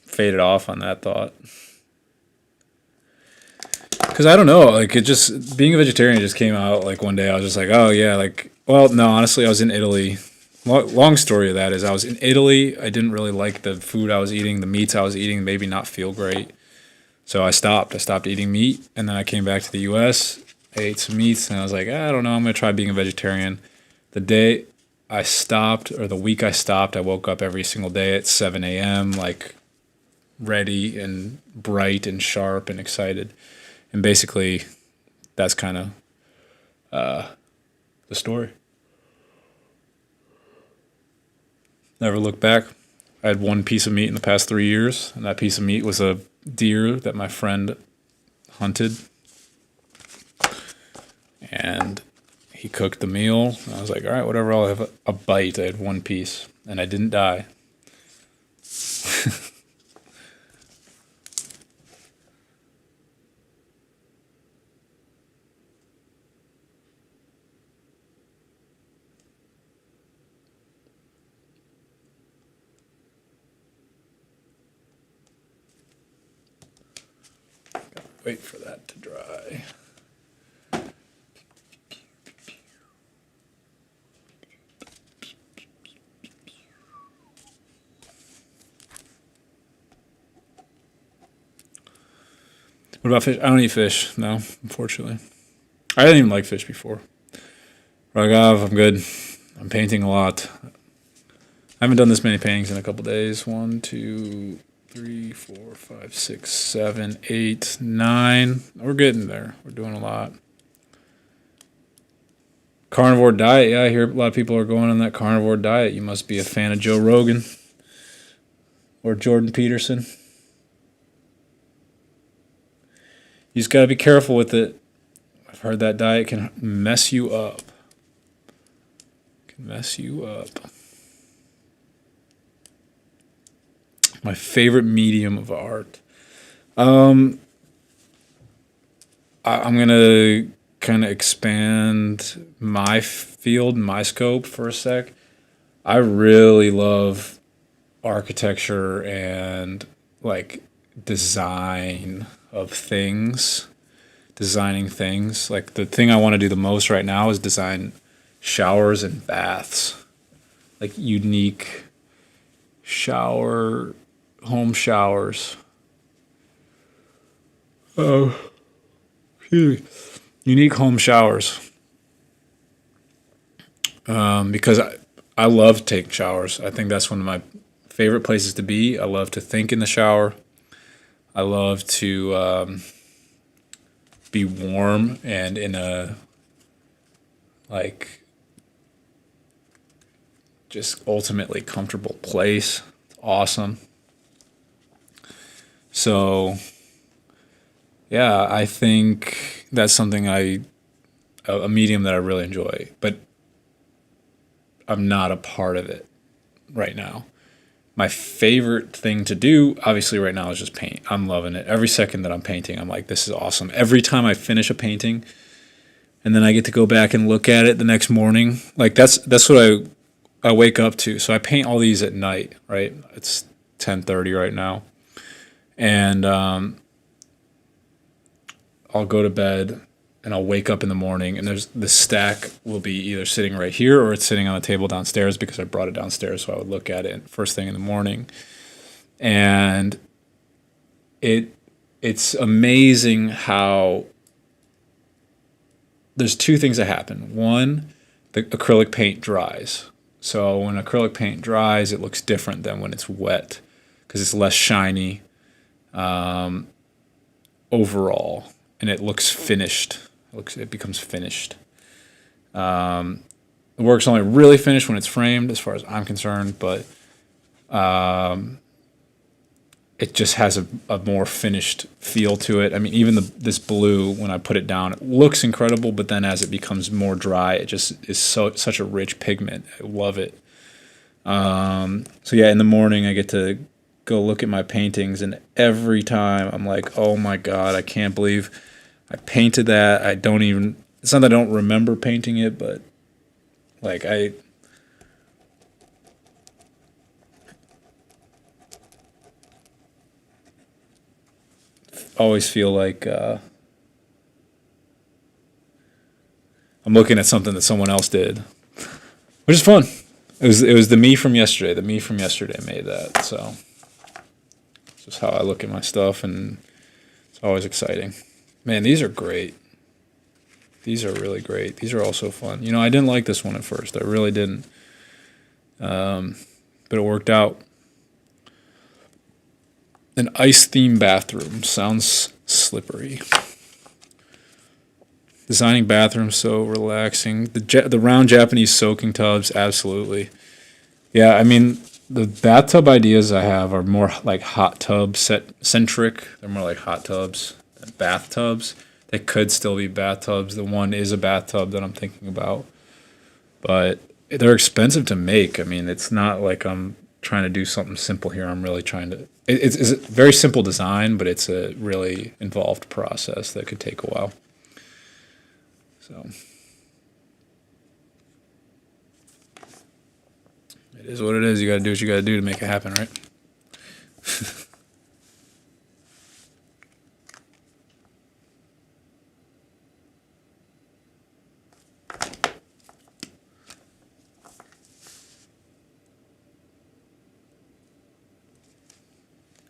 faded off on that thought. Because I don't know, like, it just, being a vegetarian just came out, like, one day. I was just like, oh, yeah, like, well, no, honestly, I was in Italy. Long story of that is I was in Italy. I didn't really like the food I was eating, the meats I was eating, maybe not feel great. So I stopped. I stopped eating meat, and then I came back to the U.S., I ate some meats, and I was like, I don't know, I'm going to try being a vegetarian. The day I stopped, or the week I stopped, I woke up every single day at 7 a.m., like, ready and bright and sharp and excited. And basically, that's kind of the story. Never looked back. I had one piece of meat in the past 3 years, and that piece of meat was a deer that my friend hunted. And he cooked the meal. And I was like, all right, whatever, I'll have a bite. I had one piece, and I didn't die. Wait for that to dry. What about fish? I don't eat fish, no, unfortunately. I didn't even like fish before. Ragav, I'm good. I'm painting a lot. I haven't done this many paintings in a couple days. 1, 2, 3, 4, 5, 6, 7, 8, 9. We're getting there. We're doing a lot. Carnivore diet. Yeah, I hear a lot of people are going on that carnivore diet. You must be a fan of Joe Rogan or Jordan Peterson. You just got to be careful with it. I've heard that diet can mess you up. Can mess you up. My favorite medium of art. I'm going to kind of expand my field, my scope for a sec. I really love architecture and like design of things, designing things. Like the thing I want to do the most right now is design showers and baths, like unique home showers. Oh, excuse me. Unique home showers. Because I love taking showers. I think that's one of my favorite places to be. I love to think in the shower. I love to be warm and in a like just ultimately comfortable place. awesome. So, yeah, I think that's something a medium that I really enjoy, but I'm not a part of it right now. My favorite thing to do, obviously, right now is just paint. I'm loving it. Every second that I'm painting, I'm like, this is awesome. Every time I finish a painting, and then I get to go back and look at it the next morning, like that's what I wake up to. So I paint all these at night, right? It's 10:30 right now, and I'll go to bed and I'll wake up in the morning and there's the stack will be either sitting right here or it's sitting on the table downstairs because I brought it downstairs so I would look at it first thing in the morning. And it's amazing how there's two things that happen. One, the acrylic paint dries. So when acrylic paint dries, it looks different than when it's wet because it's less shiny overall, and it looks finished. It becomes finished. The work's only really finished when it's framed, as far as I'm concerned, but it just has a more finished feel to it. I mean, even this blue, when I put it down, it looks incredible, but then as it becomes more dry, it just is such a rich pigment. I love it. So yeah, in the morning I get to go look at my paintings, and every time I'm like, oh my God, I can't believe I painted that. It's not that I don't remember painting it, but like I always feel like I'm looking at something that someone else did, which is fun. It was the me from yesterday. The me from yesterday made that. So it's just how I look at my stuff, and it's always exciting. Man, these are great. These are really great. These are also fun. You know, I didn't like this one at first. I really didn't. But it worked out. An ice-themed bathroom. Sounds slippery. Designing bathrooms so relaxing. The round Japanese soaking tubs, absolutely. Yeah, I mean, the bathtub ideas I have are more like hot tub centric. They're more like hot tubs, bathtubs. They could still be bathtubs. The one is a bathtub that I'm thinking about, but they're expensive to make. I mean, it's not like I'm trying to do something simple here. I'm really trying to. It's a very simple design, but it's a really involved process that could take a while. So it is what it is. You got to do what you got to do to make it happen, right?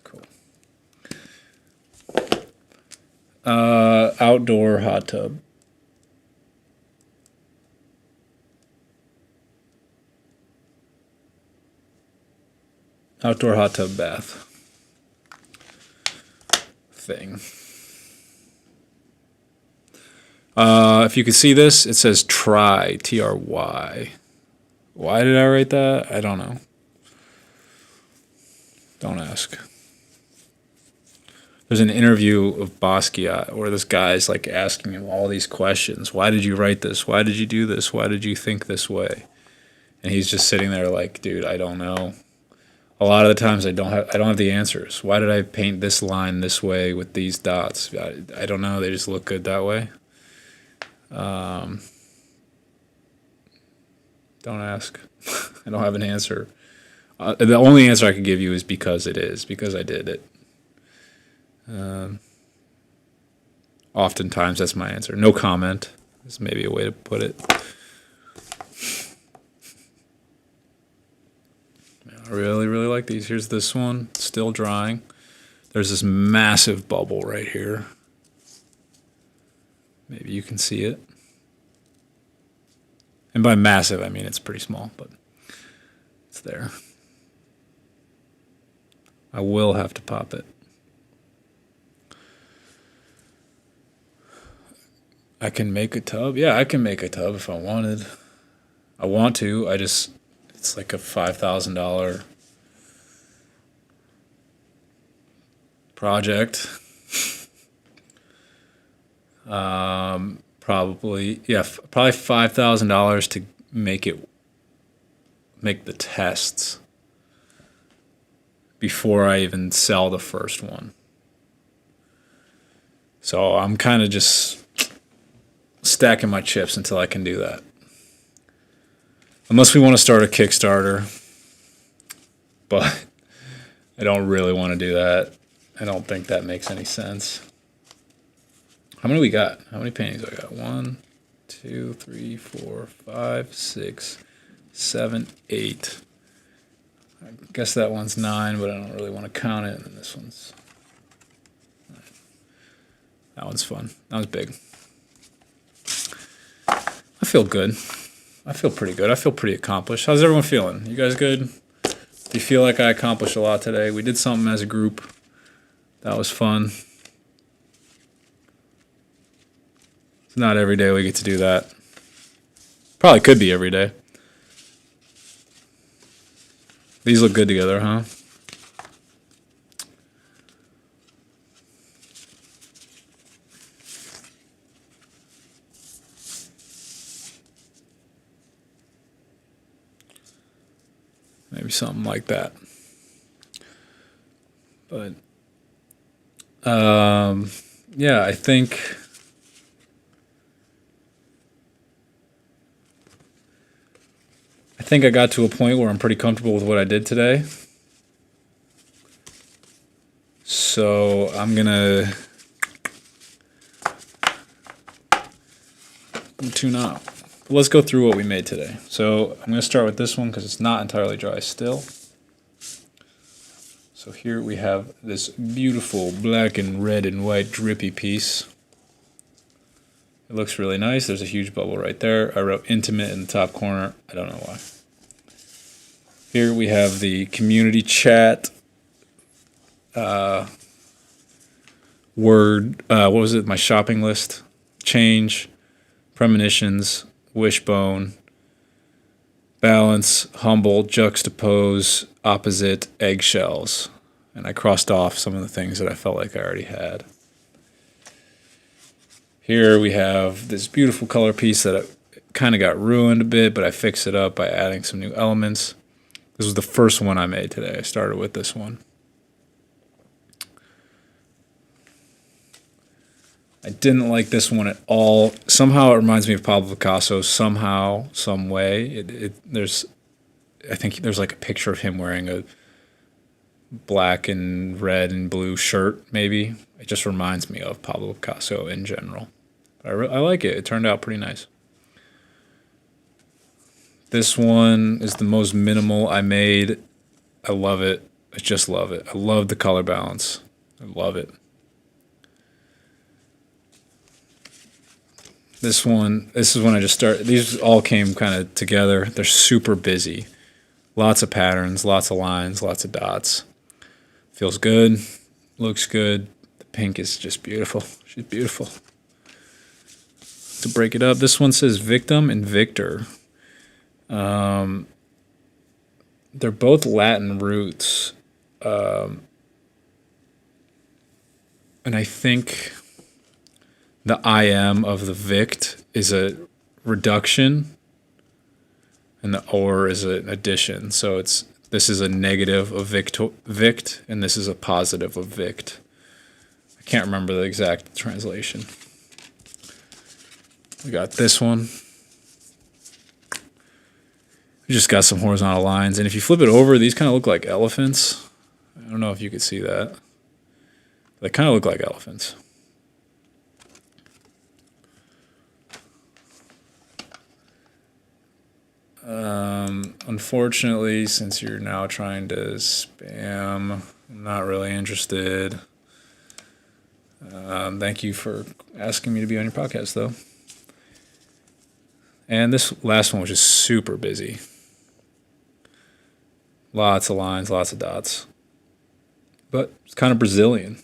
Cool. Outdoor hot tub. Outdoor hot tub bath thing. If you can see this, it says try, Try. Why did I write that? I don't know. Don't ask. There's an interview of Basquiat where this guy's like asking him all these questions. Why did you write this? Why did you do this? Why did you think this way? And he's just sitting there like, dude, I don't know. A lot of the times I don't have the answers. Why did I paint this line this way with these dots? I don't know. They just look good that way. Don't ask. I don't have an answer. The only answer I could give you is because it is, because I did it. Oftentimes that's my answer. No comment is maybe a way to put it. I really, really like these. Here's this one, still drying. There's this massive bubble right here. Maybe you can see it. And by massive, I mean it's pretty small, but it's there. I will have to pop it. I can make a tub? Yeah, I can make a tub if I wanted. I want to. It's like a $5,000 project. Probably $5,000 to make the tests before I even sell the first one. So I'm kind of just stacking my chips until I can do that. Unless we want to start a Kickstarter, but I don't really want to do that. I don't think that makes any sense. How many we got? How many paintings do I got? 1, 2, 3, 4, 5, 6, 7, 8. I guess that one's 9, but I don't really want to count it. And this one's... That one's fun. That one's big. I feel good. I feel pretty good. I feel pretty accomplished. How's everyone feeling? You guys good? Do you feel like I accomplished a lot today? We did something as a group. That was fun. It's not every day we get to do that. Probably could be every day. These look good together, huh? Maybe something like that. But, yeah, I think I got to a point where I'm pretty comfortable with what I did today. So I'm gonna tune out. Let's go through what we made today. So I'm going to start with this one because it's not entirely dry still. So here we have this beautiful black and red and white drippy piece. It looks really nice. There's a huge bubble right there. I wrote intimate in the top corner. I don't know why. Here we have the community chat word. What was it? My shopping list. Change. Premonitions. Wishbone, balance, humble, juxtapose, opposite, eggshells. And I crossed off some of the things that I felt like I already had. Here we have this beautiful color piece that kind of got ruined a bit, but I fixed it up by adding some new elements. This was the first one I made today. I started with this one. I didn't like this one at all. Somehow it reminds me of Pablo Picasso. Somehow, some way. I think there's like a picture of him wearing a black and red and blue shirt, maybe. It just reminds me of Pablo Picasso in general. I like it. It turned out pretty nice. This one is the most minimal I made. I love it. I just love it. I love the color balance. I love it. This is when I just started. These all came kind of together. They're super busy. Lots of patterns, lots of lines, lots of dots. Feels good. Looks good. The pink is just beautiful. She's beautiful. To break it up, this one says victim and victor. They're both Latin roots. And I think the I am of the vict is a reduction, and the or is an addition. So this is a negative of vict, and this is a positive of vict. I can't remember the exact translation. We got this one. We just got some horizontal lines, and if you flip it over, these kind of look like elephants. I don't know if you could see that. They kind of look like elephants. Unfortunately, since you're now trying to spam, I'm not really interested. Thank you for asking me to be on your podcast, though. And this last one was just super busy. Lots of lines, lots of dots. But it's kind of Brazilian.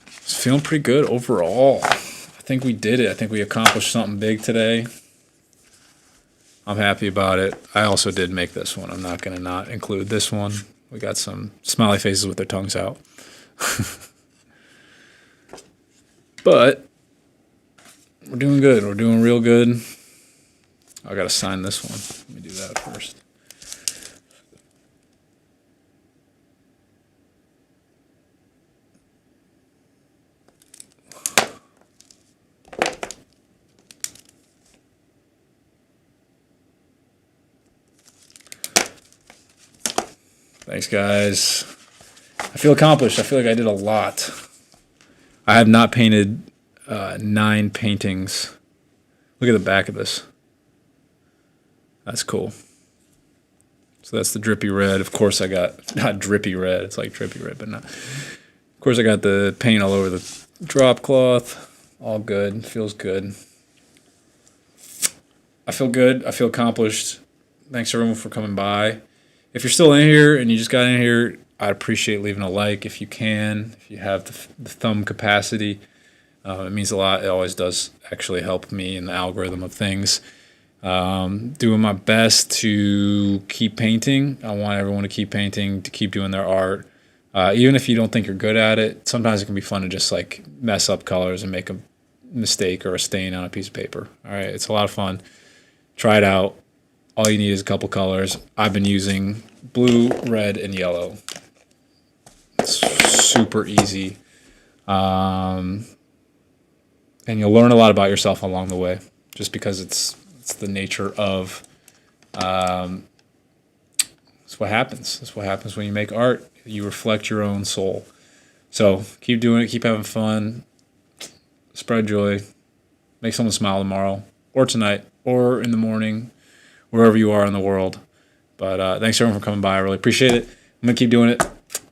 It's feeling pretty good overall. I think we did it. I think we accomplished something big today. I'm happy about it. I also did make this one. I'm not going to not include this one We got some smiley faces with their tongues out. But we're doing good. We're doing real good. I got to sign this one. Let me do that first. Thanks, guys. I feel accomplished. I feel like I did a lot. I have not painted 9 paintings. Look at the back of this. That's cool. So that's the drippy red. Of course I got, not drippy red, it's like drippy red, but not. Of course I got the paint all over the drop cloth. All good, feels good. I feel good, I feel accomplished. Thanks everyone for coming by. If you're still in here and you just got in here, I'd appreciate leaving a like if you can, if you have the thumb capacity. It means a lot. It always does actually help me in the algorithm of things. Doing my best to keep painting. I want everyone to keep painting, to keep doing their art. Even if you don't think you're good at it, sometimes it can be fun to just like mess up colors and make a mistake or a stain on a piece of paper. All right, it's a lot of fun. Try it out. All you need is a couple colors. I've been using blue, red, and yellow. It's super easy. And you'll learn a lot about yourself along the way, just because it's the nature of it's what happens. It's what happens when you make art. You reflect your own soul. So keep doing it. Keep having fun. Spread joy. Make someone smile tomorrow or tonight or in the morning, wherever you are in the world. But thanks everyone for coming by. I really appreciate it. I'm going to keep doing it.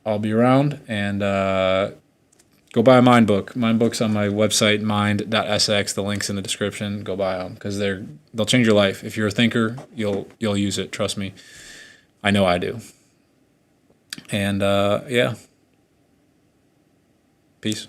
I'll be around. And go buy a Mind book. Mind book's on my website, mind.sx. The link's in the description. Go buy them because they'll change your life. If you're a thinker, you'll use it. Trust me. I know I do. And yeah. Peace.